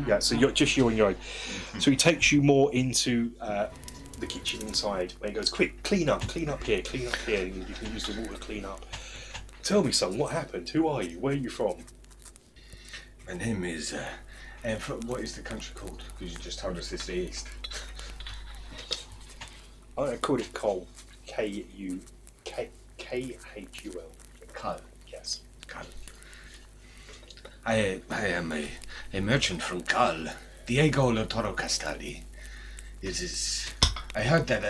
Yeah, so you're on your own. So he takes you more into the kitchen inside, where he goes, "Quick, clean up here. And you can use the water to clean up." Tell me, son, what happened? Who are you? Where are you from? My name is... what is the country called? Because you just told us it's the East. I called it Cole. K-H-U-L. Cull. Yes. Cull. I am a merchant from Cull, Diego Lotoro Castadi. This is... I heard that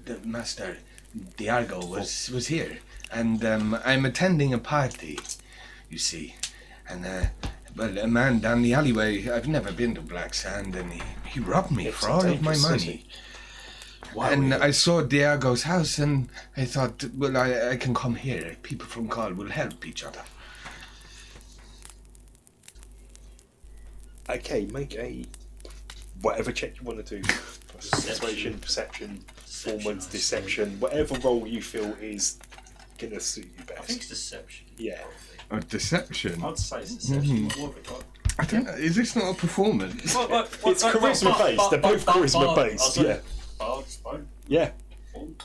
the master Diego was here, and I'm attending a party, you see. And well, a man down the alleyway, I've never been to Black Sand, and he robbed me for all of my money. And I saw Diego's house, and I thought, well, I can come here. People from Carl will help each other. Okay, make a whatever check you want to do. Perception, performance, deception, whatever role you feel is gonna suit you best. I think it's deception. Yeah. A deception? I'd say it's deception. What have we got? I don't know, is this not a performance? It's charisma based. They're both charisma based. Yeah.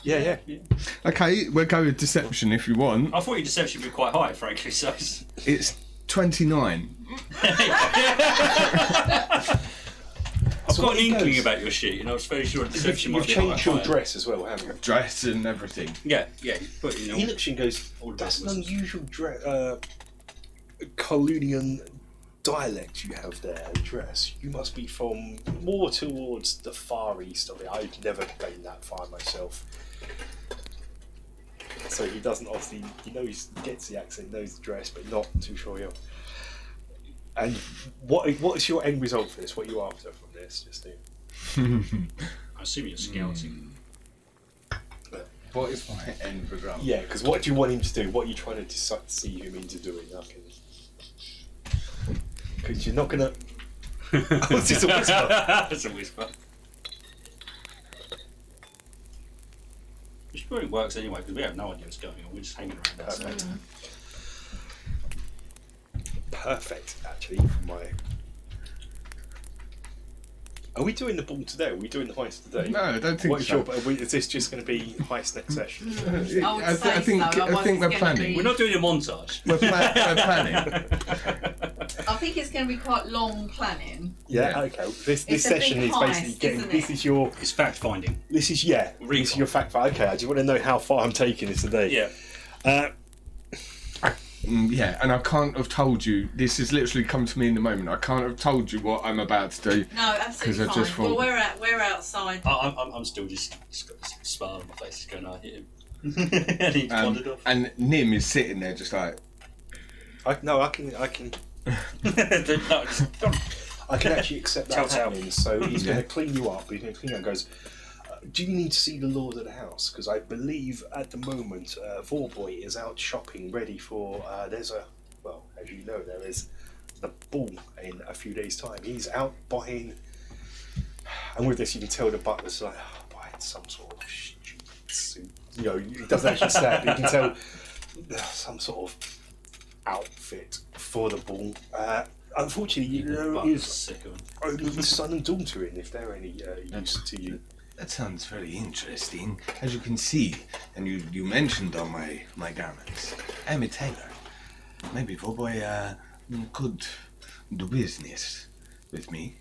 Yeah. Yeah. Okay, we'll go with deception if you want. I thought your deception would be quite high, frankly, so... It's 29. I've got an inkling about your shit, and I was very sure deception might You've be changed your higher. dress as well, haven't you? Dress and everything. Yeah, but you know... He looks and goes, that's an unusual Colonian dialect you have there, dress. You must be from more towards the far east of it. I've never been that far myself. So he doesn't obviously, he gets the accent, knows the dress, but not too sure he. And what is your end result for this? What are you after from this? Just to... I assume you're scouting. What is my end result? Yeah, because what do you want him to do? What are you trying to see him into doing? Because you're not gonna. What's this a whisper? It's a whisper. Which probably works anyway, because we have no idea what's going on. We're just hanging around outside. Perfect, actually, for my. Are we doing the ball today? Are we doing the heist today? No, I don't think so. Is this just going to be heist next session? I think we're planning. We're not doing a montage. We're planning. I think it's going to be quite long planning. Yeah. Okay. This It's a session big is basically heist, getting. isn't This it? is your. It's fact finding. This is your fact. Okay. I just want to know how far I'm taking this today. Yeah. Yeah, and I can't have told you. This has literally come to me in the moment. I can't have told you what I'm about to do. No, absolutely I fine. just Well, thought- we're outside. I'm still just got this smile on my face, just going, I hit him. And he wandered off. And Nim is sitting there just like... I can. No, I can actually accept that Tell. happening. So he's going to clean you up. He's going to clean you up and goes, do you need to see the lord of the house? Because I believe at the moment Vorboy is out shopping ready for, as you know, there is the ball in a few days' time. He's out buying, and with this you can tell the butler's like, buying some sort of stupid suit. You know, he doesn't actually say it, but you can tell some sort of outfit for the ball. Unfortunately, is sick of him. only son and daughter in, if they're any use to you. That sounds very interesting. As you can see, and you mentioned on my garments, I'm a tailor. Maybe Vorboy could do business with me.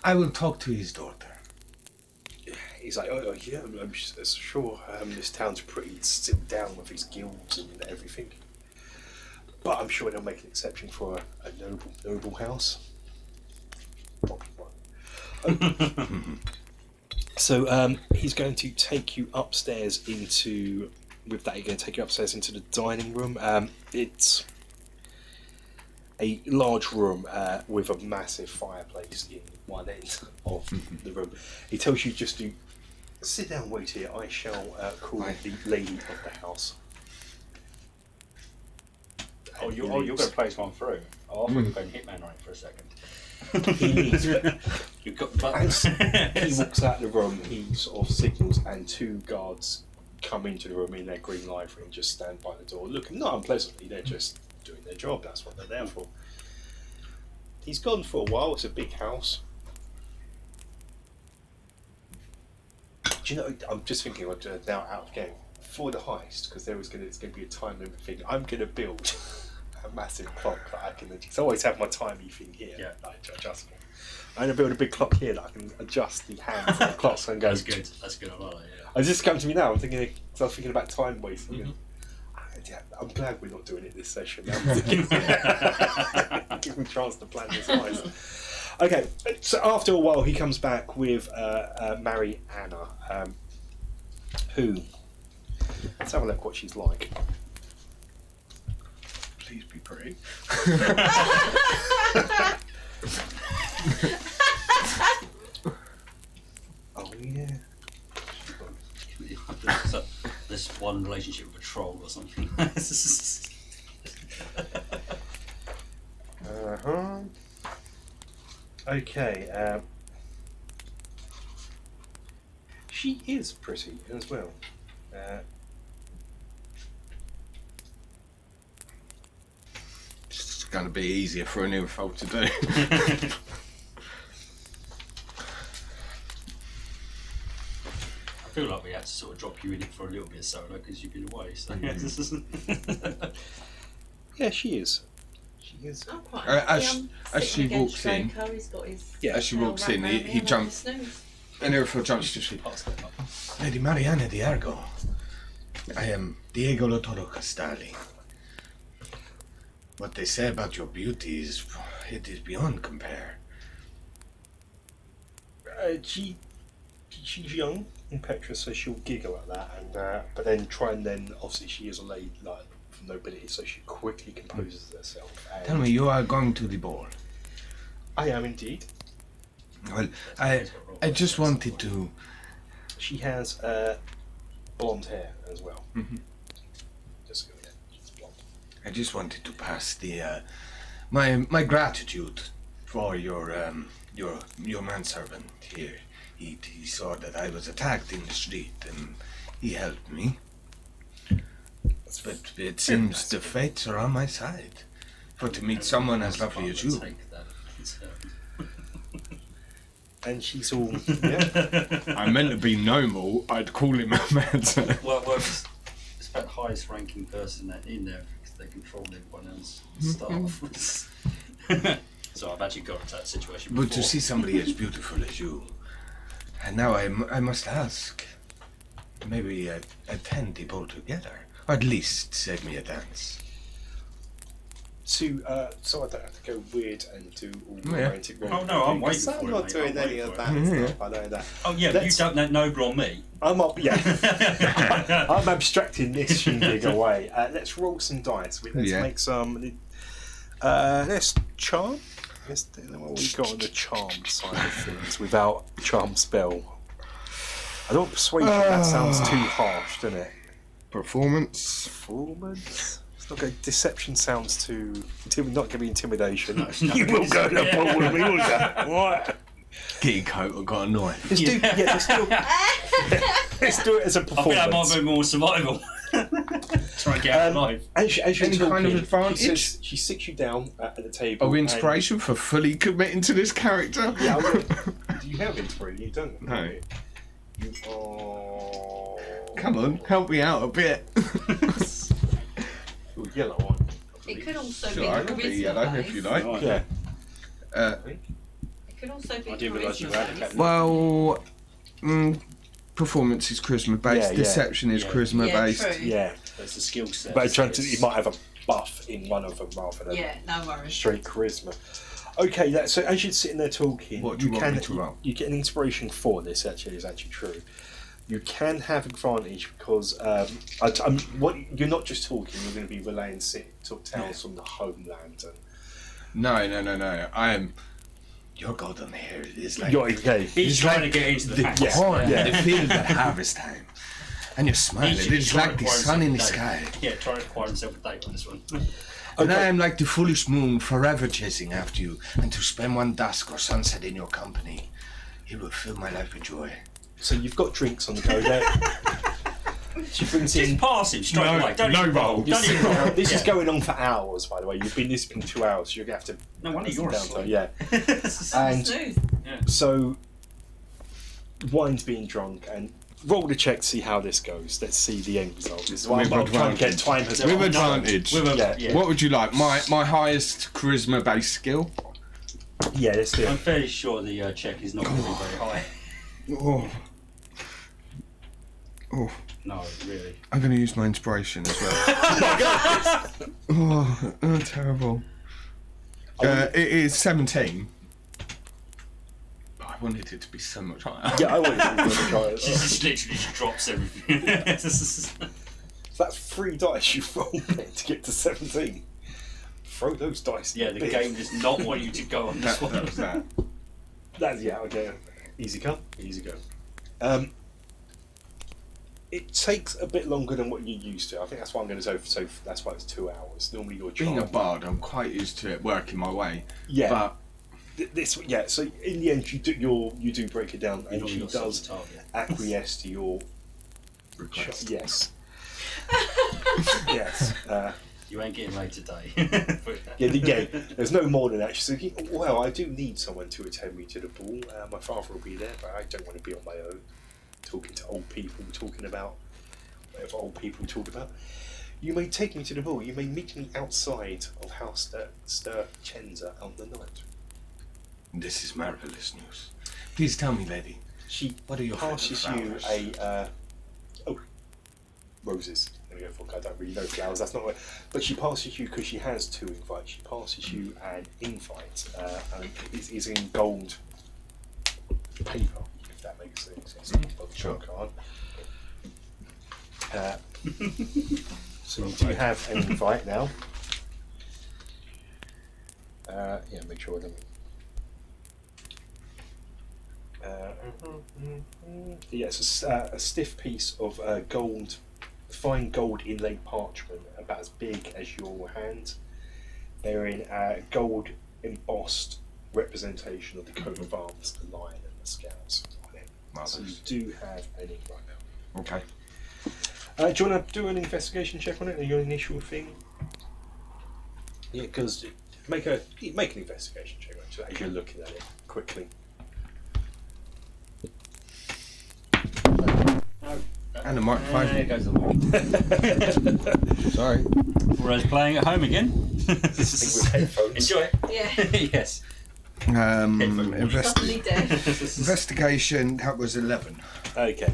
I will talk to his daughter. He's like, oh yeah, I'm sure this town's pretty still down with his guilds and everything. But I'm sure they'll make an exception for a noble house. Probably won't. So he's going to take you upstairs into with that, you're going to take you upstairs into the dining room. It's a large room with a massive fireplace in one end of the room. He tells you just to sit down, wait here. I shall call the lady of the house. You're going to place one through. Oh, I thought you were going Hitman on it for a second. He leaves. You've got the button. As he walks out of the room, he sort of signals, and 2 guards come into the room in their green livery and just stand by the door, looking not unpleasantly. They're just doing their job. That's what they're there for. He's gone for a while. It's a big house. Do you know? I'm just thinking now out of game for the heist, because it's going to be a time limit thing. I'm going to build a massive clock that I can. I always have my timey thing here, like adjustable. I'm going to build a big clock here that I can adjust the hands of the clocks and go. That's good. That's good. I like that. Yeah. It's just come to me now. I'm thinking. Cause I was thinking about time wasting. I'm glad we're not doing it this session. Give me a chance to plan this heist. Okay, so after a while, he comes back with Mary Anna, who. Let's have a look what she's like. Please be pretty. Oh yeah. So, this one relationship with a troll or something. Okay. She is pretty as well. It's going to be easier for an info to do. I feel like we had to sort of drop you in it for a little bit solo because you've been away. So. Yeah, she is. She is. I'm quite as she walks in, He's got his as she walks in, he jumps. And Erfil jumps to sleep. Lady Mariana Diargo, I am Diego Lotoro Castali. What they say about your beauty is beyond compare. She's young, impetuous, so she'll giggle at that, and but then obviously she is a lady like from nobility, so she quickly composes herself. Tell me, you are going to the ball. I am indeed. Well, I just wanted to. She has blonde hair as well. Just go ahead. She's blonde. I just wanted to pass the my gratitude for your manservant here. He saw that I was attacked in the street and he helped me. But it seems the fates are on my side. For to meet someone as lovely as you. And she's all, yeah. I meant to be normal. I'd call him a manservant. Well, it's about the highest ranking person in there because they control everyone else's staff. So I've actually got into that situation before. But to see somebody as beautiful as you, and now I must ask, maybe attend the ball together, or at least save me a dance. So I don't have to go weird and do all romantic. Oh no, I'm waiting for it. I'm not doing any of that stuff. I know that. Oh yeah, but you don't know noble on me. I'm up. Yeah, I'm abstracting this shindig away. Let's roll some dice. Let's make some. Let's charm. What we got on the charm side of things without charm spell. I don't persuasion. That sounds too harsh, doesn't it? Performance. Okay, deception sounds too. Not give me intimidation. You will go to the ball with me, will you? What? Get your coat. I've got a knife. Let's do it as a I performance. think that might be more survival. Try and get out alive. As you're Any kind of talking, advantage? she sits you down at the table. Oh, inspiration for fully committing to this character? Yeah, do you have inspiration? You don't. No. You are. Come on, help me out a bit. You're yellow, aren't you? It could also Sure, be I could be yellow if you like. Yeah. It could also be I didn't realise you were charisma. Well, performance is charisma based. Yeah, Deception is yeah. charisma Yeah, based. true. Yeah. There's the skill set. But you might have a buff in one of them rather than Yeah, no worries. straight charisma. Okay, so as you're sitting there talking, What do you want me to roll? you get an inspiration for this. Actually, is actually true. You can have advantage because what you're not just talking. You're going to be relaying tales from the homeland. And No. I am. Your golden hair is like. okay. He's trying to get into the facts. corn Yeah. in the field at harvest time, and you're smiling. He's It's trying like to the acquire sun in the himself a sky. date. Yeah, trying to acquire himself a date on this one. And I am like the foolish moon, forever chasing after you, and to spend one dusk or sunset in your company, it will fill my life with joy. So you've got drinks on the go there. She brings in. Just pass him straight away. Don't even roll. Don't even roll. This is Yeah. going on for hours, by the way. You've been this for 2 hours. You're going to have to. No wonder you're down asleep. Yeah. And Smooth. so, wine's being drunk, and roll the check to see how this goes. Let's see the end result. This is what With I'm trying to get advantage. time has With advantage. With a, Yeah. yeah. What would you like? My highest charisma-based skill. Yeah, let's do I'm it. fairly sure the check is not going to be very high. Oh. Oh. No, really. I'm going to use my inspiration as well. oh, terrible. It is 17. But I wanted it to be so much higher. Yeah, I want to try it. She just literally just drops everything. So that's 3 dice you roll to get to 17. Throw those dice. Yeah, the game does not want you to go on this one. That was that. That's okay. Easy come, easy go. It takes a bit longer than what you're used to. I think that's why I'm going to say. So that's why it's 2 hours. Normally you're Being a charged. bard, I'm quite used to it working my way. Yeah. But Yeah. So in the end, you do break it down, and You're she not does soft target. acquiesce to your request. yes. Yes. You ain't getting laid today. Yeah, there's no more than that. She said, well, I do need someone to attend me to the ball. My father will be there, but I don't want to be on my own. Talking to old people, talking about whatever old people talk about. You may take me to the ball. You may meet me outside of House Chenza on the night. This is marvelous news. Please tell me, lady. She What are your passes favourite you flowers? roses. There we go. Fuck, I don't really know flowers. That's not right. But she passes you because she has 2 invites. She passes you an invite, and it is in gold paper, if that makes sense. It's not a Sure. card. So you do have an invite now. Yeah, make sure I don't. Yeah, it's a stiff piece of gold, fine gold inlaid parchment, about as big as your hand. They're in a gold embossed representation of the coat of arms, the lion and the scouts on it. So you Marvellous. do have an invite now. Okay. Do you want to do an investigation check on it? Your initial thing? Yeah, because make an investigation check actually, as you're looking at it quickly. And a There microphone. goes the light. Sorry. Whereas playing at home again. With headphones. Enjoy. Yeah. Yes. Probably dead. Investigation, that was 11. Okay.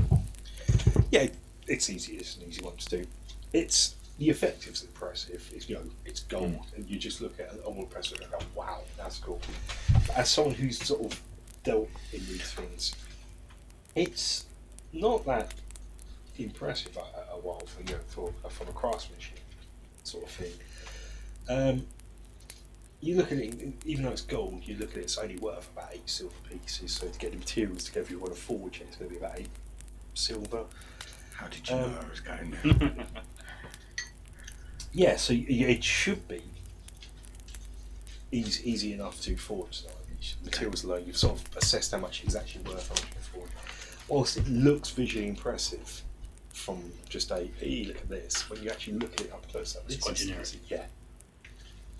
Yeah, it's easy. It's an easy one to do. It's the effective's impressive. It's it's gold, and you just look at it all impressive and go, "Wow, that's cool." But as someone who's sort of dealt in these things, it's not that impressive a while from a craftsmanship sort of thing. You look at it, even though it's gold, you look at it, it's only worth about 8 silver pieces. So to get the materials together, you want to forge it, it's going to be about 8 silver. How did you know I was going there? Yeah, so it should be easy enough to forge. Materials alone, you've sort of assessed how much it's actually worth on your forge. Whilst it looks visually impressive from just a look at this, when you actually look at it up close, It's quite generic. Yeah,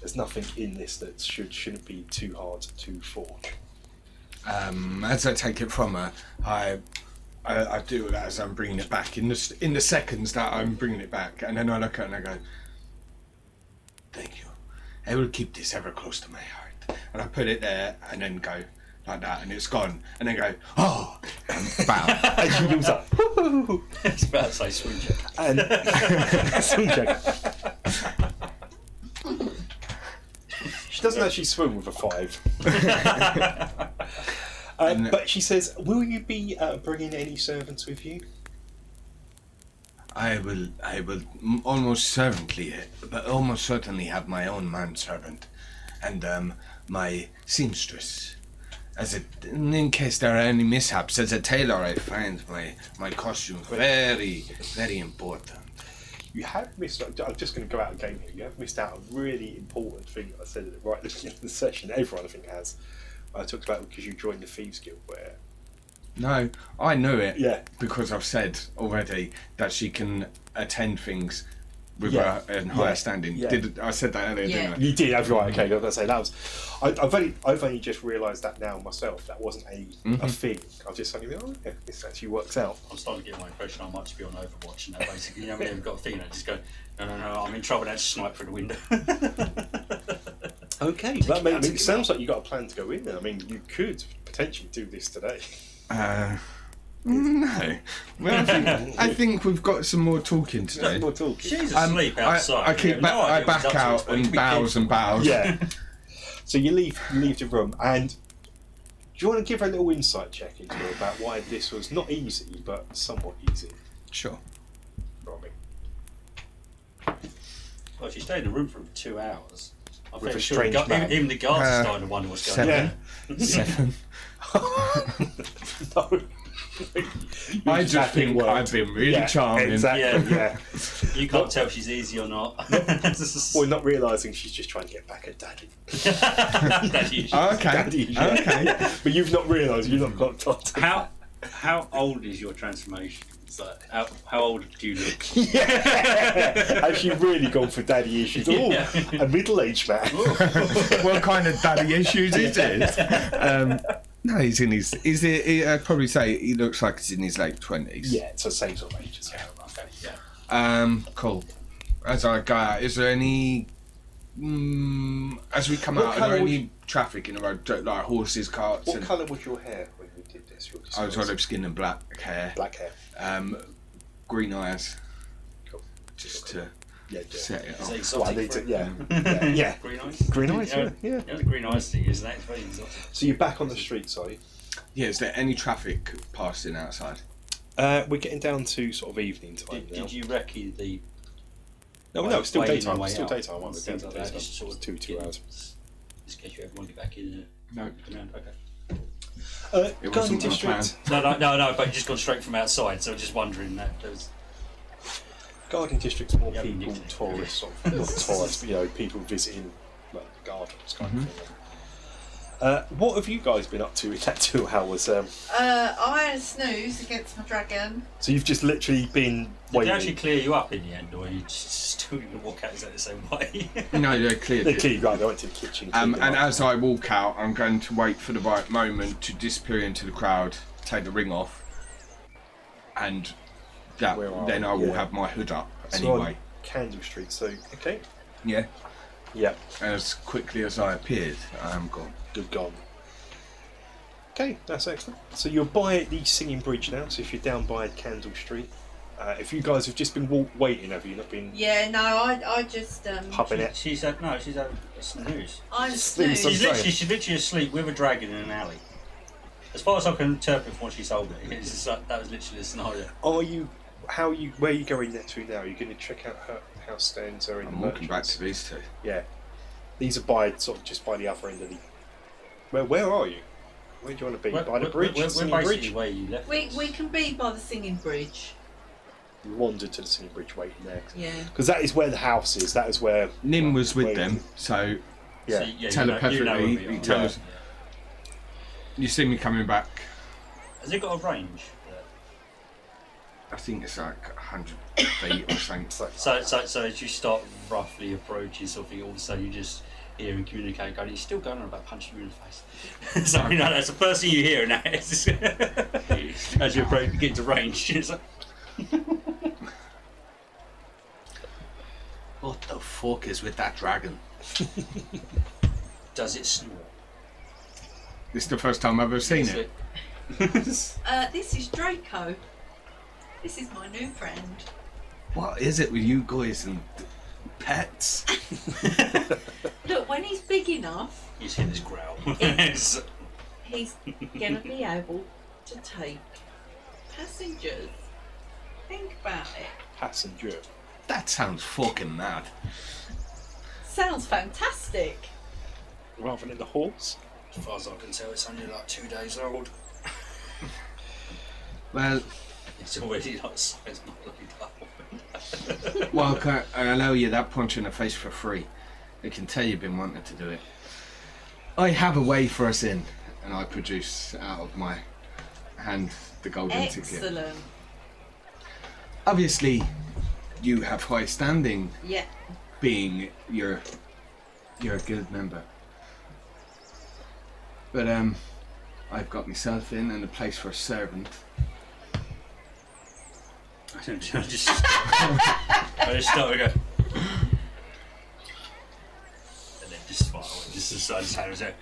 there's nothing in this that shouldn't be too hard to forge. As I take it from her, I do it as I'm bringing it back. In the seconds that I'm bringing it back, and then I look at it and I go, "Thank you. I will keep this ever close to my heart." And I put it there, and then go like that, and it's gone. And then go, "Oh," and bow. And she moves up. It's about to say swing check. And swim check. She doesn't actually swim with a 5. But she says, "Will you be bringing any servants with you?" I will almost certainly have my own manservant, and my seamstress. In case there are any mishaps, as a tailor, I find my costume very, very important. You have missed. I'm just going to go out of game here. You have missed out a really important thing that I said right at the beginning of the session. Everyone, I think, has. I talked about it because you joined the Thieves Guild, where. No, I knew it. Yeah. Because I've said already that she can attend things with Yeah. her in higher Yeah. standing. Yeah. I said that earlier, Yeah. didn't I? You did. That's right. Okay, I was going to say that was. I've only just realised that now myself. That wasn't a thing. I was just thinking, oh yeah, this actually works out. I'm starting to get my impression I might just be on Overwatch now, basically. You know, we've got a thing that just go, no, I'm in trouble, now just snipe through the window. Okay, that it sounds like you got a plan to go in there. I mean, you could potentially do this today. No. Well, I think we've got some more talking today. More talking. She's asleep outside. I back out and bows. Yeah. So you leave the room, and do you want to give her a little insight check into her about why this was not easy, but somewhat easy? Sure. Robbie. Well, she stayed in the room for 2 hours. I With think a strange man. even the guards are starting to wonder what's going on. Yeah. 7. No. I just think I've been really charming. Exactly. Yeah. You can't tell if she's easy or not. Well, not realising she's just trying to get back at Daddy. That's usually. Okay. Daddy. Okay. But you've not realised you've not got time. How old is your transformation? So how old do you look? Yeah. Has she really gone for daddy issues? Yeah. Oh, a middle-aged man. What kind of daddy issues is it? No, he's in his. I'd probably say he looks like he's in his late 20s. Yeah, it's the same sort of age as well. Okay, yeah. Cool. As I go out, is there any? As we come What out, are colour there was any traffic in the road, like horses, carts? What and colour was your hair when you did this? I was olive skin and black hair. Black hair. Green eyes. Cool. Just to Yeah. set it Is off. that So I exotic need to, fruit? yeah. Yeah. Green eyes? Green eyes, yeah. Yeah, the green eyes thing is that. It's very exotic. So you're back on the streets, are you? Yeah, is there any traffic passing outside? We're getting down to sort of evening time now. Did you recce the... No, it's still way in and daytime. way It's still out? daytime. One Things like that, just sort of 2 hours. Just in case you ever want to get back in No. around. Okay. It Garden wasn't my plan. District. No, but you just gone straight from outside, so just wondering that there's... Garden District's more Yeah, people, Nick. tourists, sort of, not tourists, but, people visiting gardens kind of thing. What have you guys been up to in that 2 hours? I had a snooze against my dragon. So you've just literally been Did they waiting. actually clear you up in the end, or are you just still going to walk out exactly the same way? No, they cleared They it. clearly right. They went to the kitchen. And cleaned it up. as I walk out, I'm going to wait for the right moment to disappear into the crowd, take the ring off, and Where are then we? I will Yeah. have my hood up So on anyway. Candle Street. So okay. Yeah. Yeah. As quickly as I appeared, I am gone. You're gone. Okay, that's excellent. So you're by the Singing Bridge now. So if you're down by Candle Street, if you guys have just been waiting, have you not been Yeah, no, I just pubbing it? She's had a snooze. I Snooze. snoozed. She's literally asleep with a dragon in an alley. As far as I can interpret from what she told me, it's just like, that was literally the scenario. Where are you going to now? Are you going to check out her house stands or in I'm the walking back merchants? to these two. Yeah, these are by sort of just by the other end of the. Where are you? Where do you want to be? By the bridge? We're Singing basically Bridge? where you left. We can be by the Singing Bridge. You wandered to the Singing Bridge, waiting there Yeah. because that is where the house is. That is where Nim was with where- them, so Yeah. So, yeah, telepathically, you know where we he are. tells- you see me coming back. Has it got a range? I think it's like 100 feet or something. So as you start roughly approaching something, all of a sudden you just hear and communicate going, he's still going on about punching you in the face. So that's the first thing you hear, and that is as you approach, get to range. It's like, What the fuck is with that dragon? does it snore? This is the first time I've ever seen it. This is Draco. This is my new friend. What is it with you guys and pets? Look, when he's big enough, You just hear this growl. he's gonna be able to take passengers. Think about it. passenger. That sounds fucking mad. Sounds fantastic. Rather than the horse. As far as I can tell, it's only like 2 days old. Well, It's already like so it's not looking double. well, I allow you that punch in the face for free. I can tell you've been wanting to do it. I have a way for us in, and I produce out of my hand the golden ticket. Excellent. Obviously, you have high standing, Yeah. being you're a guild member. But I've got myself in and a place for a servant. I just start to go. And then just smile and just decide to say,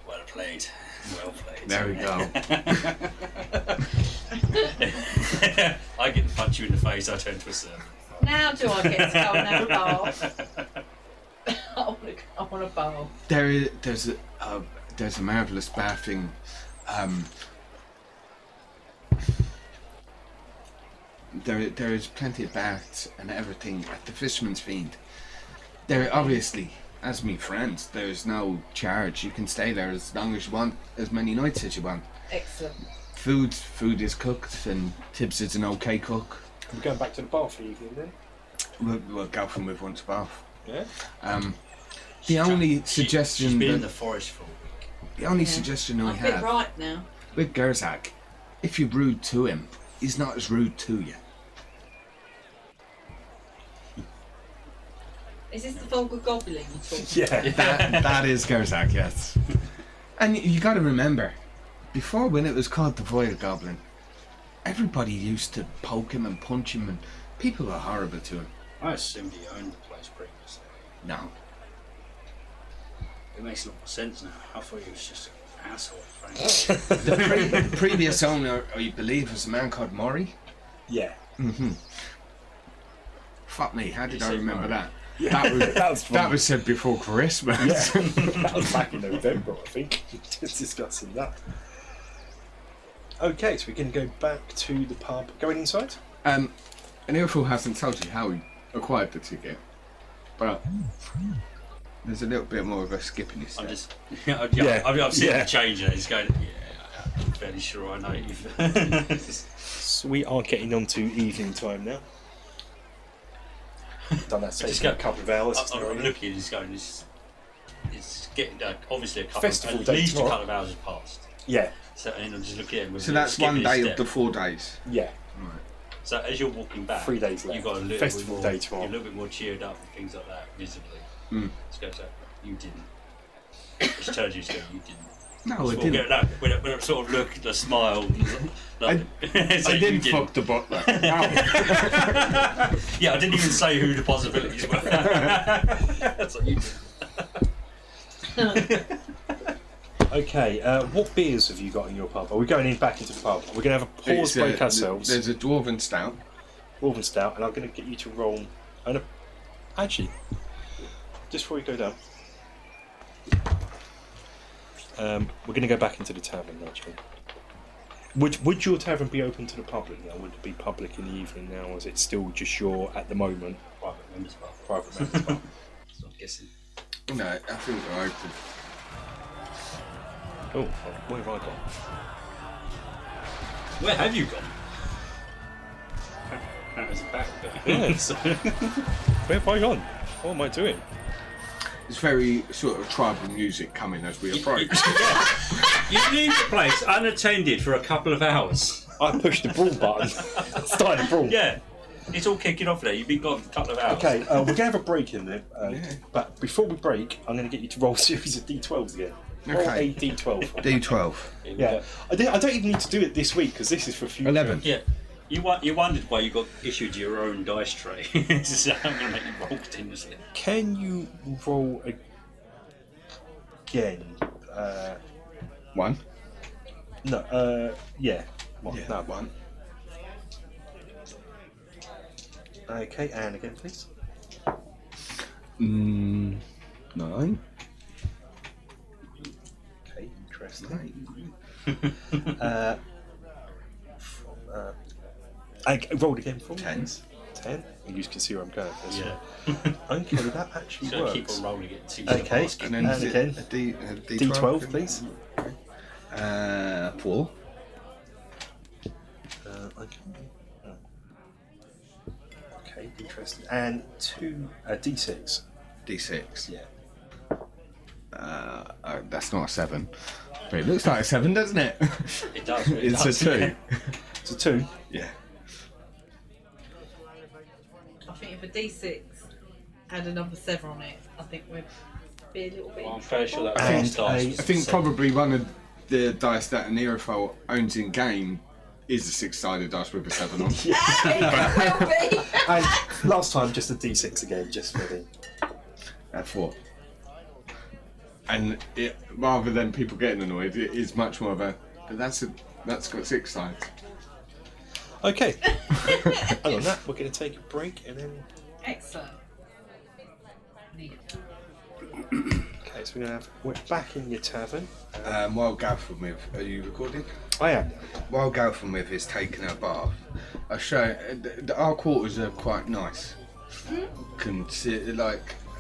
well played. Well played. There we go. I get to punch you in the face, I turn to a servant. Now do I get to go and have a bath? I want a bath. There's a marvelous bathing. There is plenty of baths and everything at the Fisherman's Fiend. There obviously, as me friends, there's no charge. You can stay there as long as you want, as many nights as you want. Excellent. Food is cooked, and Tibbs is an okay cook. We're going back to the bar for the evening then. We'll go from with once bath. Yeah. The only suggestion She's been in that- the forest for a week. The only Yeah. suggestion I I'm a bit have right now. with Gerzak, if you're rude to him, he's not as rude to you. Is this the vulgar gobbling you're talking? Yeah. That is Gerzak, yes. And you got to remember, before when it was called the Vile Goblin, everybody used to poke him and punch him, and people were horrible to him. I assumed he owned the place previously. No, It makes a lot more sense now. I thought he was just an asshole, frankly. the previous owner, I believe, was a man called Maury. Yeah. Mm-hmm. Fuck me, how did You I said remember Maury. that? Yeah. That was fun. said before Christmas. Yeah. That was back in November, I think. Just discussing that. Okay, so we can go back to the pub. Going inside? And Earful hasn't told you how he acquired the ticket, but there's a little bit more of a skip in his I'm step. just, Yeah. I've seen Yeah. the change and it's going, yeah, I'm fairly sure I know you've. So we are getting on to evening time now. Done that space Just for go- a couple of hours. it's I'm already- looking, it's going, it's getting, obviously a couple Festival at day least tomorrow. a couple of hours have passed. Yeah, So, and I'm just looking at him with So a that's skip one in his day step. of the 4 days. yeah. Right. So as you're walking back, 3 days left. you've got a little Festival bit more, day tomorrow. You're a little bit more cheered up and things like that, visibly. Mm. Let's go, so you didn't. Just tells you so you didn't. No, I Just didn't. walk out, no, when I sort of look, the smile. Like, so I you didn't fuck the butler. Yeah, I didn't even say who the possibilities were. That's what you did. Okay, what beers have you got in your pub? Are we going back into the pub? We're going to have a pause break ourselves. There's a dwarven stout. Wolven Stout, and I'm going to get you to roll. Actually, just before we go down, we're going to go back into the tavern. Actually, would your tavern be open to the public now? Would it be public in the evening now? Or is it still just your at the moment Private members bar. private members pub? So I'm guessing. No, I think they're open. Oh, where have I gone? Where have you gone? There's a back Yeah. So- Where have I gone? What am I doing? It's very sort of tribal music coming as we approach. You leave the place unattended for a couple of hours. I pushed the brawl button. Started the brawl. Yeah, it's all kicking off there. You've been gone for a couple of hours. Okay, we're going to have a break in there. Yeah. But before we break, I'm going to get you to roll a series of D12s again. Roll Okay. a D12. D12. Here we Yeah, go. I don't even need to do it this week because this is for future. 11. Yeah. You wondered why you got issued your own dice tray. So I'm going to make you roll continuously. Can you roll again? 1. No, yeah. One. Yeah, No. 1. Okay, and again, please. 9. Okay, interesting. 9. I rolled again for me. 10s. 10. You can see where I'm going with this Yeah. one. Okay, that actually So works. keep on rolling it. See Okay, And then is it again, a D12, please. 4. Okay, interesting. And 2 D6. D6. Yeah. That's not a 7. But it looks like a 7, doesn't it? It does. It's a 2. It's a 2. Yeah. I think if a D6 had a number 7 on it, I think we'd be a little bit. Well, I'm fairly sure that And last dice was I think seven. probably one of the dice that a Neophile owns in game is a 6-sided dice with a 7 on. It will be. And last time, just a D6 again, just for the. At 4. And it, rather than people getting annoyed, it is much more of a. But that's got 6 sides. Okay. And on that, we're going to take a break and then. Excellent. Neat. Okay, so we're back in your tavern. While Galfin are you recording? I am. While Galfin is taking a bath, I show our quarters are quite nice.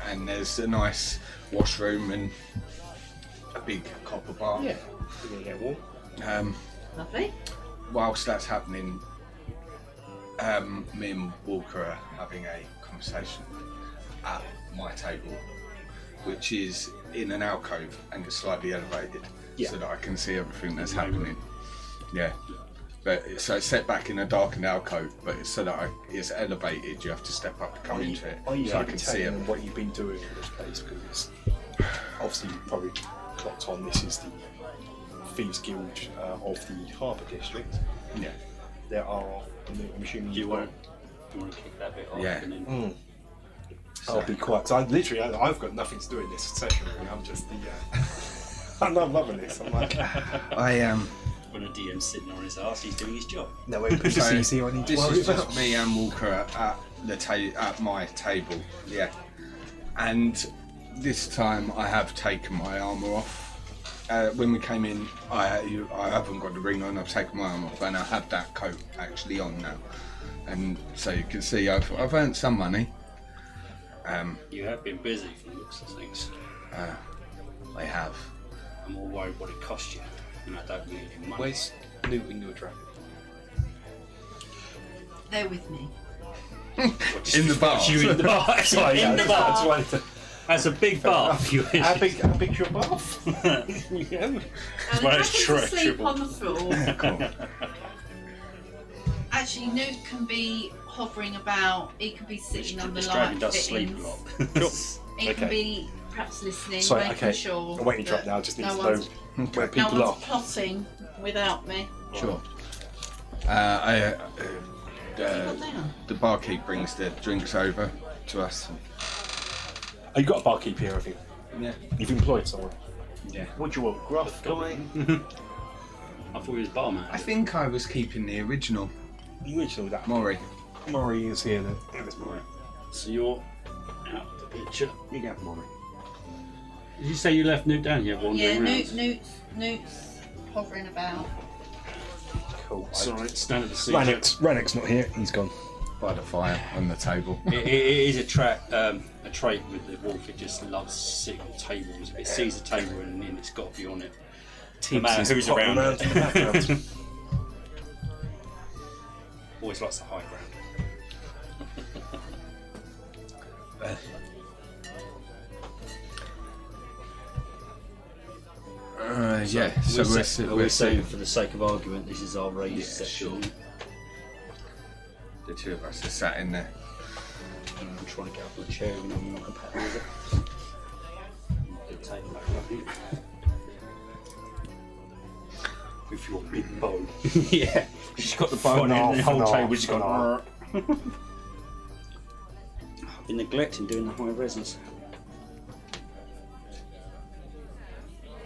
And there's a nice washroom and a big copper bar. Yeah, we're going to get warm. Lovely. Whilst that's happening, me and Walker are having a conversation at my table, which is in an alcove and it's slightly elevated, Yeah. so that I can see everything that's happening. Yeah. But so it's set back in a darkened alcove, but it's so that it's elevated. You have to step up to come into it, Are you so I able can to see tell it. me what you've been doing in this place? Because it's obviously you've probably clocked on. This is the Thieves Guild of the Harbour District. Yeah. There are. I'm assuming Do you want to kick that bit off? Yeah. And then I'll be quiet. So I've got nothing to do in this session. Really. I'm just the. I'm loving this. I'm like. I am. when a DM's sitting on his ass, he's doing his job. No, wait, put the CC I need to This worry is about. just me and Walker at my table. Yeah. And this time I have taken my armour off. When we came in, I haven't got the ring on. I've taken my armour off, and I have that coat actually on now. And so you can see I've earned some money. You have been busy from the looks of things. I have. I'm all worried what it cost you, and I don't need any money. Where's Newt and your dragon? They're with me. In the bar. You in the bar. Sorry, in I the just bar. wanted to- That's a big bar. How big's your bath? Yeah. And one the of those dragon's asleep triple. on the floor. Cool. Actually, Newt can be hovering about. He can be sitting on the This light dragon does sleep a fittings. lot. He can Okay. be perhaps listening, Sorry, making okay. sure. I won't interrupt that now. I just need no to one's, know where no people one's are. plotting without me. Sure. What's he got down? The barkeep brings the drinks over to us. Oh, you got a barkeep here, have you? Yeah. You've employed someone. Yeah. What do you want? Gruff guy? I thought he was barman. I think I was keeping the original You original that. Maury. Maury is here then. Yeah, there's Maury. So you're out of the picture. You get Maury. Did you say you left Newt down here wandering Yeah, around? Newt's hovering about. Cool. Sorry, stand at the seat. Rannoch's not here. He's gone. By the fire on the table. It is a trait with the wolf. It just loves sitting on tables. It sees a table and then it's got to be on it. No matter who's popping around in the background. Always likes the high ground. Yeah. So we're saying sitting. for the sake of argument, this is our raised Yeah, section. sure. The two of us are sat in there. I'm trying to get up on a chair and I'm not compatible with it. Take it back up here. With your big bow. Yeah, she's got the bone Half in the whole and table. half She's and got. I've been neglecting doing the high resins.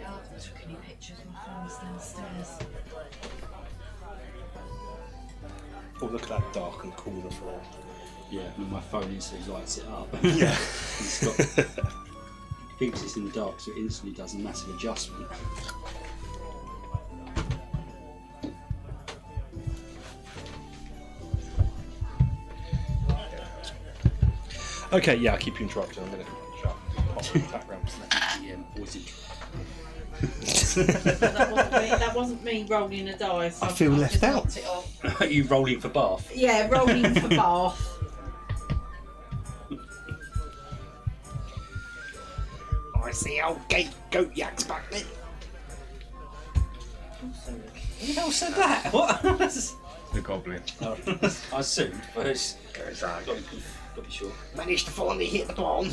Yeah, I haven't took any pictures. My phone's downstairs. Oh, look at that dark and cool the floor. Yeah, and my phone instantly lights it up. Yeah. It's got, it thinks it's in the dark, so it instantly does a massive adjustment. Okay, yeah, I'll keep you interrupted. I'm going to shut pop the attack round. Was it? That wasn't me rolling a dice. I feel I've left just out. knocked it off. Are you rolling for Bath? Yeah, rolling for Bath. I see old goat yaks back there. Who the hell said that? What? The goblin. I assumed, but it's Goes out. got to be sure. Managed to finally hit the bomb.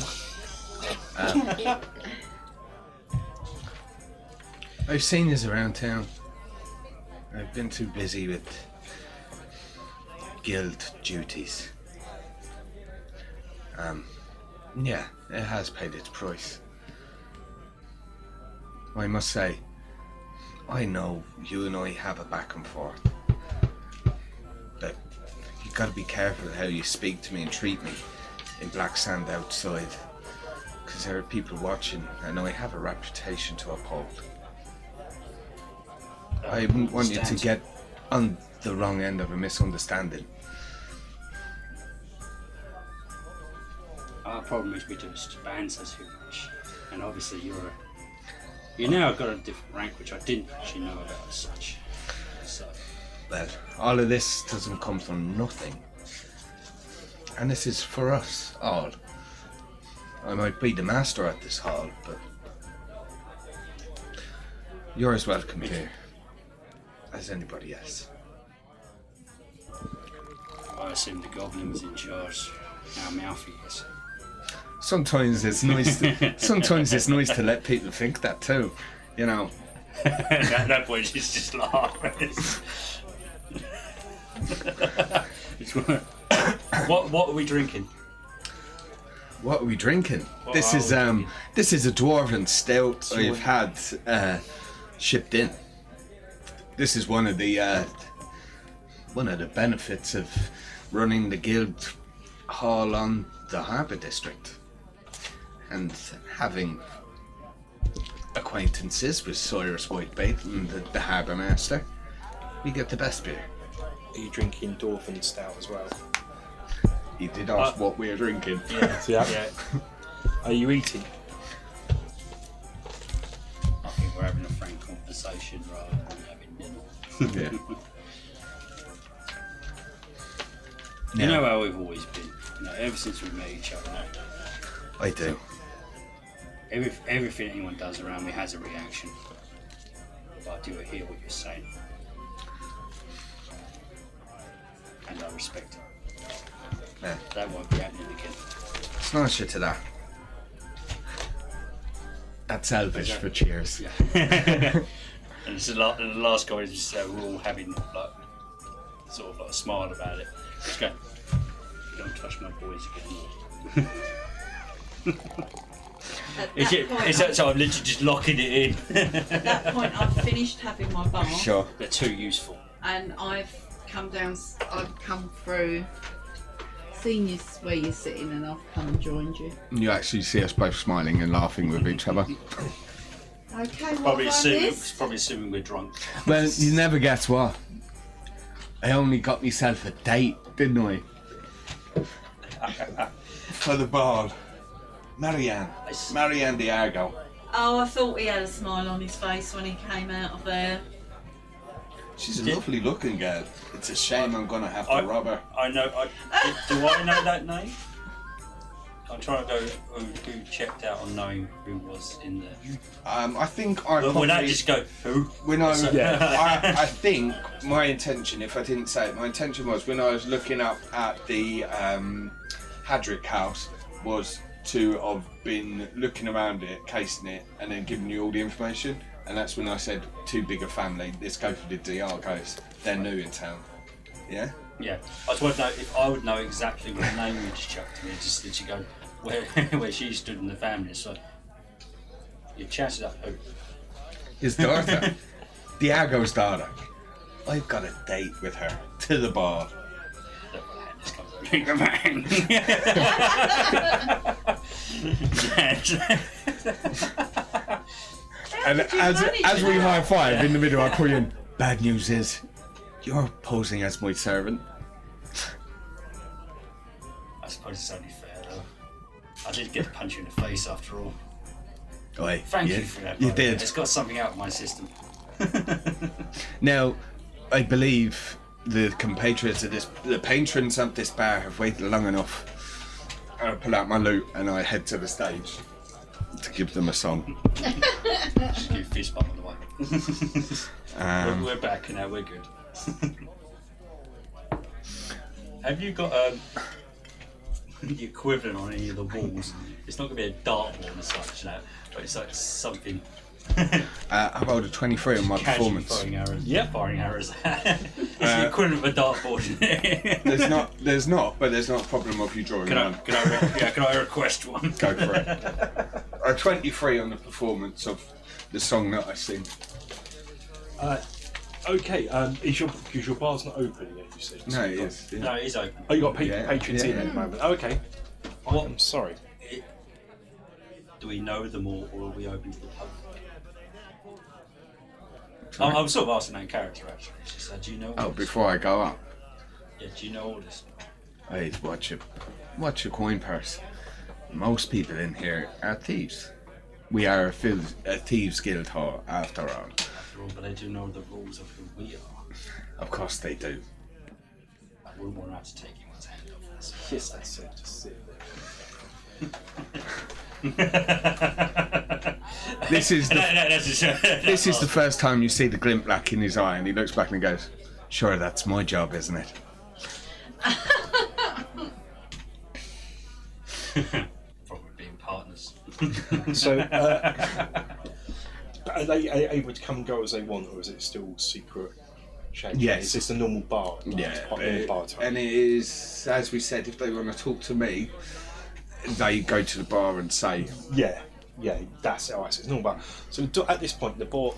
I've seen this around town. I've been too busy with guild duties. Yeah, it has paid its price. I must say, I know you and I have a back and forth, but you gotta be careful how you speak to me and treat me in Black Sand outside, because there are people watching and I have a reputation to uphold. I wouldn't want you to get on the wrong end of a misunderstanding. Our problem is we just ban so too much, and obviously you now got a different rank, which I didn't actually know about as such. So Well, all of this doesn't come from nothing. And this is for us all. I might be the master at this hall, but you're as welcome here as anybody else. I assume the goblin was in charge. How mouthy he is. Sometimes it's nice to let people think that too, you know. At that point, she's just laughing. What are we drinking? What are we drinking? What This are is we drinking? this is a dwarven stout I've had shipped in. This is one of the benefits of running the guild hall on the harbour district and having acquaintances with Sawyer's Whitebait and the harbour master. We get the best beer. Are you drinking Dwarven Stout as well? He did ask what we're drinking. Yeah. Are you eating? I think we're having a frank conversation rather than having dinner. Yeah. You know how we've always been. You know, ever since we met each other. I do. Everything anyone does around me has a reaction. But I do hear what you're saying. And I respect it. Yeah. That won't be happening again. Smash it to that. That's Elvish for cheers. Yeah. And it's the last guy is just we're all having like sort of like a smile about it. Just going, don't touch my boys again. It's that time, I'm literally just locking it in. At that point, I've finished having my bath, Sure. They're too useful. and I've come through, seen you where you're sitting, and I've come and joined you. You actually see us both smiling and laughing with each other. Okay, what Probably have I assuming, missed? we're drunk. Well, you never guess what. I only got myself a date, didn't I? For the ball. Marianne Diago. Oh, I thought he had a smile on his face when he came out of there. She's a lovely looking girl. It's a shame I'm gonna have to rob her. I know. Do I know that name? I'm trying to go who checked out on knowing who was in there. I think I Well, probably... when I just go, who? When I, Yeah. I think my intention, if I didn't say it, my intention was when I was looking up at the Hadrick house was to have been looking around it, casing it, and then giving you all the information. And that's when I said, too big a family, let's go for the Diagos. They're new in town. Yeah? Yeah. I just want to know if I would know exactly what name you just chucked to me. Just that you go where she stood in the family. So you chatted up who? His daughter. Diago's daughter. I've got a date with her to the bar. Look what I had this couple of drink of mine. And as we high five in the middle, I put in, bad news is, you're posing as my servant. I suppose it's only fair though. I did get to punch you in the face after all. Oi, Thank you for that. You by the way. did. It's got something out of my system. Now, I believe the compatriots of the patrons of this bar have waited long enough. I pull out my lute and I head to the stage to give them a song. Just give you a fist bump on the way. We're back now, we're good. Have you got the equivalent on any of the walls? It's not going to be a dartboard as such, no, but it's like something. I rolled a 23 on my Casually performance. firing arrows. Yep. Firing arrows. It's the equivalent of a dartboard. There's not, but there's not a problem of you drawing one. Can I request one? Go for it. A 23 on the performance of the song that I sing. Okay, is your bar's not open yet, you said? No, it is. Yeah. No, it is open. Oh, you got Yeah, patrons yeah. in at the moment. Oh, okay. What? I'm sorry. Do we know them all, or are we open to the public? I'm sort of asking that in character, actually. It's just, do you know all Oh, this? before I go up. Yeah, do you know all this? Hey, watch your coin purse. Most people in here are thieves. We are a thieves guild hall, after all. After all, but they do know the rules of who we are. Of course they do. I wouldn't want to have to take anyone's hand off. Yes, that's it. Just sit This is the, That's this is the first time you see the glint black in his eye, and he looks back and goes, "Sure, that's my job, isn't it?" Probably being partners. there. So, are they able to come and go as they want, or is it still secret? Change? Yes. Is this a normal bar? Yeah, It's quite a normal bar time. and it is, as we said, if they want to talk to me, they go to the bar and say, Yeah, that's it. Alright, so it's normal bar. So at this point, the door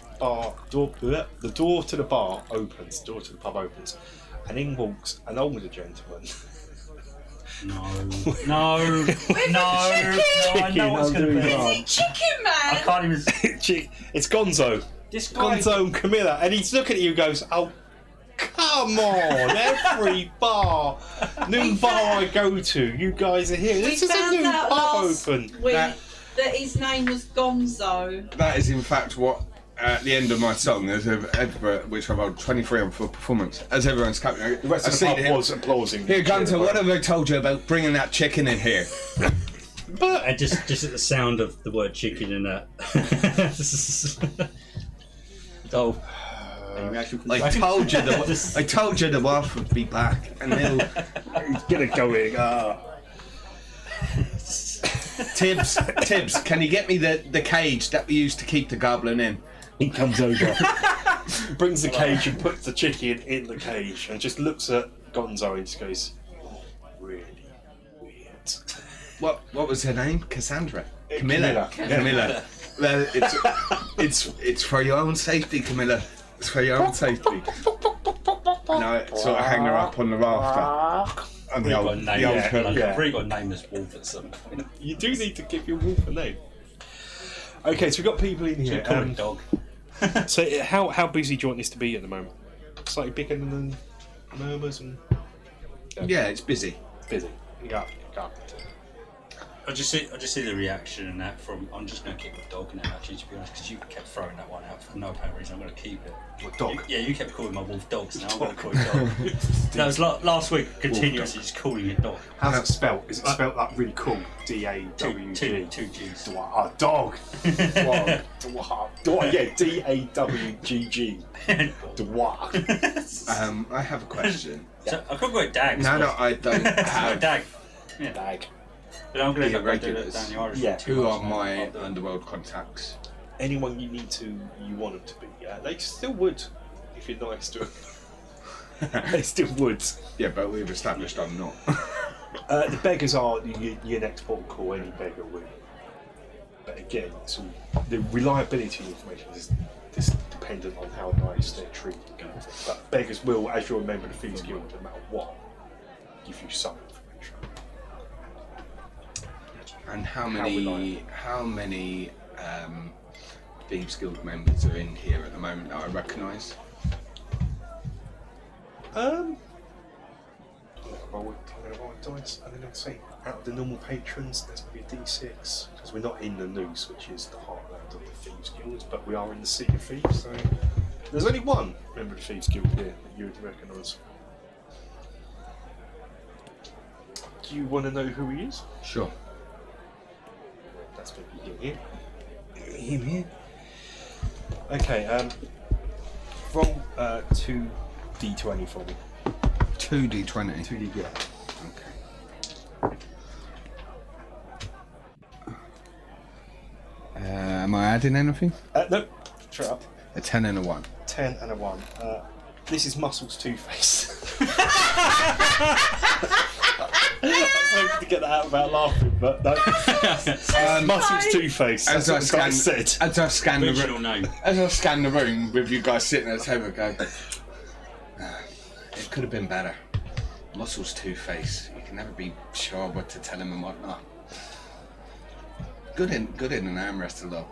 to the bar opens, the door to the pub opens, and in walks an older gentleman. No, I know what's going to be. Chicken. Chicken I man! can't even. It's Gonzo. This guy. Gonzo and Camilla, and he's looking at you and goes, "Oh, come on, every bar, new bar I go to, you guys are here. This is a new pub open." week That- that his name was Gonzo. "That is in fact what." At the end of my song, there's an advert which I rolled 23 on for performance. As everyone's coming, The rest of the pub was applauding. Here, Gunter, what have I told you about bringing that chicken in here? And just at the sound of the word chicken and that. Oh. I told you the wife would be back, and they'll. He's gonna go in. Tibbs, can you get me the cage that we used to keep the goblin in? He comes over, brings the cage and puts the chicken in the cage, and just looks at Gonzo and just goes, "Really weird." What was her name? Cassandra. Camilla. Camilla. Well, it's for your own safety, Camilla. It's for your own safety. And I sort of hang her up on the rafter. And the old I've yeah. really got a name as Wolf at some point. You do need to give your wolf a name. Okay, so we've got people in here. Call it dog. So how busy do you want this to be at the moment? Slightly bigger than murmurs and Yeah, it's busy. busy. Yeah. I just see the reaction and that from. I'm just going to keep the dog now, actually, to be honest, because you kept throwing that one out for no apparent reason. I'm going to keep it. What dog? You kept calling my wolf dogs. Now I'm going to call it dog. That was last week, continuously just calling it dog. How's it spelled? Is it spelled like really cool? D-A-W-G. Two G's. Dog. Dog. Yeah, D-A-W-G-G. Dog. I have a question. So I could go with Dag. Now that I don't have Dag. Yeah. Dag. But I'm going the to do irregulars, it down the Irish. Yeah. too who much are now. my I'll do it. underworld contacts? Anyone you want them to be. They still would, if you're nice to them. They still would. Yeah, but we've established I'm not. The beggars are your next port of call. Any beggar would. But again, it's all, the reliability of information is dependent on how nice they're treated. But beggars will, as you're a member of the Thieves Guild, no matter what, give you some information. And how reliable? many Thieves Guild members are in here at the moment that I recognise? I would dice, and then I'd say out of the normal patrons, there's going to be a D6 because we're not in the Noose, which is the heartland of the Thieves Guild, but we are in the Sea of Thieves. So there's only one member of the Thieves Guild here that you would recognise. Do you want to know who he is? Sure. That's going to be him here. Him here. Okay. From 2d20 for me. 2d20. 2d, yeah. Okay. Am I adding anything? No. Shut up. A 10 and a 1. 10 and a 1. This is Muscles Two-Face. I was hoping to get that out without laughing, but no. Muscles Two-Face. That's what the guy said. As I scan the Original room, name. as I scan the room with you guys sitting at the table, I go, it could have been better. Muscles Two-Face. You can never be sure what to tell him and whatnot. Good in an armrest though.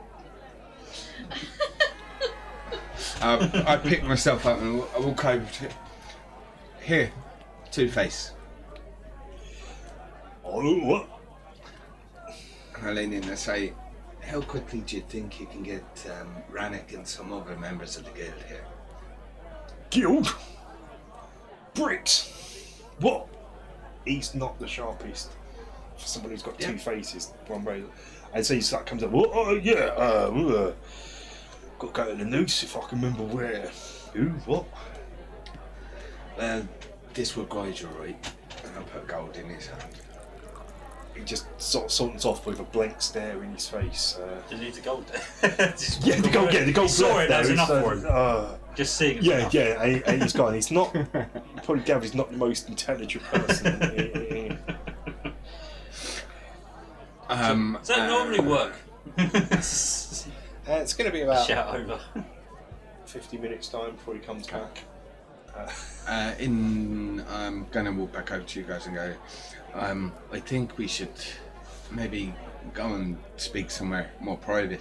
I pick myself up and I walk over to here, Two-Face. Oh, what? And I lean in and say, how quickly do you think you can get Rannick and some other members of the guild here? Guild? Bricks? What? He's not the sharpest. For someone who's got two faces, one way. And so he like comes up, got to go to the Noose if I can remember where. Who? What? Well, this will guide you right. And I put gold in his hand. He just sort of saunts off with a blank stare in his face. Does he need the gold there? Yeah, the gold. Yeah, the gold. Saw it. That's enough for him. him. Just seeing it. Yeah, yeah, and he's gone. He's not. You probably gather he's not the most intelligent person. Does that normally work? It's going to be about Shout over. 50 minutes time before he comes back. I'm gonna walk back over to you guys and go, I think we should maybe go and speak somewhere more private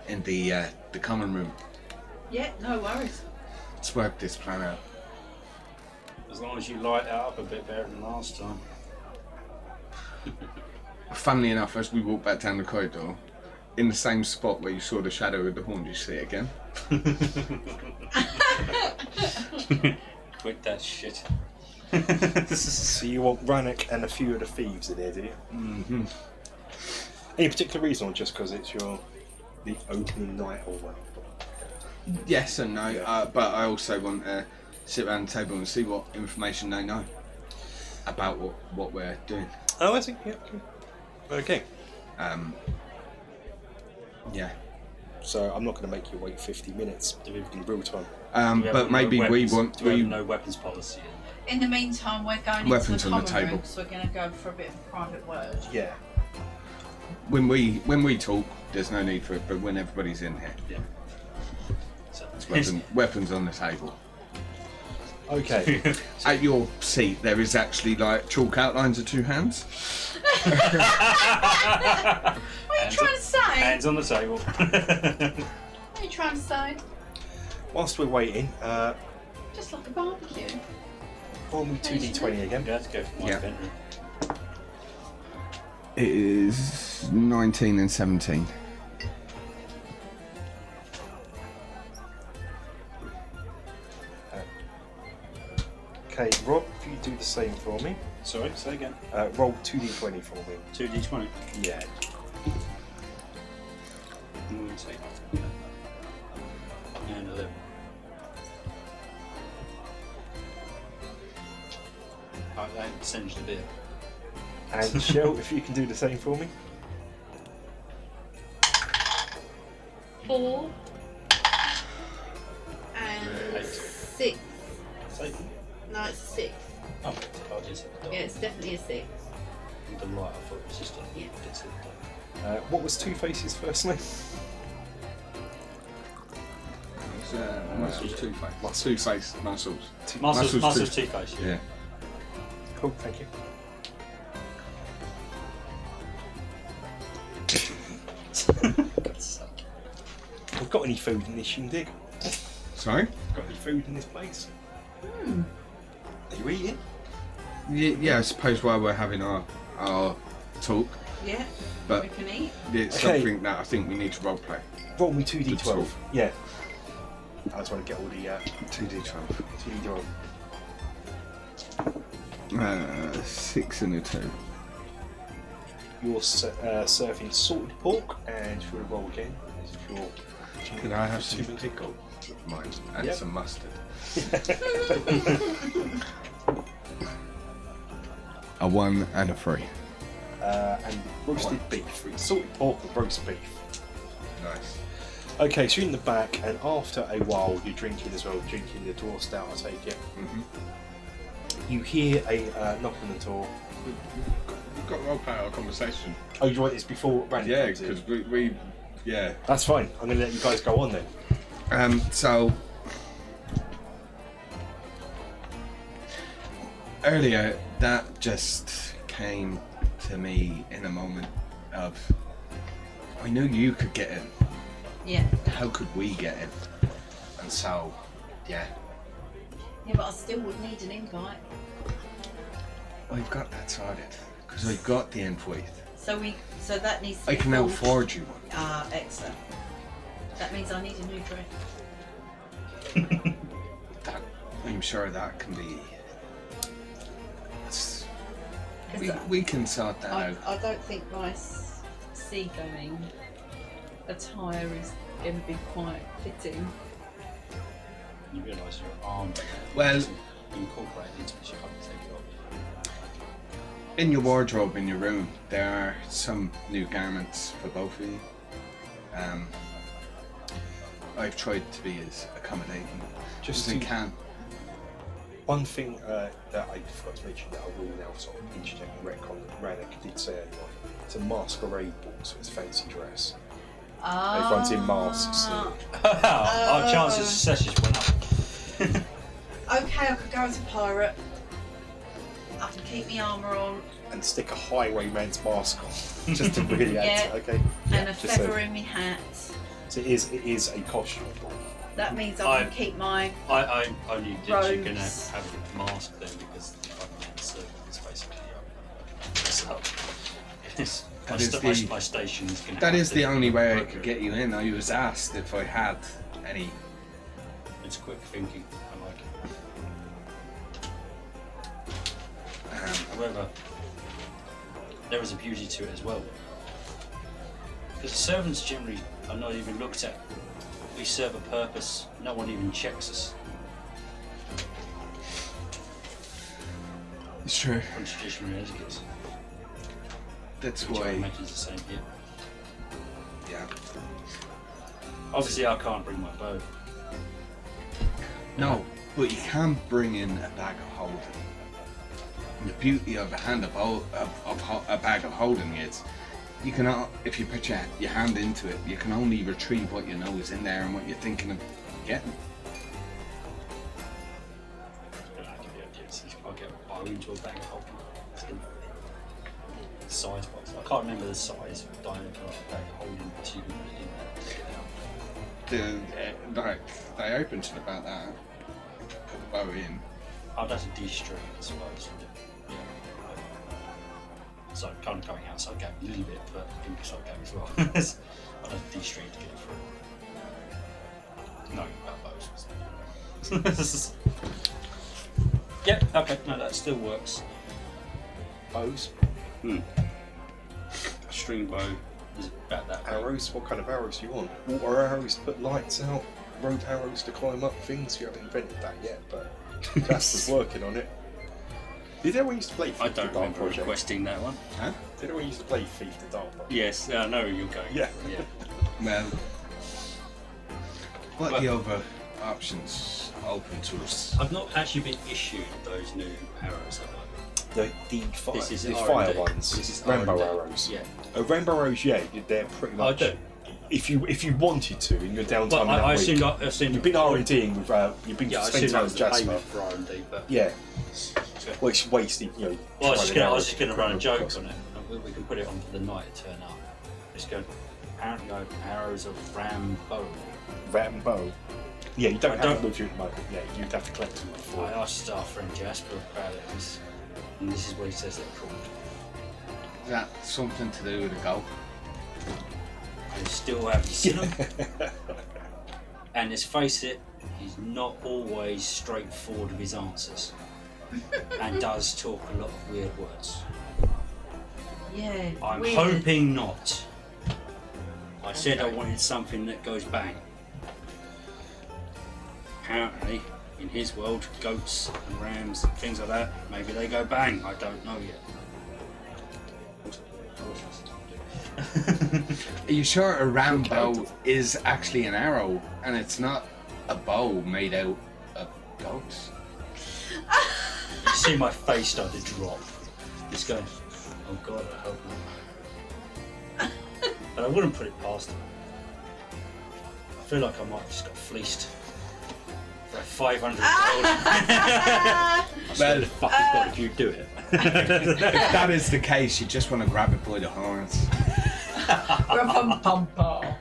in the common room. Yeah, no worries. Let's work this plan out. As long as you light it up a bit better than last time. Funnily enough, as we walk back down the corridor, in the same spot where you saw the shadow of the horn, you see it again. Quick that shit. So you want Rannick and a few of the thieves in here, do you? Mm-hmm. Any particular reason, or just because it's the opening night or what? Yes and no, Yeah. but I also want to sit around the table and see what information they know about what we're doing. Oh, I see. Yeah. Okay. Yeah. So I'm not going to make you wait 50 minutes in real time. But maybe we want we have no weapons policy. In the meantime, we're going Weapons into the on the common table. room, so we're going to go for a bit of a private word. Yeah. when we talk, there's no need for it. But when everybody's in here, Yeah. So, it's weapons on the table. Okay. At your seat, there is actually like chalk outlines of two hands. What are you trying to say? hands on the table. What are you trying to say? Whilst we're waiting, Just like a barbecue. roll me 2d20 again. You have to go for one Yeah. bedroom. It is 19 and 17. Okay, Rob, if you do the same for me. Sorry, say again. Roll 2d20 for me. 2d20. Yeah. I'm going to say and 11. That singed a bit. And Shell, if you can do the same for me. 4 and Eight. 6. Say, No, it's a 6. oh, I did say the Yeah, it's definitely a 6. The light, I thought it was just a Yeah. I did say the dot. What was Two-Face's first name? Muscles, two-face. Two-face, muscles. Muscles Two-Face, Yeah. Cool, thank you. We've got any food in this shindig? Sorry? Got any food in this place? Are you eating? Yeah, I suppose while we're having our talk, Yeah. but We can eat. it's Okay. something that I think we need to roleplay. Roll me 2d12. talk. Yeah. I just want to get all the 2d12. 2d12. 6 and a 2. You're serving salted pork, and if you want to roll again, if you're. Can I have some pickle with mine and Yep. some mustard? A 1 and a 3. And roasted beef. It's salted pork with roast beef. Nice. Okay, so you're in the back, and after a while, you're drinking as well, drinking the door stout, I take it. Mm-hmm. You hear a knock on the door. We've got roleplay our conversation. Oh, you want this before Randy Yeah, comes in? because yeah. That's fine. I'm going to let you guys go on then. So earlier, that just came to me in a moment of, I knew you could get in. Yeah. How could we get in? And so, yeah, Yeah, but I still would need an invite. I've got that sorted because I've got the invite. So that needs to I be can now forward. forge you one. Ah, excellent. That means I need a new dress. That, I'm sure that can be. We can sort that out. I don't think my seagoing attire is going to be quite fitting. You realise your arm Well, incorporated into it, you can't take it off. in your wardrobe in your room, there are some new garments for both of you. I've tried to be as accommodating Just as I to- can. One thing that I forgot to mention that I will now sort of interject and retcon that Rannick did say earlier on. It's a masquerade ball, so it's fancy dress. Everyone's in masks. Our chances of success just went up. Okay, I could go as a pirate. I can keep my armour on And stick a highwayman's mask on, just to really add to it, okay? and a just feather in my hat. So it is a costume ball. That means I can keep my I only did you're going to Robes. have a mask then because the it's basically up. That is My station is going to That is the only way I could get you in. I was asked if I had any. It's quick thinking. I like it. However, there is a beauty to it as well. Because the servants generally are not even looked at. We serve a purpose. No one even checks us. It's true. From traditional etiquette. That's Which I why. imagine is the same here. Yeah. Obviously, I can't bring my bow. No, but you can bring in a bag of holding. And the beauty of a bag of holding is, you can, if you put your hand into it, you can only retrieve what you know is in there and what you're thinking of getting. I'll get a bow into a bag of holding. Size wise, I can't remember the size of diameter of a bag of holding that you can put in there. They opened it about that. Put the bow in. I'd have to de-string, I suppose. Yeah. So kind of going outside game a little bit, but inside game as well. I'd have to de-string to get it through. No, about bows. Yep, okay, no, that still works. Bows, A string bow is about that. arrows. What kind of arrows do you want? Water arrows to put lights out, rope arrows to climb up things. You haven't invented that yet, but Jasper's working on it. Did anyone used to play Thief I the don't Dark remember Project? requesting that one. Huh? Did anyone used to play Thief the Dark Project? Yes, I know where you're going. Yeah. yeah. Well, what But- the other options open to us? I've not actually been issued those new arrows, have I? The fire, This is the R&D. fire ones. This is Rainbow R&D. arrows. Yeah. Rainbow arrows, yeah, they're pretty I much. do. If you wanted to in your downtime, But in that I week, assumed you've been R&Ding with you've been Yeah, I spending assumed time that with was the Jasper. payment for R&D, but Yeah, well, it's wasted. Well, I was just going to run a joke on it. We can put it on for the night to turn up. Just go. Apparently, arrows of Rambo. Rambo. Yeah, you don't I have don't- them with you at the moment. Yeah, you'd have to collect them before. I asked our friend Jasper about it. And this is what he says they're called. Is that something to do with the goal? I still haven't seen him. And let's face it, he's not always straightforward with his answers. And does talk a lot of weird words. Yeah. I'm weird. hoping not. I said I wanted something that goes bang. Apparently, in his world, goats and rams and things like that, maybe they go bang. I don't know yet. Are you sure a round bow is actually an arrow and it's not a bow made out of goats? You see my face start to drop. Just going, oh god, I hope not. But I wouldn't put it past him. I feel like I might have just got fleeced. For 500 I swear to fucking god if you do it. If that is the case, you just want to grab it by the horns. I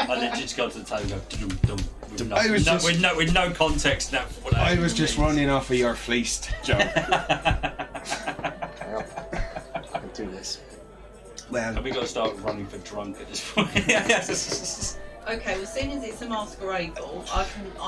literally just go to the table and go dum dum. I was just- With no context now. For what I was just running off of your fleeced joke. Hang on. I can do this. Well, Have we got to start running for drunk at this point? Okay, well, seeing as it's a masquerade ball, I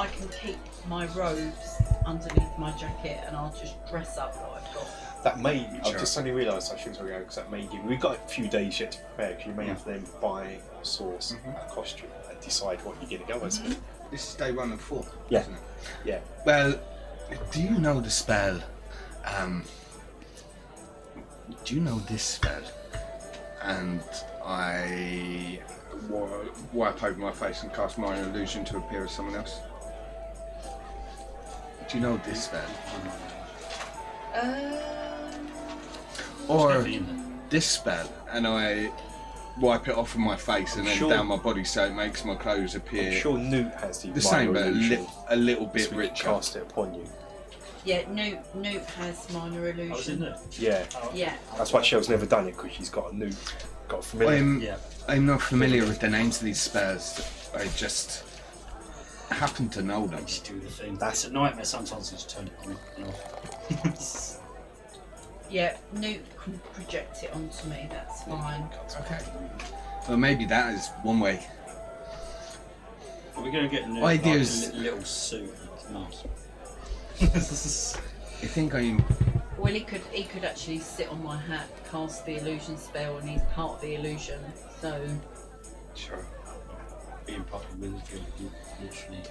can keep my robes underneath my jacket, and I'll just dress up like I've got. That may. Sure. I've just suddenly realised I shouldn't go because that may give. We've got a few days yet to prepare. Because you may have to then buy a source, a costume, and decide what you're going to go as. this is day 1 of 4. Yeah. Isn't it? Yeah. Well, do you know the spell? Do you know this spell? And I wipe over my face and cast my illusion to appear as someone else. Do you know this spell? Or Definitely in there. this spell, and I wipe it off of my face and then Sure. down my body so it makes my clothes appear I'm sure Newt has the same, minor but illusion, a little so bit we can richer. cast it upon you. Yeah, Newt has minor illusion. I was in there. Yeah. Yeah. That's why Shell's never done it because she's got a Newt, got a familiar. Yeah. I'm not familiar with the names of these spells. I just happen to know them. Just do the thing. That's a nightmare sometimes. Just turn it on and off. Yeah, Newt can project it onto me, that's fine. Okay. Well, maybe that is one way. Are we going to get a new Ideas. like, a little suit and mask? I think I'm. Well, he could actually sit on my hat, cast the illusion spell, and he's part of the illusion. So Sure. Being part of Willowfield, you literally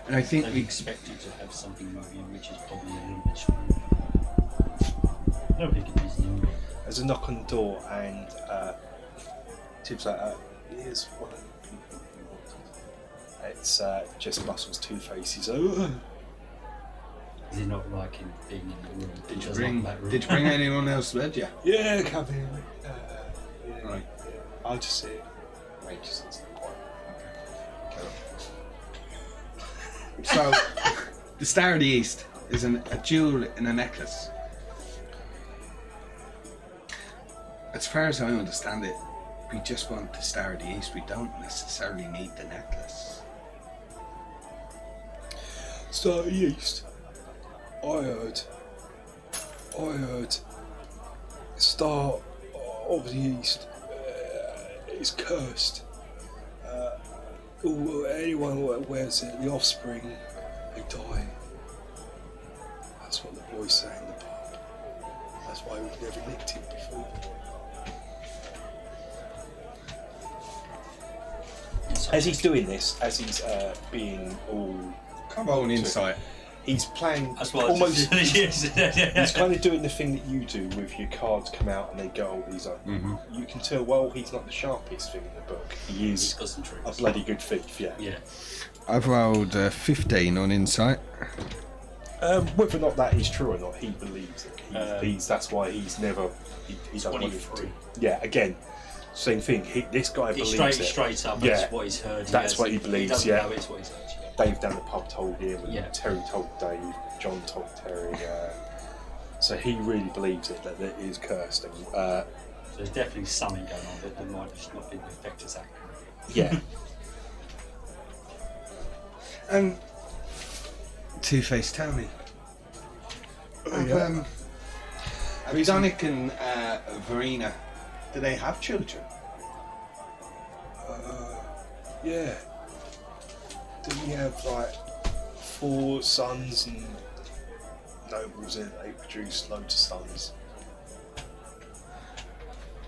And I think don't we. expect you to have something with you, which is probably a little bit stronger. Nobody can use them. There's a knock on the door, and Tib's like, here's one of the people you wanted. It's just Muscles Two-Face. He's like, "Ugh." Is he not liking being in the room? He Did you doesn't bring? like that room. Did you bring anyone else with you? Yeah, come in. Yeah, Right. yeah. I'll just sit. Mate just sits there quiet. So, the Star of the East is a jewel in a necklace. As far as I understand it, we just want the Star of the East. We don't necessarily need the necklace. Star of the East. I heard. Star of the East is cursed. Anyone who wears it, the offspring, they die. That's what the boys say in the pub. That's why we've never nicked it before. As he's doing this, as he's being all, Come on, insight. he's playing That's what almost. Yes. He's kind of doing the thing that you do with your cards come out and they go, oh, these are. You can tell, well, he's not the sharpest thing in the book. He He's is got some a tricks. bloody good thief, yeah. Yeah. I've rolled 15 on insight. Whether or not that is true or not, he believes it. That's why he's never. He doesn't want it to. 23. Yeah, again, same thing. This guy He's believes it. straight up. Yeah. That's what he's heard. That's what he believes, doesn't yeah. know it's what he's heard. Dave down the pub told him, and Yeah. Terry told Dave, John told Terry. So he really believes it, that it is cursed. And, So there's definitely something going on that might just not be the effect as accurate. yeah. Two-Face, tell me, Dominic and Verena, do they have children? Yeah. Didn't we have like 4 sons and nobles and they produced loads of sons?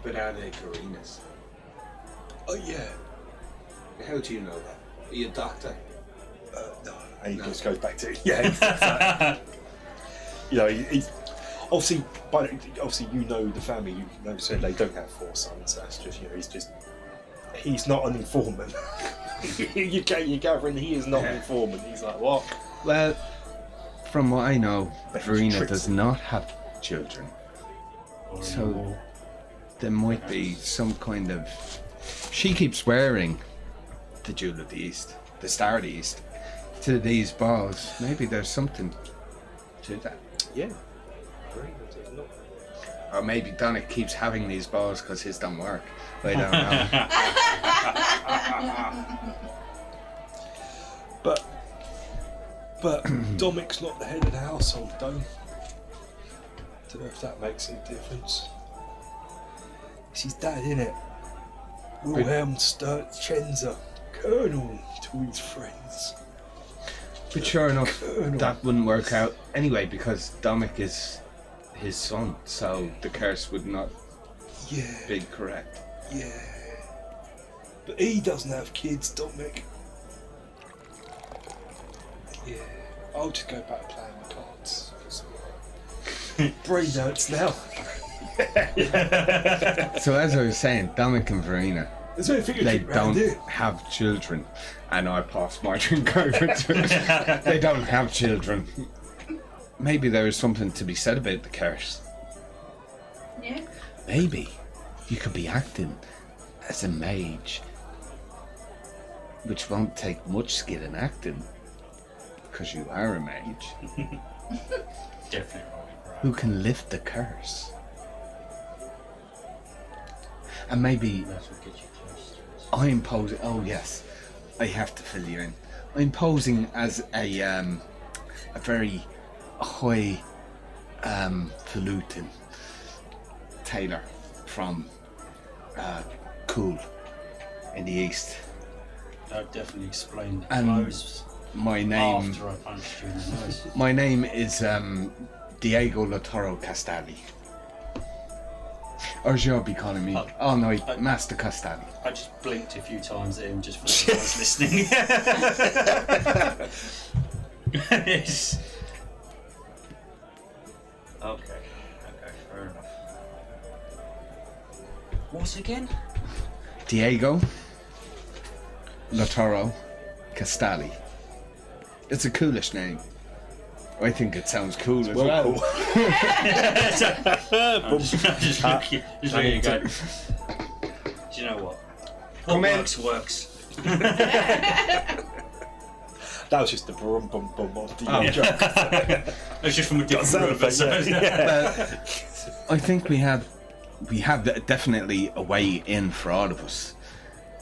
But are they Verenas? Oh yeah. How do you know that? Are you a doctor? No, and he No. just goes back to you know, he obviously, but obviously you know the family. You know, so they don't have 4 sons. That's just he's not an informant. you gathering he is not an informant. He's like what? Well, from what I know, But he Verena tricks does him. not have children. Or So- more. There might be some kind of... She keeps swearing the Jewel of the East, the Star of the East, to these balls. Maybe there's something to that. Yeah. Or maybe Donick keeps having these balls because his don't work. I don't know. But Dominic's not the head of the household, though. Don't know if that makes any difference. It's his dad, innit? Wilhelm Sturzenza, Colonel to his friends. But sure enough, Colonel. that wouldn't work out anyway because Dominic is his son, so the curse would not Yeah, be correct. yeah. But he doesn't have kids, Dominic. Yeah, I'll just go back playing my cards. Brain hurts now. So as I was saying, Dominic and Verena, There's no figure they around don't here. have children, and I pass my drink over to them. They don't have children. Maybe there is something to be said about the curse. Yeah. Maybe you could be acting as a mage, which won't take much skill in acting, because you are a mage, Definitely right. who can lift the curse. And maybe That's what gets you close to it. I'm posing. Oh yes, I have to fill you in. I'm posing as a very high falutin tailor from Cool in the east. That would definitely explain the And clothes My name, after I punched you in the nose. my name is Diego Latoro Castelli. Or shall I be calling me? Oh no, Master Castelli. I just blinked a few times at him just for the guys listening. It's- okay, fair enough. What again? Diego Latoro Castelli. It's a coolish name. I think it sounds cool as well. Cool. Just look at you go. Do you know what? Come in. Works. That was just the brum bum bum of the joke. It's just from a different sound room. effect, so- I think we have definitely a way in for all of us.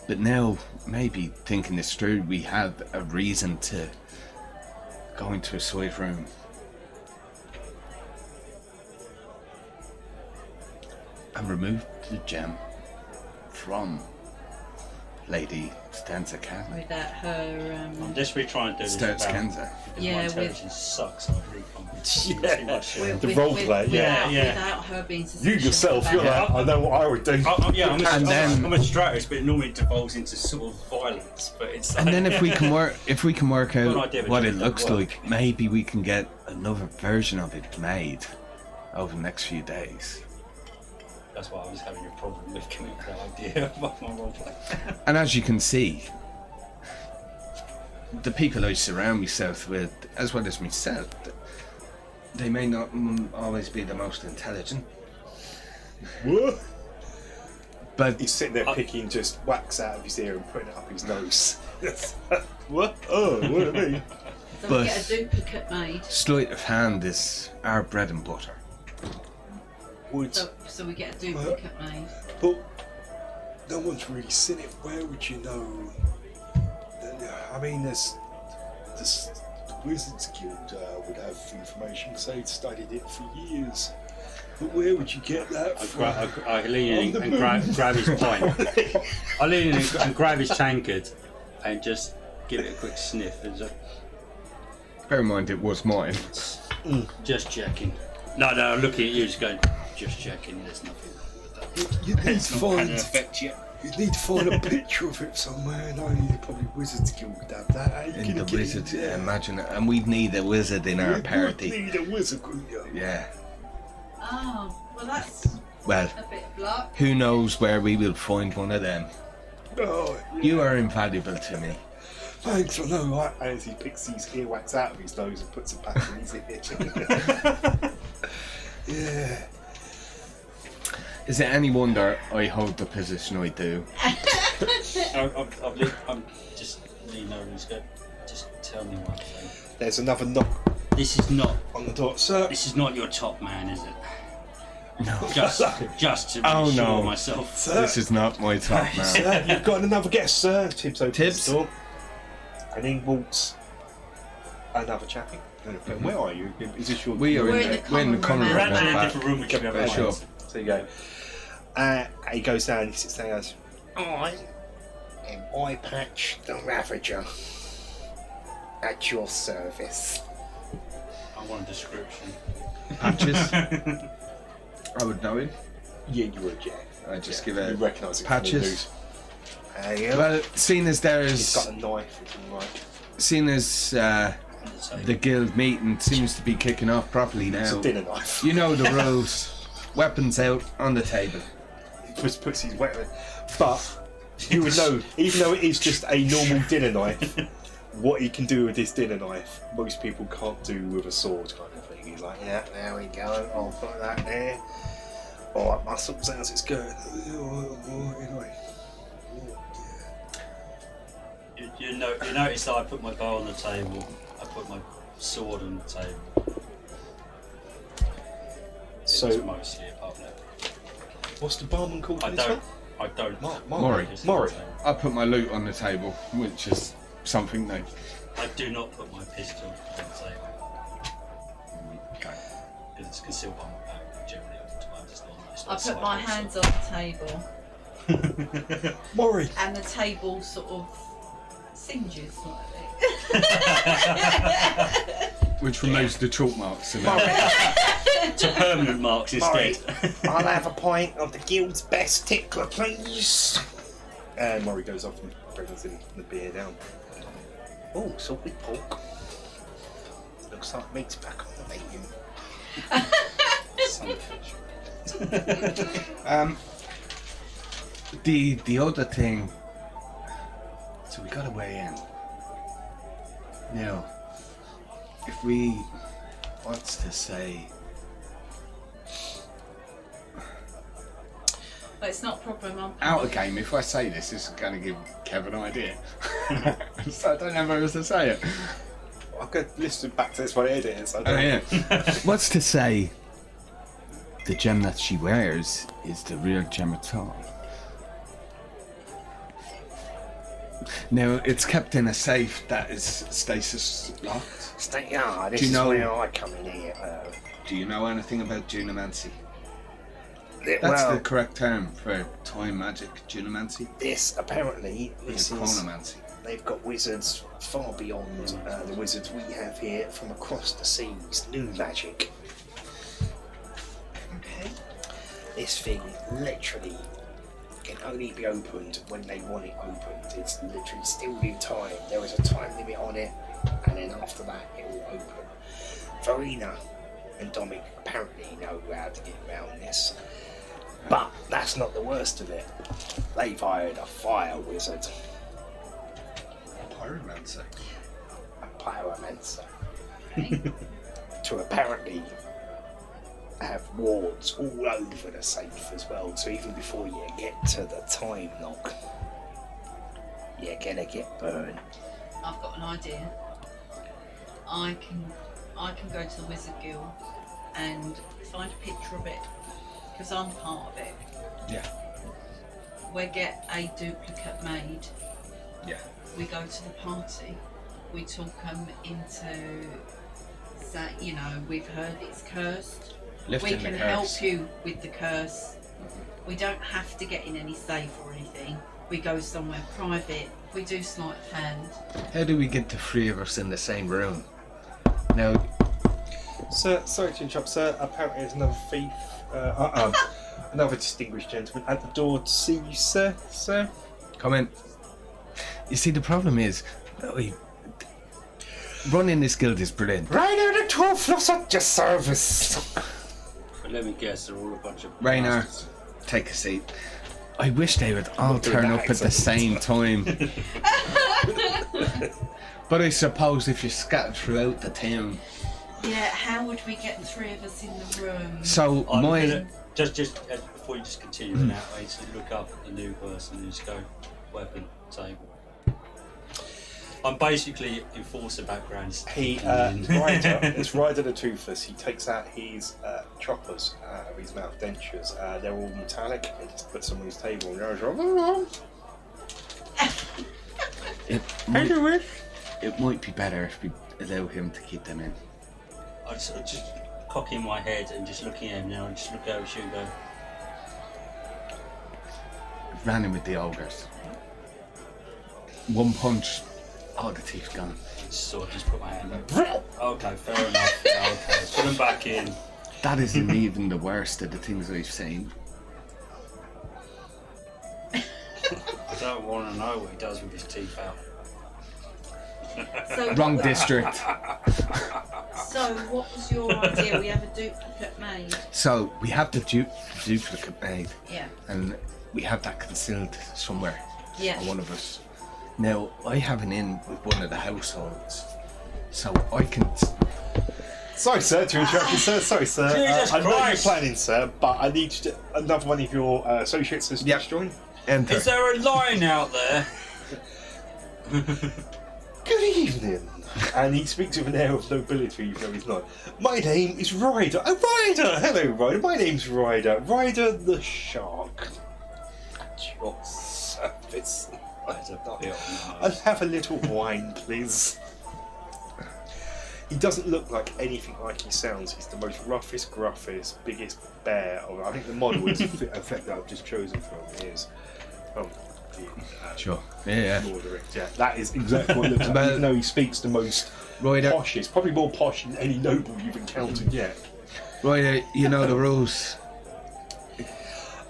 But now, maybe thinking this through, we have a reason to go into a side room. And remove the gem from Lady Stanza Cat. Without her. I'm desperately trying to do this. Starts about- Kenza. because Yeah, my with- intelligence sucks. I really can't see too much. With- The with- role with- play, yeah, Without her being You suspicious. yourself, you're about like, I know what I would do. I'm And then- I'm a strategist, but it normally devolves into sort of violence. But it's like, And then if we can work Good out idea, but what it it doesn't looks work. like, maybe we can get another version of it made over the next few days. that's why I was having a problem with coming up with that idea of my roleplay. And as you can see, the people I surround myself with, as well as myself, they may not always be the most intelligent, What? but He's sitting there picking just wax out of his ear and putting it up his nose. What? Oh, what do I mean? So But- we get a duplicate made. sleight of hand is our bread and butter. Would, So we get a duplicate made. but no one's really seen it. Where would you know? I mean, there's Wizards Guild would have information because they'd studied it for years. But where would you get that from? I lean in and grab his pint. I lean in and grab his tankard and just give it a quick sniff. And just, Bear in mind, it was mine. just checking. No, looking at you, just going, just checking. There's nothing wrong with that. You need to It's not going to find. affect you. You need to find a picture of it somewhere. No, probably Wizards Guild would have that. How you In gonna the get wizard, it? imagine it. And we'd need a wizard in our You party. would need a wizard, wouldn't you? Yeah. Oh, well that's Well, a bit of luck. who knows where we will find one of them. Oh, You are invaluable to me. thanks, I know, right? As he picks his earwax out of his nose and puts it back in his ear. Yeah. Is it any wonder I hold the position I do? I'm just leaning over and just go, just tell me one thing. There's another knock This is not on the door. Sir, This is not your top man, is it? No. Just to Oh, reassure no. myself. sir, This is not my top man. sir, you've got another guest, sir. Tibbs opens Tibbs? the door. And in walks another chappie. Where are you? Is this your... We are We're in in the, we're in the the common common We're room. room. actually in a at different room, which we Yeah, have sure. So you go. He goes down, he sits down and goes, I am Eye Patch the Ravager. At your service. I want a description. Patches. I would know him. Yeah, you would, yeah. I just Yeah, give you it recognise it from the Patches. news. Yeah. Well, seeing as He's there's, got a knife, if you like. seeing as the guild meeting seems to be kicking off properly It's a now. dinner knife. You know the rules. Weapons out on the table. He puts his weapon. But you would know, even though it is just a normal dinner knife, what he can do with this dinner knife, most people can't do with a sword, kind of thing. He's like, yeah, there we go. I'll put that there. All right, muscles, how's it going? Anyway. You notice that I put my bow on the table. I put my sword on the table. So, It's mostly apart from that. what's the barman called? I for this don't. one? I don't. Maury. It's Maury. on the table. I put my loot on the table, which is something new. I do not put my pistol on the table Okay. because it's concealed by my back. Generally, it's I not put my sideways, hands on the table Maury. and the table sort of singes slightly. Which removes the chalk marks. And It's a permanent marks Maury, instead. I'll have a pint of the guild's best tickler, please. And Maury goes off and brings in the beer down. Oh, salted pork. Looks like meat's back on the menu. the other thing. So we got a way in. Now, if we wants to say, But it's not a problem. I'm out of game, if I say this is going to give Kev an idea. So I don't know how to say it. I'll go listen back to this one edit it. So I Oh don't yeah. What's to say the gem that she wears is the real gem at all? Now it's kept in a safe that is stasis locked. Stay, this Do you is know- where I come in here. Do you know anything about geomancy? That's well, the correct term for time magic, geomancy. this apparently this is. Chronomancy. They've got wizards far beyond the wizards we have here from across the seas. New magic. Okay. This thing literally can only be opened when they want it opened. It's literally still in time. There is a time limit on it, and then after that it will open. Verena and Dominic apparently know how to get around this. But that's not the worst of it. They've hired a fire wizard. Pyromancer. A pyromancer. To apparently have wards all over the safe as well. So even before you get to the time knock, you're gonna get burned. I've got an idea. I can go to the Wizard Guild and find a picture of it because I'm part of it. Yeah. We get a duplicate made. Yeah. We go to the party we took them into, you know, we've heard it's cursed. Lifting We the can curse. help you with the curse. We don't have to get in any safe or anything. We go somewhere private. We do sleight of hand. How do we get the three of us in the same room? Now, Sir, sorry to interrupt, sir. Apparently there's another thief, another distinguished gentleman at the door to see you, sir. Sir? come in. You see, the problem is, running this guild is brilliant. Rainer the Toolfloss at your service. But let me guess, they're all a bunch of Rainer, bastards. take a seat. I wish they would all Not doing turn that up at the same time. But I suppose if you're scattered throughout the town. Yeah, how would we get three of us in the room? So I'm my gonna, just before you just continue with that, I need to look up at the new person and just go weapon table. I'm basically enforcer backgrounds. It's Ryder the Toothless. He takes out his choppers out of his mouth, dentures. They're all metallic, and just puts them on his table. And it might be better if we allow him to keep them in. I just cocking my head and just looking at him now and just look over you and go, Ran in with the ogres. One punch, all the teeth gone. sort of just put my hand up. Okay, fair enough. Yeah, okay, put him back in. That isn't even the worst of the things I've seen. I don't want to know what he does with his teeth out. So, Wrong district. So, what was your idea? We have a duplicate made. So we have the duplicate made, Yeah. and we have that concealed somewhere. Yeah. On one of us. Now I have an in with one of the households, so I can. Sorry, sir, to interrupt you, sir. Sorry, sir. Jesus I know you're Christ. planning, sir, but I need another one of your associates has Yep. just joined. Enter. Is there a line out there? Good evening. And he speaks with an air of nobility, even though he's not. My name is Ryder. Oh, Ryder! Hello, Ryder. My name's Ryder. Ryder the Shark. At your service. I'll have a little wine, please. He doesn't look like anything like he sounds. He's the most roughest, gruffest, biggest bear. I think the model is effect that I've just chosen from is. Sure. Yeah. Lord of it. Yeah, that is exactly what it looks like. But- Even though he speaks the most Ryder, poshest, probably more posh than any noble you've encountered yet. Ryder, you know the rules.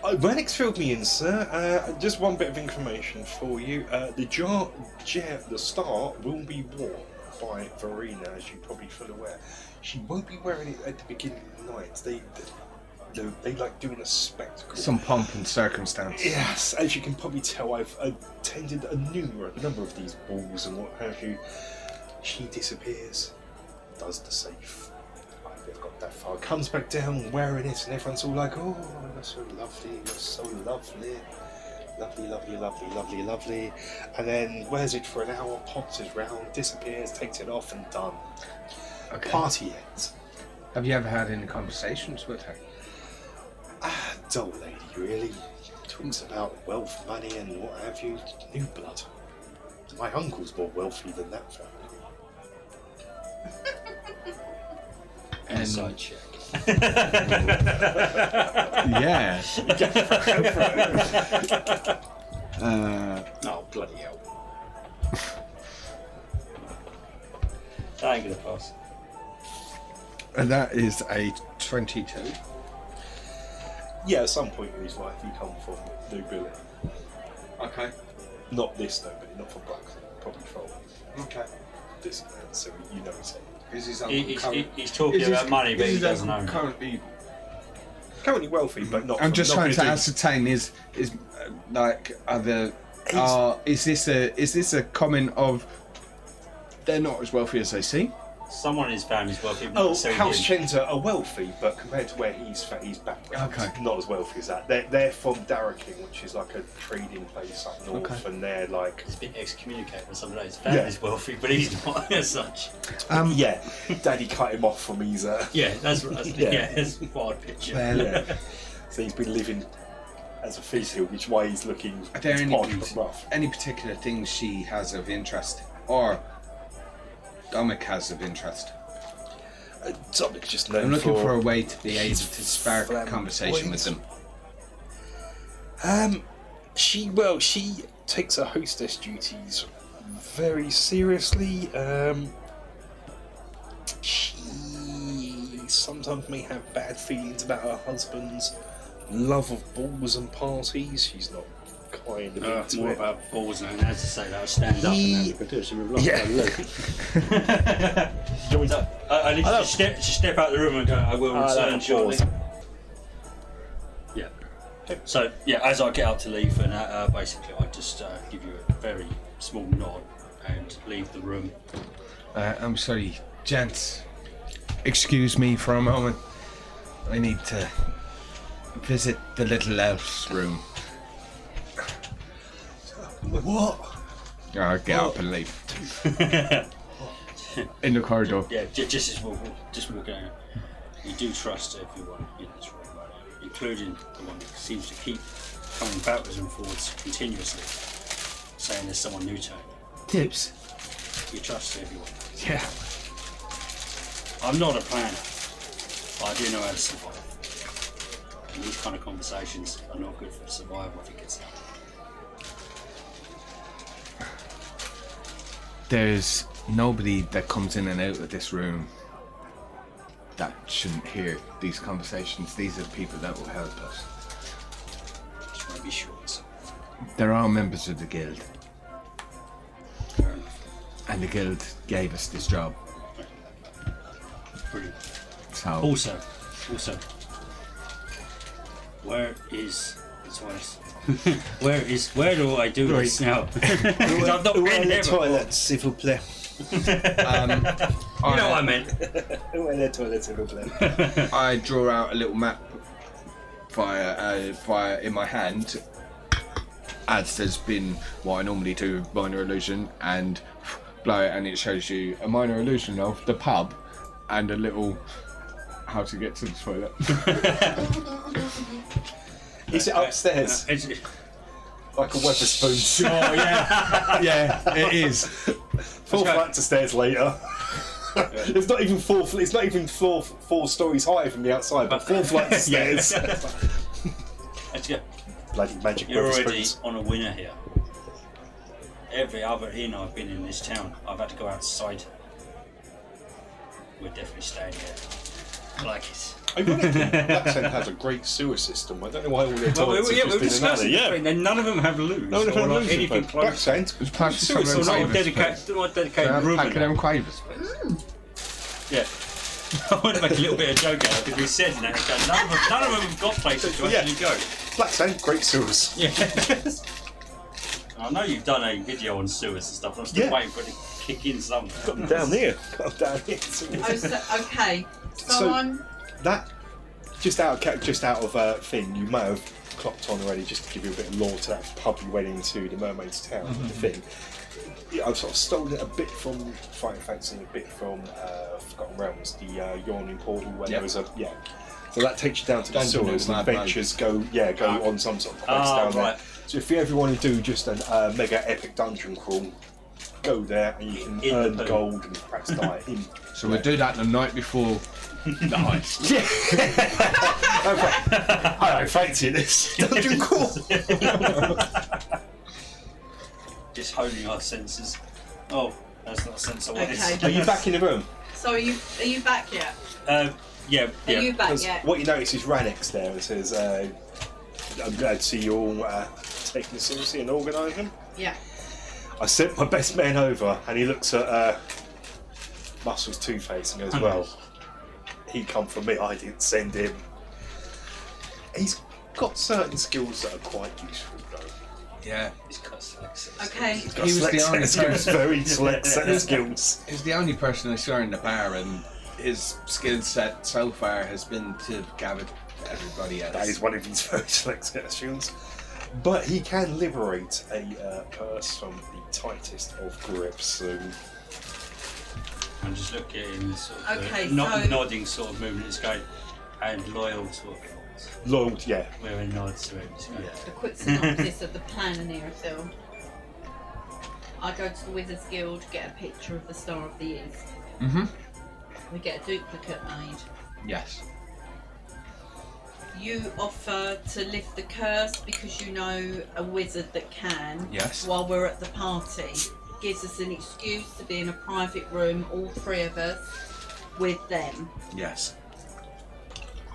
Renix filled me in, sir. Just one bit of information for you. The star will be worn by Verena, as you're probably fully aware. She won't be wearing it at the beginning of the night. They like doing a spectacle. Some pomp and circumstance. Yes, as you can probably tell, I've attended a number of these balls and what have you. She disappears, does the safe. I've got that far. Comes back down wearing it, and everyone's all like, "Oh, you're so lovely, you're so lovely, lovely, lovely, lovely, lovely, lovely." And then wears it for an hour, potters round, disappears, takes it off, and done. Okay. Party ends. Have you ever had any conversations with her? Dull lady, really. Talks about wealth, money, and what have you. New blood. My uncle's more wealthy than that family. Inside check. Yeah. Oh, bloody hell. That ain't gonna pass. And that is a 22. Yeah, at some point in his life he come from nobility. Okay. Not this nobility, not from Blackstone, probably from Okay. this man, so you know he's Is his He's talking about money, but he doesn't know. Currently, currently wealthy, but not I'm from just trying to nobility. ascertain is like is this a comment of they're not as wealthy as they seem? Someone in his family's wealthy, but not Oh, necessarily House him. Chenza are wealthy, but compared to where he's background, Okay. not as wealthy as that. They're from Darraking, which is like a trading place up north, Okay. and they're like, He's been excommunicated for some days. His family's wealthy, but he's not as such. yeah, Daddy cut him off from his. Yeah, that's Yeah. that's what I'd picture. Well, Yeah. So he's been living as a thief, which is why he's looking are there posh but rough. any particular things she has of interest, or Dominic has of interest? Dominic's just known I'm looking for a way to be able his to spark a conversation with them. She takes her hostess duties very seriously. She sometimes may have bad feelings about her husband's love of balls and parties. She's not kind of into more it. about balls now. As I say, that I'll stand up and have a do some love. Yeah. I need to step out of the room and go. I will return shortly. Yeah. So yeah, as I get up to leave, and basically I just give you a very small nod and leave the room. I'm sorry, gents. Excuse me for a moment. I need to visit the little elf's room. What? I'll get up and leave. In the corridor. Yeah, just as we're walking out. You do trust everyone in this room right now, including the one that seems to keep coming backwards and forwards continuously, saying there's someone new to him. Tips. You trust everyone. Yeah. I'm not a planner, but I do know how to survive. And these kind of conversations are not good for survival if it gets out. There's nobody that comes in and out of this room that shouldn't hear these conversations. These are the people that will help us. Just want to be sure. So. They're all members of the guild. Fair enough. And the guild gave us this job. Brilliant. So Also, where is the toilet? Where do I do this now? Because I've not been there before. s'il vous plaît. You know what I meant. Où est la toilette, s'il vous plaît? I draw out a little map via in my hand, as there's been what I normally do, minor illusion, and blow it, and it shows you a minor illusion of the pub and a little how to get to the toilet. Is it upstairs? Like a Weatherspoon. Oh yeah. Yeah, it is. 4 flights of stairs later. It's not even four. It's not even four stories high from the outside, but 4 flights of stairs. Let's go. Bloody magic You're already Weatherspoons. on a winner here. Every other inn I've been in this town, I've had to go outside. We're definitely staying here. I like it. Ironically, Blacksand has a great sewer system. I don't know why all their toilets are we've just in discussed and out. it. And none of them have loos. No, or no, like anything close. Blacksand. It's part of So it's not a dedicated room. Pack of them in that. quavers. Yeah. I want to make a little bit of joke out of it because we said in that none of them have got places to actually go. Blacksand, great sewers. Yeah. I know you've done a video on sewers and stuff. I'm still waiting for it to kick in something. Got them down here. Got them down here. Oh, okay. So I'm. That just out of thing you may have clocked on already, just to give you a bit of lore to that pub you went into, the Mermaid's Town. The thing. Yeah, I've sort of stolen it a bit from Fighting Fantasy, a bit from Forgotten Realms, the Yawning Portal, where there was a So that takes you down to the Dungeon sewers and Mad adventures. Go on some sort of quest down there. So if you ever want to do just a mega epic dungeon crawl, go there and you can earn gold and perhaps die in. So we'll do that the night before the heist. Yeah. I don't fancy this dungeon crawl. Just honing our senses. Oh, that's not a sense of what Okay. Are you back in the room? So are you back yet? Yeah. Are you back 'Cause yet? what you notice is Ranix there. It says, "I'm glad to see you all taking this seriously and organising." Yeah. I sent my best man over, and he looks at Muscles Two-Face and goes, "Well, he come from me. I didn't send him." He's got certain skills that are quite useful, though. Yeah. He's got sex. Okay. He's got He was select the set only of skills, person- very select set of skills. He's the only person I saw in the bar, and his skill set so far has been to gather everybody else. That is one of his very select set of skills. But he can liberate a purse from the tightest of grips. So I'm just looking at him, sort of Okay, nodding sort of movement. It's going and loyal to a cause. loyal, yeah. Where a nod to him. It's going, A quick synopsis of the plan in here, Phil. I go to the Wizards Guild, get a picture of the Star of the East. Mm-hmm. We get a duplicate made. Yes. You offer to lift the curse because you know a wizard that can. Yes. While we're at the party, gives us an excuse to be in a private room, all three of us, with them. Yes.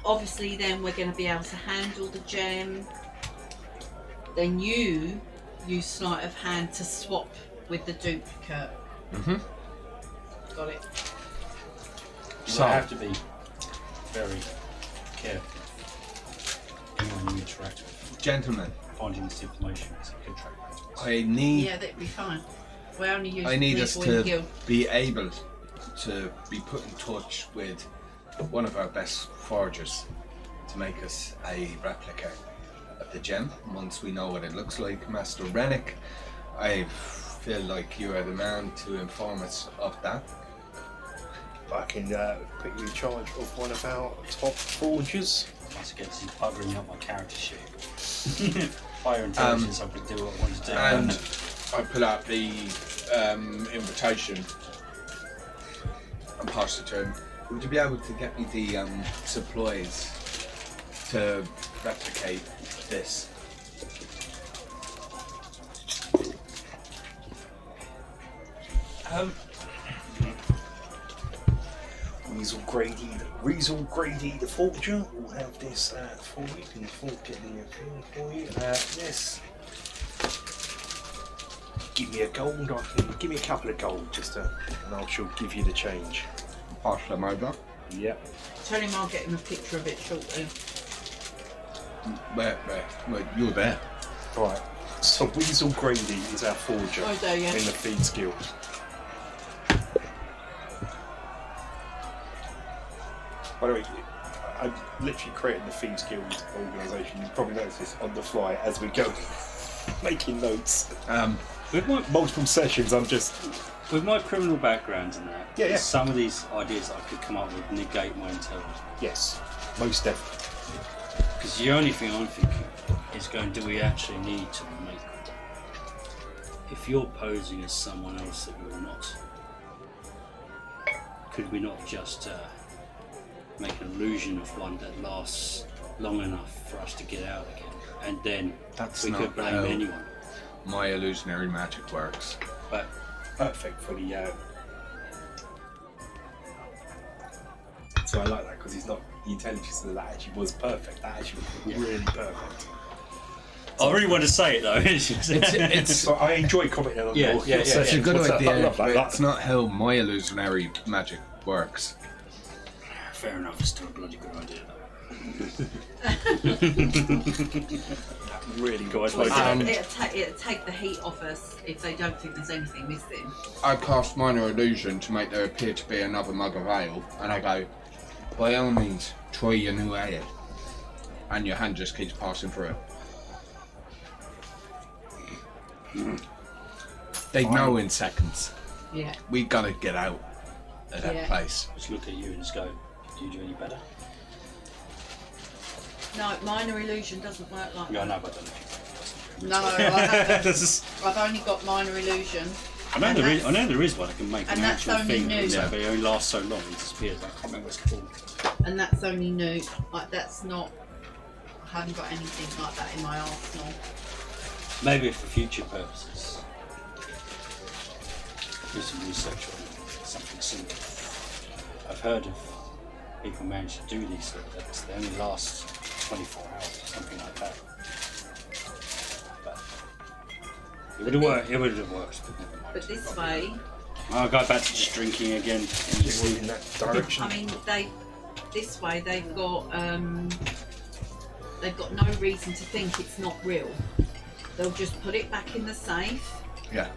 Obviously, then we're going to be able to handle the gem. Then you use sleight of hand to swap with the duplicate. Mm-hmm. Got it. So I have to be very careful when you interact with Gentlemen, finding this information as a contract. I need Yeah, that'd be fine. We only use I need us people in the to guild. be able to be put in touch with one of our best forgers to make us a replica of the gem. Once we know what it looks like, Master Rennick, I feel like you are the man to inform us of that. I can put you in charge of one of our top forgers. Once again, this is buggering up my character sheet. Fire intelligence, I could do what I want to do. And I pull out the invitation and pass it to him. Would you be able to get me the supplies to replicate this? Weasel Grady the Forger will have this for you. Can you get the thing for you? Yes. Give me a gold. Give me a couple of gold, and I shall give you the change. Pass them over. Yep. Tell him I'll get him a picture of it shortly. Where? You're there. Right. So Weasel Grady is our forger Oh, there, yeah. in the Fiend Guild. By the way, I literally created the Thieves Guild organisation. You probably noticed this on the fly as we go, making notes. With my, Multiple sessions, I'm just... with my criminal background and that, Yeah. some of these ideas that I could come up with negate my intelligence. Yes, most definitely. Because the only thing I'm thinking is do we actually need to make... If you're posing as someone else that you're not, could we not just make an illusion of one that lasts long enough for us to get out again? And then That's we not could blame how anyone. my illusionary magic works. But Perfect for the... So I like that because he's not... The intelligence of that actually was perfect. That actually was really perfect. I really want to say it though. It's So I enjoy commenting on Yeah, your yeah, yeah, sessions. It's a good What's that? I idea, love that. but it's not how my illusionary magic works. Fair enough, it's still a bloody good idea Really Go good. on, It'll take the heat off us if they don't think there's anything missing. I cast minor illusion to make there appear to be another mug of ale, and I go, by all means, try your new ale. And your hand just keeps passing through it. They know in seconds. Yeah. We gotta get out of that Yeah. place. Just look at you and just go, do you do any better? No, minor illusion doesn't work like Yeah, I that. know, but I don't know if you No, I haven't. This is- I've only got minor illusion. I know And there is. I that's- know there is one that can make and an that's actual only thing, new. but it only lasts so long. It disappears. I can't remember what it's called. And that's only new. Like, that's not... I haven't got anything like that in my arsenal. Maybe for future purposes. Do some research on something similar. I've heard of people manage to do these sort of things. They only last 24 hours or something like that. But it would have worked. It would have worked. But never mind. But this way, I'll go back to just drinking again. Move in that direction. I mean, this way they've got no reason to think it's not real. They'll just put it back in the safe, Yeah.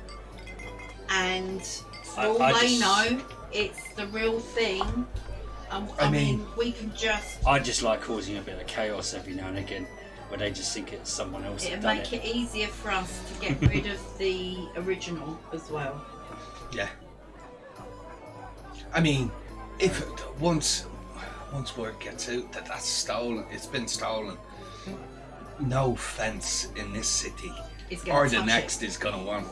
and for I all they just- know, it's the real thing. I mean, we can just... I just like causing a bit of chaos every now and again, where they just think it's someone else that It'll done make it. it easier for us to get rid of the original as well. Yeah. I mean, if once word gets out that that's stolen, it's been stolen. No fence in this city It's gonna or the touch next is gonna want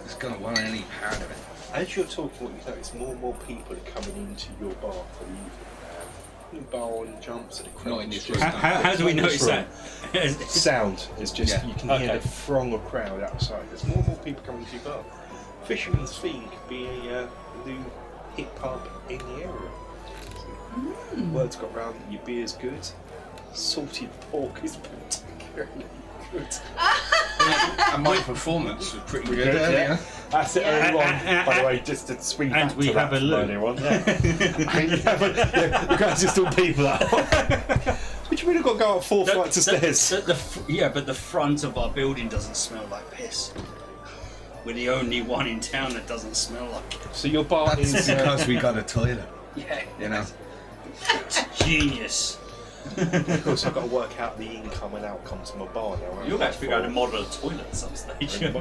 is going to want any part of it. As you're talking, what you notice, more and more people are coming into your bar for the evening. The bar on jumps and Not in this street. room. How do we notice that? Sound is just, Yeah. you can hear Okay. the throng of crowd outside. There's more and more people coming to your bar. Fisherman's Fiend could be a new hit pub in the area. Word's got round that your beer's good. Salted pork is particularly good. And my performance was pretty good Good, earlier. yeah. That's it earlier on, by the way, just to swing And back we to have that a look. earlier on. Yeah. You guys are still people that. What do you mean I've got to go up 4 flights of stairs? Yeah, but the front of our building doesn't smell like piss. We're the only one in town that doesn't smell like it. So your bar That's is... because we got a toilet, Yeah, you know. it's genius. Of course, I've got to work out the income and outcome to my bar now. You'll actually be able to model a toilet at some stage. Yeah.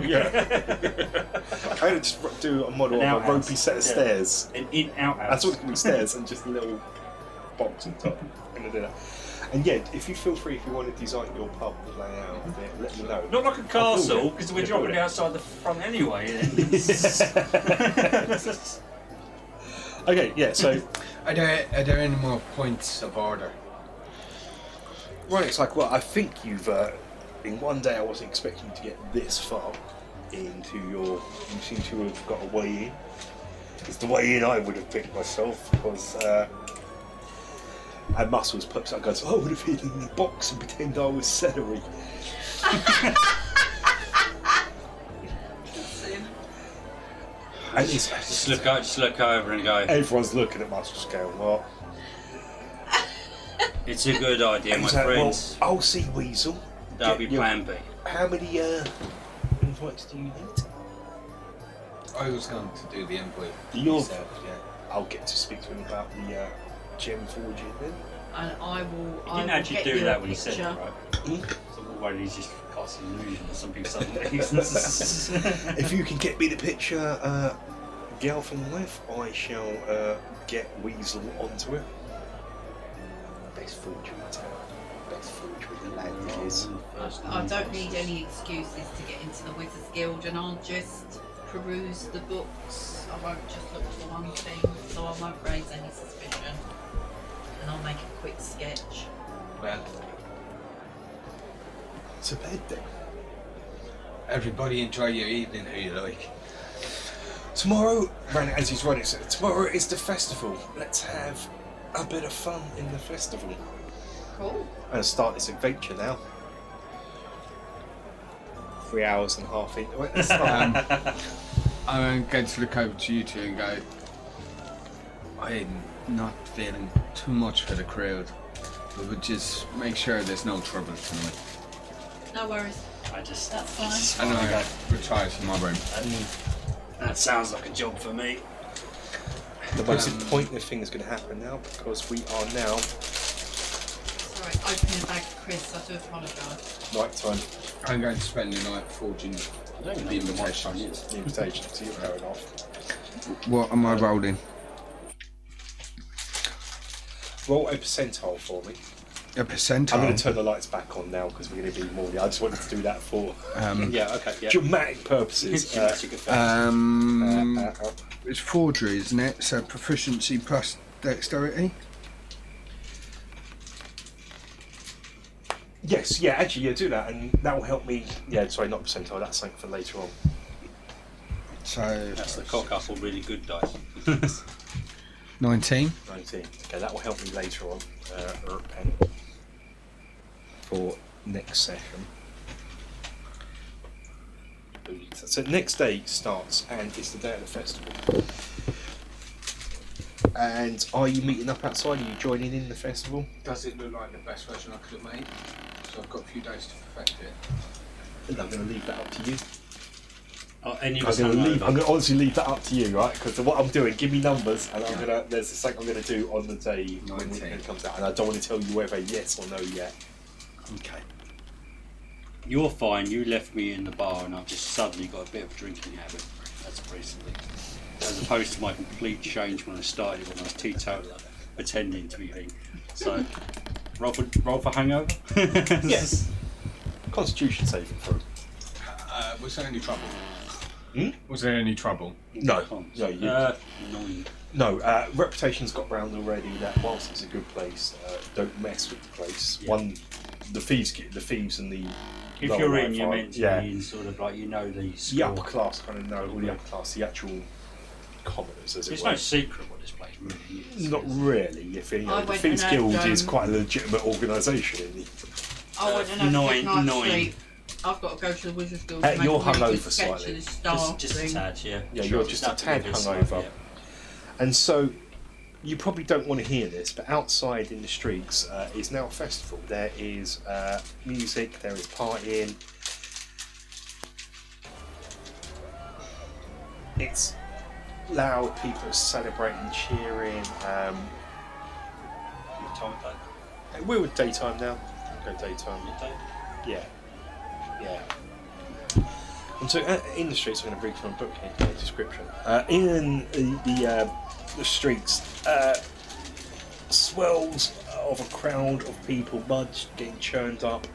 I kind of just do a model An of a outhouse. ropey set of Yeah. stairs. An in-out house. That's what it can be, stairs and just a little box on top. And do that. And yeah, if you feel free, if you want to design your pub layout a bit, let me know. Not like a castle, because we're Yeah, dropping build it it. outside the front anyway. Okay, yeah, so Are there any more points of order? right, it's like, well, I think you've in one day I wasn't expecting you to get this far into your. You seem to have got a way in. It's the way in I would have picked myself because and Muscles puts up and goes, oh, I would have hidden in the box and pretend I was celery. And it's, just look over and go, everyone's looking at Muscles going, what? it's a good idea, And my he's like, friends. well, I'll see Weasel. That'll be Get your- plan B. How many invites do you need? I was going to do the invite. You're- yourself, yeah. I'll get to speak to him about the gem forging then. And I will. He I didn't will actually get do you that a when he said it, picture. right? So why did he just cast an illusion or something suddenly? If you can get me the picture, Gal from the left, I shall get Weasel onto it. Best forge in town. Best forge with the languages. I don't need any excuses to get into the Wizards Guild, and I'll just peruse the books. I won't just look for one thing, so I won't raise any suspicion. And I'll make a quick sketch. Well, To bed then. everybody enjoy your evening who you like. Tomorrow, as he's running, so tomorrow is the festival. Let's have a bit of fun in the festival. Cool. I'm going to start this adventure now. 3 hours and a half into it. Let's start. I'm going to look over to you two and go, I'm not feeling too much for the crowd. We would just make sure there's no trouble tonight. No worries. That's fine. And I retire to my room. That sounds like a job for me. The most pointless thing is going to happen now because we are now Sorry, opening a bag for Chris. I do apologise. night time. I'm going to spend the night forging I don't the invitation. The invitation, so you're going off. What am I rolling? Roll a percentile for me. A percentile? I'm going to turn the lights back on now because we're going to be more. I just wanted to do that for Yeah, okay, yeah. dramatic purposes. Dramatic effect. It's forgery, isn't it? So proficiency plus dexterity? Yes, yeah, actually, yeah, do that, and that will help me. Yeah, sorry, not percentile. That's something for later on. So That's the cock up or really good dice. 19. 19. Okay, that will help me later on. Pen for next session. So next day starts, and it's the day of the festival. And are you meeting up outside? Are you joining in the festival? Does it look like the best version I could have made? So I've got a few days to perfect it. And I'm going to leave that up to you. Any of I'm us going to hungover? leave. I'm going to honestly leave that up to you, right? Because what I'm doing, give me numbers, and I'm going to. There's something I'm going to do on the day when 19. it comes out, and I don't want to tell you whether yes or no yet. Okay. You're fine. You left me in the bar, and I've just suddenly got a bit of a drinking habit as of recently, as opposed to my complete change when I started when I was teetotaler, pretending to be Heath. So, roll for hangover. Yes. Constitution saving throw. Was there any trouble? Was there any trouble? No, Cons. no, you, 9. no. Reputation's got round already that whilst it's a good place, don't mess with the place. Yeah. One, the thieves and the If lower you're in, life you're are- meant to yeah. be in sort of like the The score. upper class kind of know all the upper class, the actual commoners, as It's it no were. secret what this place really is. Not really. If you know, I the went Thieves and Guild had, is quite a legitimate organisation. In the, I went and had a good nine. night's sleep. I've got to go to the Wizard's Guild. to make you're a really hungover good sketch slightly. of the star Just a thing. tad, yeah. Yeah, Sure, you're it's just a nothing tad with this hungover. stuff, yeah. And so, you probably don't want to hear this, but outside in the streets is now a festival. There is music, there is partying. It's loud, people are celebrating, cheering. What time of day? We're with daytime now. We'll go daytime. Midday? Yeah. Yeah. And so in the streets, I'm going to read from a book here, the description. In the streets, swells of a crowd of people, mud getting churned up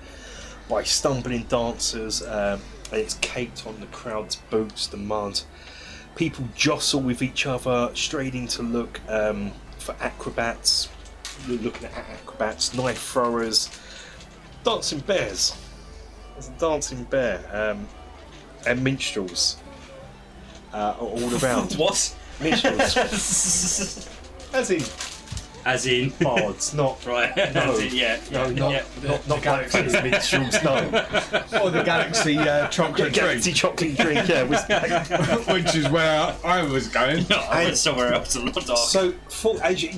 by stumbling dancers. And it's caked on the crowd's boots, the mud. People jostle with each other, straining to look for acrobats. You're looking at acrobats, knife throwers, dancing bears. There's a dancing bear. And minstrels are all around. What? Minstrels. As in bards, not Right. No. As in, yeah. no, yeah, not galaxy minstrels. No, Or the Galaxy chocolate galaxy chocolate drink. Yeah, which is where I was going. No, I went somewhere else a lot darker. So,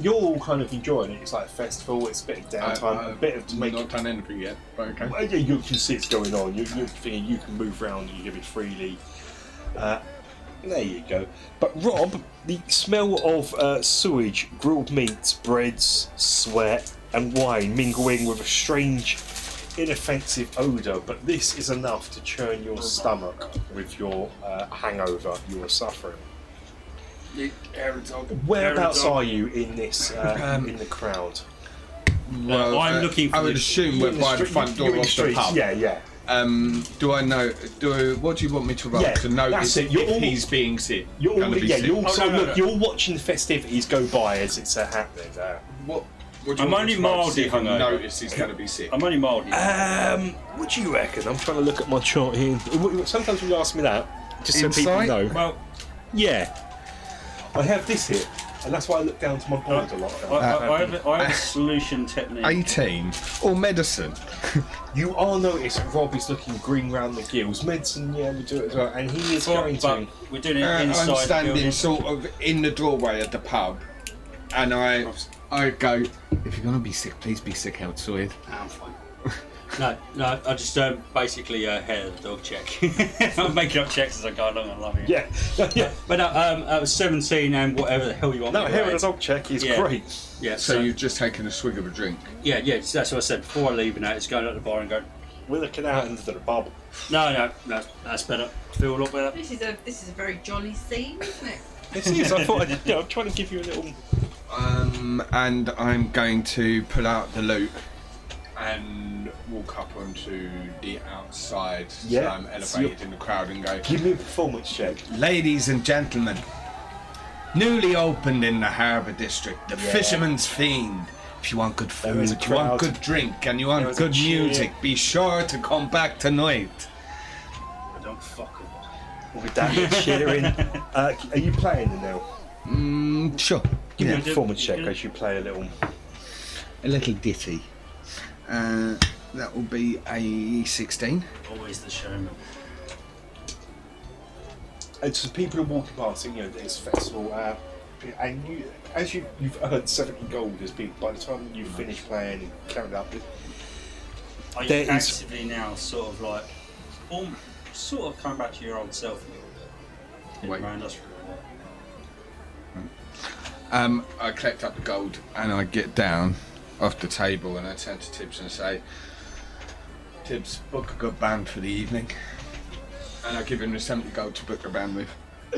you're all kind of enjoying it. It's like a festival. It's a bit of downtime, a bit of to make. Not done anything yet, but okay. Well, yeah, you can see it's going on. You're thinking you can move around. You give it freely. There you go. But Rob, the smell of sewage, grilled meats, breads, sweat, and wine mingling with a strange, inoffensive odour. But this is enough to churn your stomach with your hangover you are suffering. Whereabouts are you in this in the crowd? Well, I'm looking for I would the- assume You're we're in by the street- front you're door in of the streets. pub. Yeah, yeah. Do I know? What do you want me to roll Yeah, to notice that's it. You're if all- he's being sick? You're all, Gonna be yeah, sick? you're also Oh, no, no, look. no. You're watching the festivities go by as it's happening. What do you I'm want me only to roll to mildly see if I hungover. notice he's going to be sick. I'm only mildly. What do you reckon? I'm trying to look at my chart here. Sometimes you ask me that, just so people Insight? know. Well, Yeah, I have this here, and that's why I look down to my board a lot. I have a solution technique. 18 or medicine. You are noticing Rob is looking green round the gills. Medicine, yeah, we do it as well, and he is going But to. we're doing it I'm inside the standing building. sort of in the doorway of the pub, and I go. If you're going to be sick, please be sick outside. I'm fine. No, I just basically hair the dog check. I'm making up checks as I go along. I love it. Yeah, yeah. But no, I was 17 and whatever the hell you want. No, me to here on write. a dog check is Yeah. great. Yeah, So you've just taken a swig of a drink. yeah, that's what I said before I leave. Now it's going out the bar and going. We're looking out into the pub. No, that's better. Feel a lot better. This is a very jolly scene, isn't it? This is. I thought I'm trying to give you a little. And I'm going to pull out the loot and walk up onto the outside, Yeah, so I'm elevated in the crowd, and go, Give me a performance check. ladies and gentlemen, newly opened in the harbour district, the Yeah. Fisherman's Fiend. If you want good There is food, a you want crowd. good drink, and you There want is a good cheer. music, be sure to come back tonight. I don't fuck with it. With that cheering. Are you playing the now? Sure. Give me a Yeah. performance check as you play a little. A little ditty. That will be a 16. Always the showman. And so people are walking past, you know, this festival, and you've earned 70 gold as people. By the time you finish playing and carry it up, Are you There is- actively now sort of like, sort of coming back to your old self a little bit? Getting Wait. around us for a little bit. I collect up the gold and I get down off the table and I turn to Tibbs and say, Tibbs, book a good band for the evening. And I give him the 70 gold to book a band with.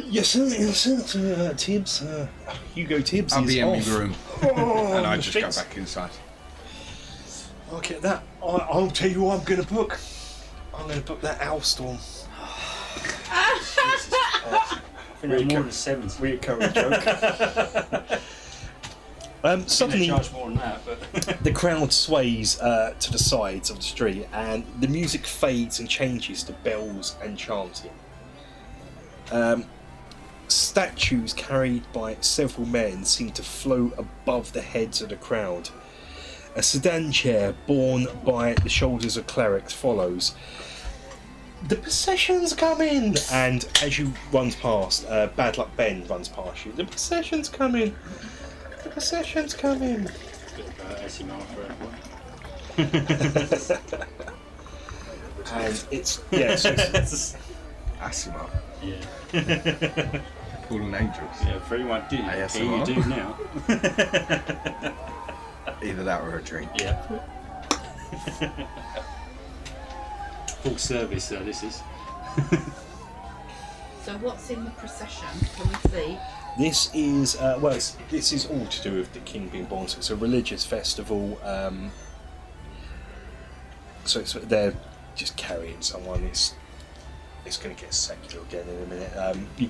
yes, sir, Tibbs. Hugo Tibbs I'll is be in my off. room. Oh, And I the just go streets. back inside. I'll get that. I'll tell you what I'm going to book. I'm going to book that Owlstorm. Jesus think they're more than 70. Reoccurring joke. They Suddenly, charge more than that, but the crowd sways to the sides of the street, and the music fades and changes to bells and chanting. Statues carried by several men seem to float above the heads of the crowd. A sedan chair borne by the shoulders of clerics follows. The procession's coming! And as you run past, Bad Luck Ben runs past you. The procession's coming! The procession's coming! bit of SMR for everyone. And it's, yeah, so it's, Asimov. Yeah. Fallen Angels. Yeah, for anyone who didn't, ASMR. here you do now. Either that or a drink. Yeah. Full service, this is. So what's in the procession? Can we see? this is, this is all to do with the king being born, so it's a religious festival. So they're just carrying someone. It's going to get secular again in a minute. You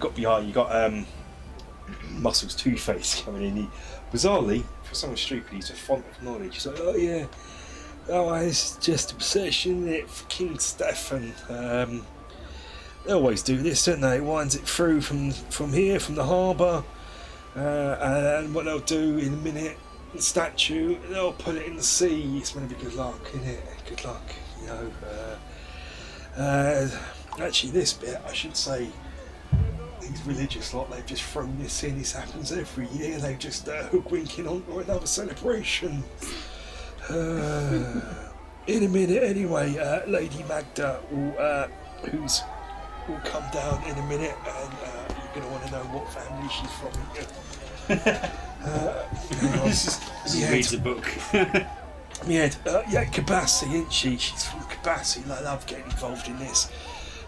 got Muscles Two-Face coming in. He, bizarrely, for someone stupid, he's a font of knowledge. He's like, oh yeah, oh it's just a procession, isn't it, for King Stefan. They always do this, don't they? Winds it through from here, from the harbour, and what they'll do in a minute, the statue, they'll put it in the sea. It's going to be good luck, isn't it? Good luck, you know. Actually, this bit, I should say, these religious lot, they've just thrown this in. This happens every year. They've just hook-winking on to another celebration. In a minute, anyway, Lady Magda will come down in a minute, and you're going to want to know what family she's from. He reads a book. Kabassi, isn't she? She's from Kabassi. I love getting involved in this.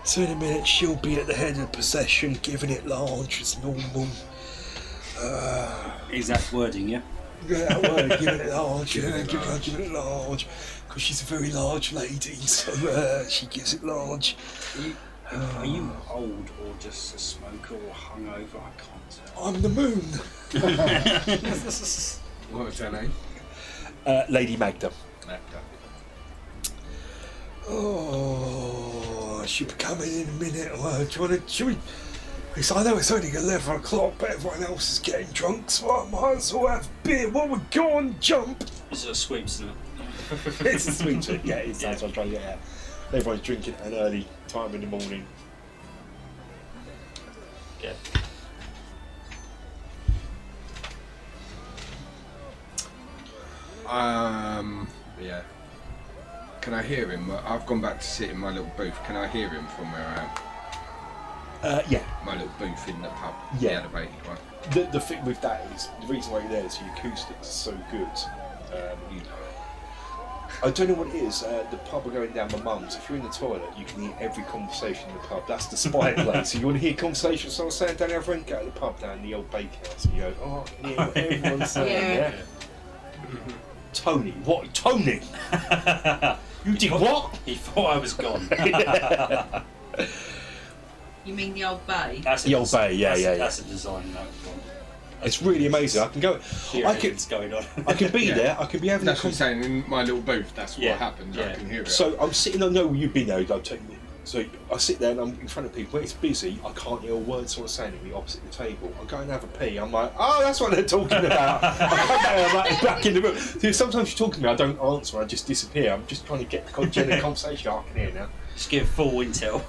So in a minute, she'll be at the head of the procession, giving it large as normal. Exact wording, yeah? Yeah, that word, giving it large, giving it large, because she's a very large lady, so she gives it large. Are you old or just a smoker or hungover? I can't tell. I'm the moon. What was her name? Lady Magda. Magda. Oh, she'll be coming in a minute. Should we? Because I know it's only 11 o'clock, but everyone else is getting drunk, so I might as well have beer while we go and jump. Is it a sweeps now? It's a sweet shit, yeah, it's that's what I'm trying to get at. Everyone's drinking at an early time in the morning. Yeah. Yeah. Can I hear him? I've gone back to sit in my little booth. Can I hear him from where I am? Yeah. My little booth in the pub. Yeah. The elevated one. The thing with that is, the reason why you're there is the acoustics are so good. I don't know what it is, the pub are going down my mum's. If you're in the toilet, you can hear every conversation in the pub. That's the spy place. So you want to hear conversations someone saying down the other end, go to the pub down the old bakehouse, and you go, oh, I can hear what everyone's saying. Yeah. Tony, what? Tony? You did what? He thought I was gone. You mean the old bay? That's The old bay, yeah. That's a design note. It's really amazing. I can go. I can. Going on. I can be Yeah. there. I can be having That's a what I'm saying, in my little booth, that's what Yeah. happens. I Yeah. can hear it. So I'm sitting. I know you've been there. I'll tell you. So I sit there and I'm in front of people. When it's busy, I can't hear a word someone's saying to me opposite the table. I go and have a pee. I'm like, oh, that's what they're talking about. I come back, I'm like, back in the room. So sometimes you're talking to me, I don't answer. I just disappear. I'm just trying to get the general conversation. I can hear now. Just give full intel.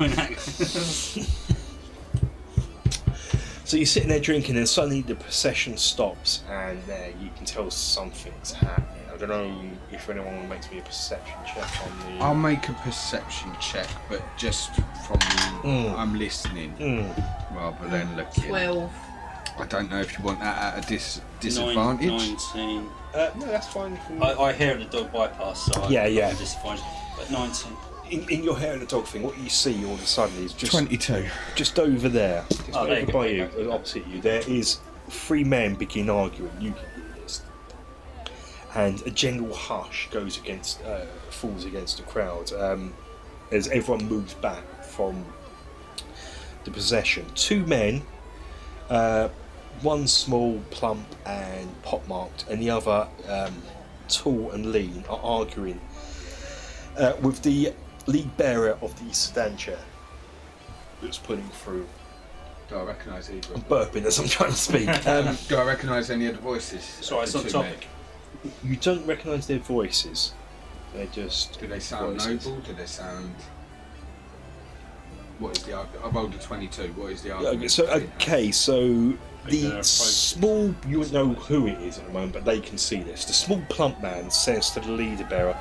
So you're sitting there drinking, and suddenly the procession stops, and you can tell something's happening. I don't know if anyone makes me a perception check on the. I'll make a perception check, but just from I'm listening rather than looking. 12. I don't know if you want that at a disadvantage. 19. No, that's fine. I hear the dog bypass, so Yeah. I'm disadvantaged. But 19. In your hair and the dog thing, what you see all of a sudden is just 22. just over there, just Oh, there over you go, by there you, you go. opposite you. There is 3 men begin arguing. You can hear this, and a general hush falls against the crowd as everyone moves back from the procession. 2 men One small, plump and pockmarked, and the other tall and lean are arguing with the lead bearer of the sedan chair that's pulling through. Do I recognise either? I'm burping as I'm trying to speak. Do I recognise any of the voices? Sorry, it's The on two topic. men? You don't recognise their voices. They're just. Do they sound voices. noble? Do they sound? What is the argument? I rolled a 22. What is the Yeah, argument? so the approach. small, you wouldn't know who it is at the moment, but they can see this. The small plump man says to the leader bearer,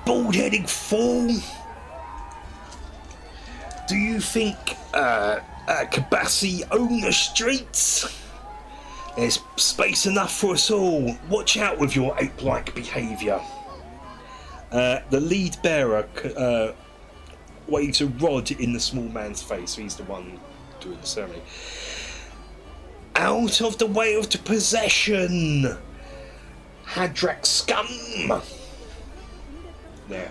"Bald-headed fool! Do you think Kabasi own the streets? There's space enough for us all. Watch out with your ape-like behaviour." The lead bearer waves a rod in the small man's face. He's the one doing the ceremony. "Out of the way of the possession, Hadrak scum!" Now,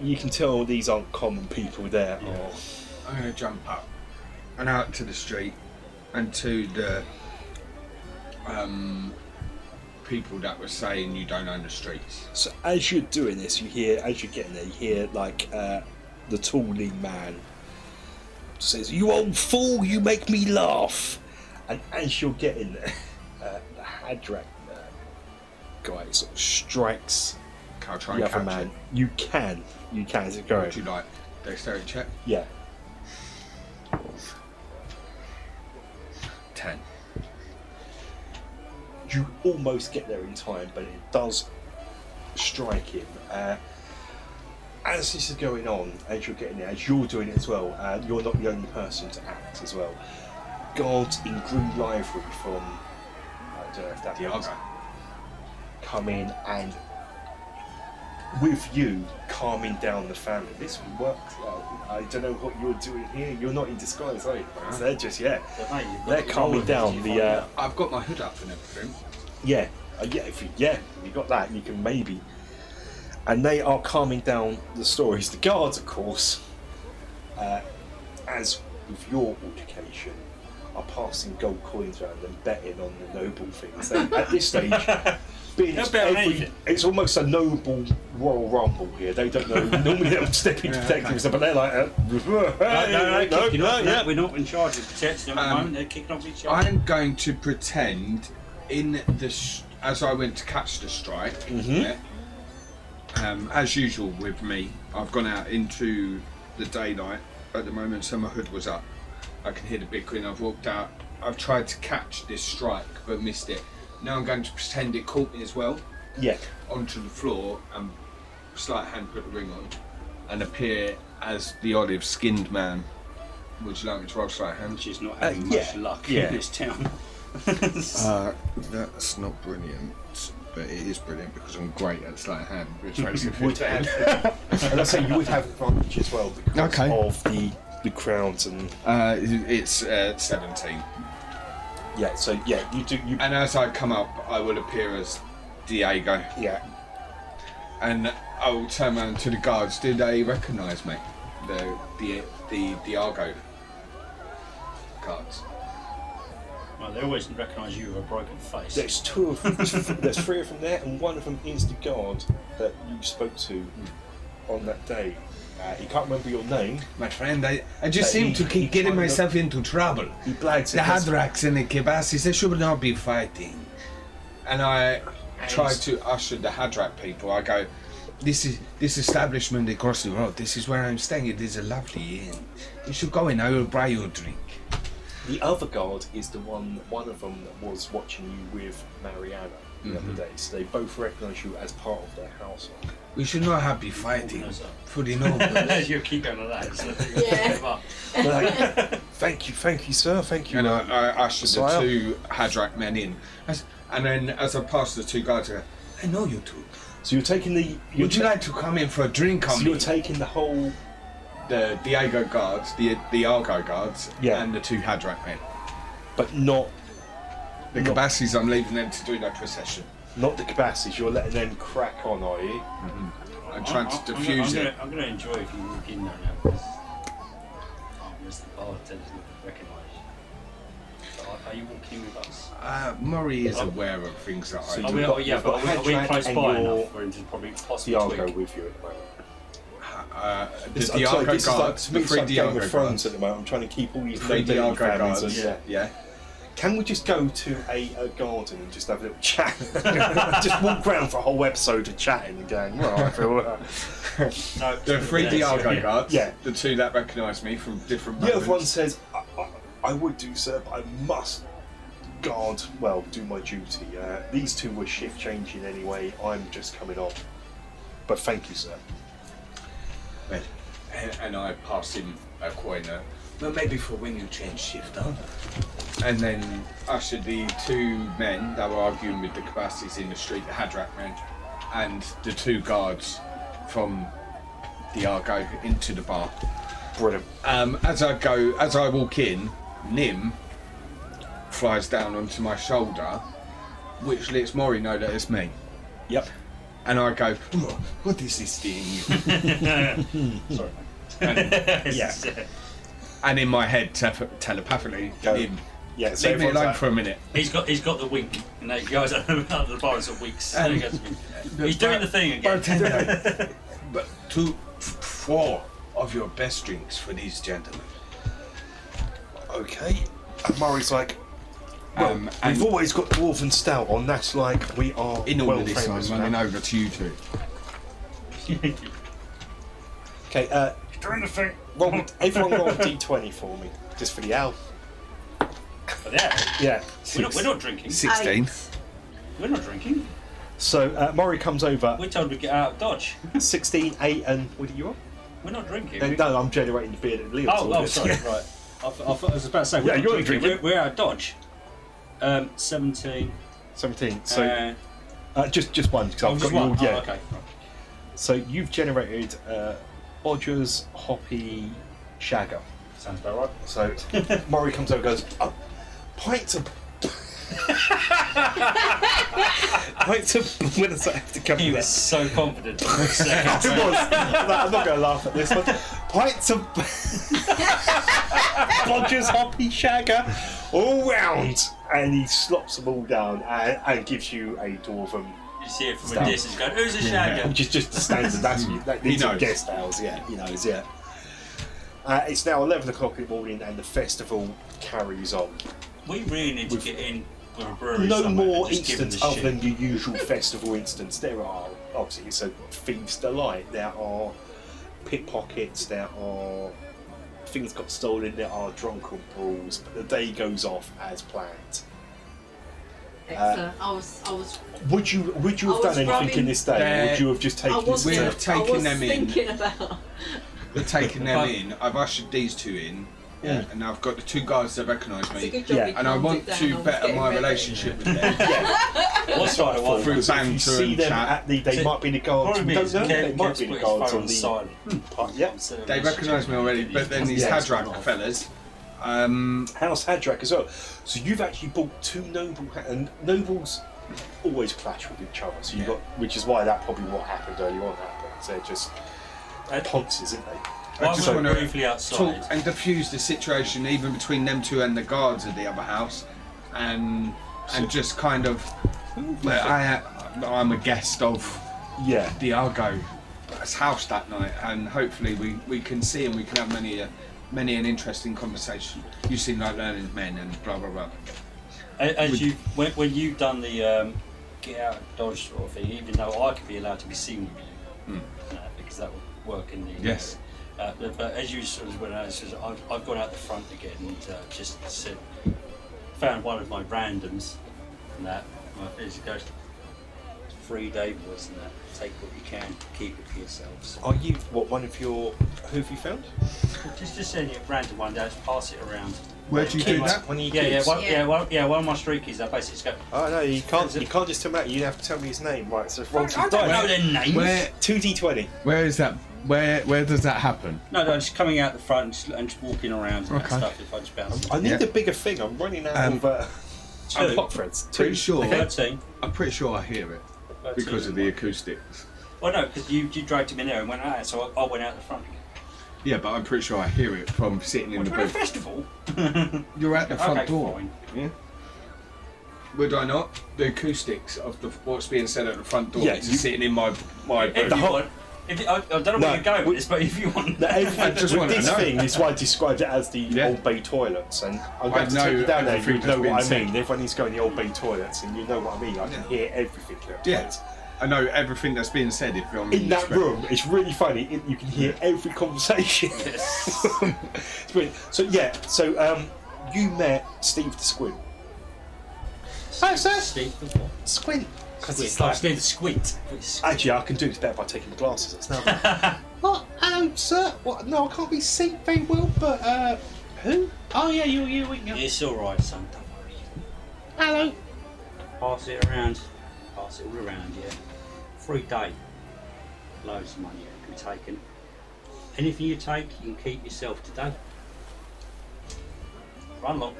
you can tell these aren't common people there. Yeah. I'm going to jump up and out to the street and to the people that were saying you don't own the streets. So as you're doing this, you hear, as you're getting there, you hear like the tall lean man says, "You old fool, you make me laugh." And as you're getting there, the Hadrak guy sort of strikes Can I try the and other catch man. it? You can as it goes. Would you like dexterity check? Yeah. 10. You almost get there in time, but it does strike him. As this is going on, as you're getting there, as you're doing it as well, you're not the only person to act as well. Guards in green livery from, I don't know if that means, come in and with you calming down the family. This worked well. I don't know what you're doing here. You're not in disguise, are you? They're just, But mate, you've got they're to calming roll down with it, the, you find out. I've got my hood up and everything. if you got that, you can maybe. And they are calming down the stories. The guards, of course, as with your altercation, are passing gold coins around and betting on the noble things. They, at this stage, being They'll bet on anything. it's almost a noble Royal Rumble here. They don't know. Normally they would step in to protect themselves, but they're like, No, we're not in charge of protection at the moment. They're kicking off each other. I'm going to pretend in the as I went to catch the strike. Yeah, as usual with me, I've gone out into the daylight at the moment, so my hood was up. I can hear the big grin. I've walked out. I've tried to catch this strike but missed it. Now I'm going to pretend it caught me as well. Yeah. Onto the floor and sleight of hand put the ring on and appear as the olive skinned man. Would you like me to roll sleight of hand? Which is not having much luck Yeah. in this town. That's not brilliant, but it is brilliant because I'm great at sleight of hand, which makes it Would 15. have, and I say you would have advantage as well because Okay. of the crowds and It's 17. yeah. So yeah, you do you And as I come up, I will appear as Diego. yeah. And I will turn around to the guards. Do they recognise me? The Argo guards. Well, they always recognise you with a broken face. There's there's 3 of them there, and one of them is the guard that you spoke to on that day. He can't remember your name. My friend, I just But seem he- to he keep getting kind of- myself into trouble. He blags The it. Hadraks and the Kibasis, they should not be fighting. And I try to usher the Hadrak people. I go, this establishment across the road, this is where I'm staying. It is a lovely inn. You should go in, I will buy you a drink. The other guard is the one of them that was watching you with Mariana the other day. So they both recognise you as part of their household. We should not have be fighting for the nobles. You keep going like that. So Yeah. Like, thank you, sir. Thank you. And I ushered the Sire. 2 Hadrak men in. And then as I passed the 2 guards, I go, I know you 2. So you're taking the. Would you like to come in for a drink on So me? you're taking the whole. The Diego guards, the Argo guards, Yeah. and the 2 Hadrak men. But not The Not- Kabasis, I'm leaving them to do their procession. the Cabassies. You're letting them crack on, are you? I'm trying to diffuse it. I'm going to enjoy if you walk in there now because the bartenders will recognise Murray is aware of things that So I you've do. got- yeah, you've but got are we Hadrak close and by your enough for him to probably possibly Diago twig? with you at the moment. The I'm sorry, Diago this is like, guards, to me, the it's three like Game of Diago Thrones guards. at the moment. I'm trying to keep all these Three nobility Diago families. guards, And, yeah. Can we just go to a garden and just have a little chat? Just walk around for a whole episode of chatting and going, well, I feel... No, There are three Diago guards. Yeah. The two that recognise me from different The moments. other one says, I would do, sir, but I must guard, well, do my duty. These two were shift changing anyway. I'm just coming on. But thank you, sir. Well, and I pass him a coin. Well, maybe for when you change shift, huh? And then ushered the two men that were arguing with the capacities in the street, the Hadrak men, and the two guards from the Argo into the bar. Brilliant. As I walk in, Nim flies down onto my shoulder, which lets Maury know that it's me. Yep. And I go, "Oh, what is this thing?" Sorry. yeah. And in my head, telepathically, Go. Nim, Yeah, so leave me everyone's alone like- for a minute. He's got the wink, and he goes out of the bar and sort of winks. And- He goes, he's doing the thing again. But four of your best drinks for these gentlemen. Okay. And Murray's like, well, And we've always got Dwarven Stout on. That's like, we are in all well of this, I'm famous running now. over to you two. Okay, Doing the thing. everyone roll a d20 for me, just for the owl. But yeah, Yeah. we're not drinking. 16. 8. We're not drinking. So Murray comes over, We're told to get out of Dodge. 16, 8, and what are you on? We're not drinking. No, I'm generating the beer that Leon's Oh, ordered. sorry, right. I was about to say, Yeah, we're not you're not drinking. drinking. We're out of Dodge. 17. 17. So just one, because Oh, I've just got one. your, Oh, yeah. okay. So you've generated Bodger's Hoppy Shagger. Sounds about right. So Murray comes over and goes, pints of... pints of... When does that have to come He to was that? so confident for a second. I'm not going to laugh at this one. Pints of Bodger's Hoppy Shagger all round, and he slops them all down and gives you a dwarven, You see it from Stout. a distance going, who's a shagger? which is just the standard. That's He knows. guest ales. Yeah, he knows. Yeah. It's now 11 o'clock in the morning, and the festival carries on. We really need to get in with a brewery No somewhere more and just give them instance the other shit. than your usual festival instance. There are, obviously, it's a thieves' delight. There are pickpockets, there are things got stolen, there are drunken brawls, but the day goes off as planned. Excellent. I was Would you have I was done anything running- in this day, or would you have just I taken was, We it? have taken I was them in. thinking about. We're taking them But- in. I've ushered these two in, Yeah. and I've got the two guards that recognise It's a me. good job Yeah. you And I calmed want it down. to was better getting my ready. relationship with them. What's right Through one? Through if banter you see and them chat. at the, they So- might be the guards. Problem We is, don't know. They Kev might be the put his guards phone on the. silent. Yeah. They recognise me already, but then these Yeah. Hadrak fellas. House Hadrak as well. So you've actually bought two noble, and nobles always clash with each other. So you Yeah. got, which is why that probably what happened early on happened. They're just ponces, aren't they? While just we were wanna briefly talk outside, and diffuse the situation even between them two and the guards of the other house, and just kind of. Well, I'm a guest of Yeah. Diago's house that night, and hopefully we can see and we can have many an interesting conversation. You seem like learning men and blah blah blah. as you when you've done the get out of Dodge sort of thing, even though I could be allowed to be seen with you, because that would work in the Yes. But as you sort of went out, says I've gone out the front again and just said, found one of my randoms, and that my physical goes, 3-day boys and that. Take what you can, keep it for yourselves. Are you one of your? Who have you found? Just send you a random one down, just pass it around. Where do you do that? One of your Yeah, kids? one of my street keys. I basically just go. Oh no, you can't. You can't just tell me that. You have to tell me his name. Right. So roll I some don't know dice. their names. Where 2d20. where is that? Where does that happen? No, just coming out the front and just walking around and that Okay. stuff. If I just bounce. I need Yeah. a bigger thing. I'm running out of Two. pot threads. Pretty sure. 13. I'm pretty sure I hear it because of the acoustics. Well, no, because you dragged him in there and went out, so I went out the front again. Yeah, but I'm pretty sure I hear it from sitting in Well, the we're at a booth. festival. You're at the front Okay, door. fine. Yeah. Would I not? The acoustics of what's being said at the front door Yeah, is sitting in my If booth. you want, I don't know where you're going with this, but if you want, Just want to this know. thing is why I described it as the Yeah. Old Bay toilets, and I'm I going to know take you down there. everything You know that's what I been mean. said. Everyone needs to go in the Old Bay toilets, and you know what I mean. I can hear everything. Yeah. I know everything that's being said if you're In that room, it's really funny. You can hear every conversation. yes. It's brilliant. So yeah, you met Steve the Squint. Hi, sir. Steve the what? Squint. Because Squint. it's Oh, like, Steve the Squint. actually, I can do this better by taking my glasses. It's now. What? Hello, sir. What? No, I can't be seen very well. But who? Oh yeah, you. It's all right, son. Don't worry. Hello. Pass it around. Pass it all around. Yeah. Free day. Loads of money can be taken. Anything you take, you can keep yourself today. Run along.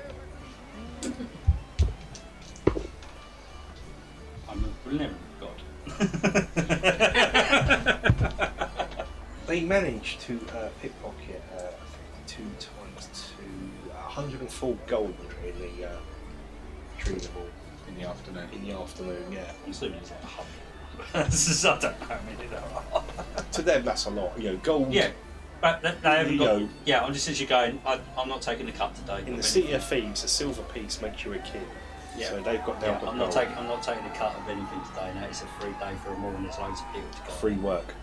I'm a benevolent god. They managed to pickpocket 52 times to 104 gold in the retrievable in the afternoon. in the afternoon. Yeah. I'm assuming it's like 100. This is, I don't know how many there are. To them, that's a lot. You know, gold. Yeah, but they haven't You got. know. Yeah, I'm just essentially going. I'm not taking the cut today. In the City of Thieves, a silver piece makes you a king. Yeah. So they've got now Yeah, got I'm not gold. taking. I'm not taking the cut of anything today. Now it's a free day for them all, and there's loads of people to go. Free work.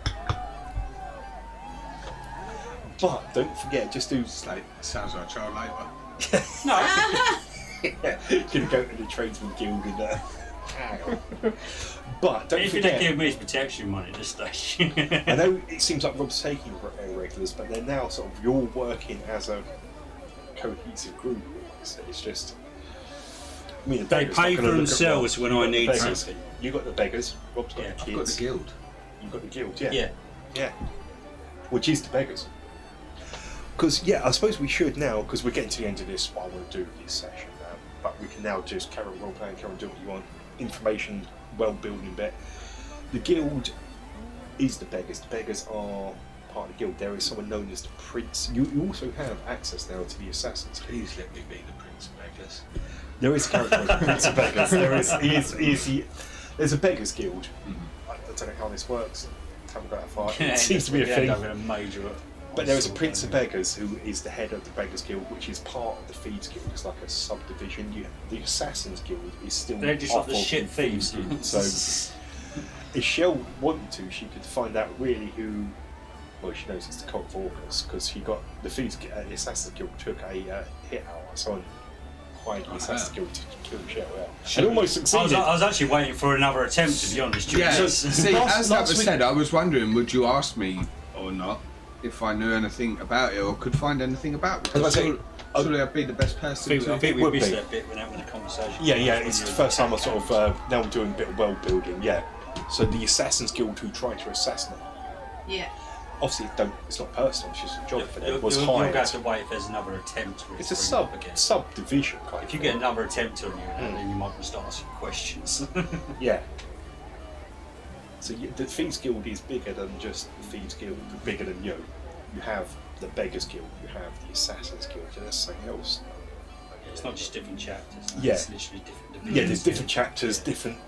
But don't forget, just do. It's like, sounds like child labour. No. Gonna go to the tradesman guild in there. But don't Anything they forget. give me is protection money at this stage. I know it seems like Rob's taking regulars, but they're now sort of you're working as a cohesive group. It's just. I mean, the They beggars pay not gonna for look at themselves Rob. when I You've got the need beggars. something. You got the beggars. Rob's got Yeah, the I've kids. got the guild. You've got the guild. Yeah. Yeah. Yeah. Which is the beggars. Because I suppose we should now, because we're getting to the end of this. What I want to do with this session, but we can now just carry on role playing, carry on doing what you want. Information, world building bit. The guild is the beggars. The beggars are part of the guild. There is someone known as the prince. You also have access now to the assassins. Please let me be the Prince of Beggars. There is a character called the Prince of Beggars. There's a beggars guild. I don't know how this works. Haven't got that far. It seems to be a thing. I'm a major. But there is a Prince of Beggars who is the head of the Beggars Guild, which is part of the Thieves Guild. It's like a subdivision. The Assassins Guild is still They're just like off the of shit thieves. Guild. So if Shell wanted to, she could find out really who. Well, she knows it's the Cult of August because he got the the Assassins Guild took a hit out. So hired the Assassins Guild to kill Shell out. And almost succeeded. I was actually waiting for another attempt, to be honest. Yeah, So- see, last- as that last was week- said, I was wondering, would you ask me or not if I knew anything about it or could find anything about it? I was Because about to say, surely I'd be the best person I to... think we would missed be. that bit when having a conversation. Yeah, it's the first time I sort of now I'm doing a bit of world building. Yeah, so the Assassins Guild who tried to assassinate. Yeah. Obviously, it's not personal. It's just a job for them. You'll Was have hired. to wait if there's another attempt. to It's a bring it up again. subdivision kind If of you thing. get another attempt on you, then you might want to start asking questions. Yeah. So the Thieves Guild is bigger than just the Thieves Guild. Bigger than you. You have the Beggars Guild. You have the Assassins Guild. And there's something else. It's not just different chapters. Yeah. It's literally different divisions. Yeah, there's different chapters, different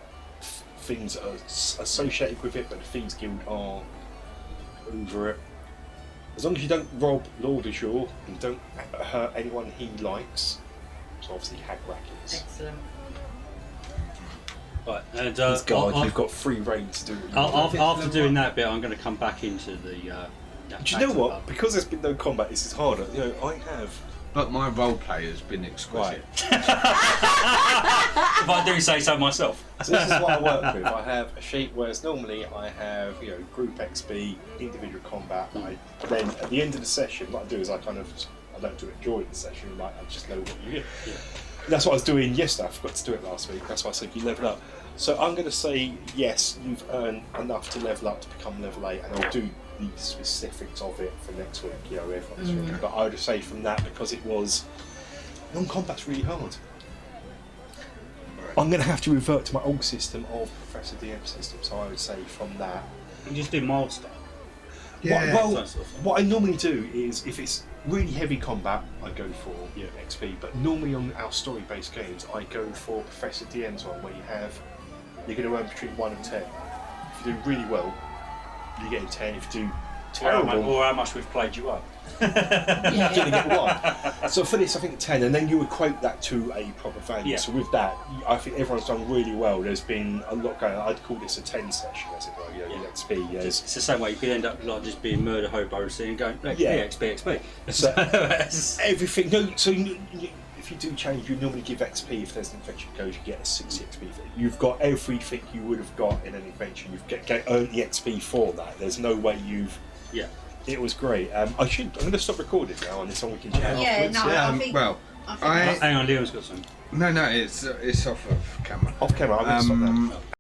things that are associated with it, but the Thieves Guild are over it. As long as you don't rob Lord Azure and don't hurt anyone he likes, so obviously Hagrack is. Excellent. Right, and He's guard, you've got free reign to do what you want. after doing that bit, I'm going to come back into the. Do you know what? Because there's been no combat, this is harder. You know, I have. But my role play has been exquisite. If I do say so myself. So this is what I work with. I have a sheet whereas normally I have, group XP, individual combat. Then at the end of the session, what I do is I don't do it during the session. Like I just know what you get. Yeah. That's what I was doing yesterday. I forgot to do it last week. That's why I said you level up. So I'm going to say yes, you've earned enough to level up to become level 8, and I'll do the specifics of it for next week. But I would say from that, because it was non-combat's really hard. I'm going to have to revert to my old system of Professor DM system. So I would say from that. You can just do mild stuff. Yeah. Well, that sort of thing. what I normally do is if it's really heavy combat, I go for XP. But normally on our story-based games, I go for Professor DM's one, where you're going to earn between 1 and 10. If you do really well, you get a 10. If you do terrible, Or how much we've played you up. you're going to get 1. So for this, I think 10, and then you equate that to a proper value. Yeah. So with that, I think everyone's done really well. There's been a lot going on. I'd call this a 10 session, as it were. Yeah. XP. It's the same way you could end up like just being murder hobos and going XP, Yeah. XP. So It's- everything. No, so if you do change, you normally give XP. If there's an adventure goes, you get a 60 XP. You've got everything you would have got in an adventure. You've earned the XP for that. There's no way you've. yeah. It was great. I'm going to stop recording now on this one. We can chat Yeah, afterwards. no, I think. well, I think I- Hang on, Leon's got some. No, it's off of camera. Off camera. I'm going to stop that.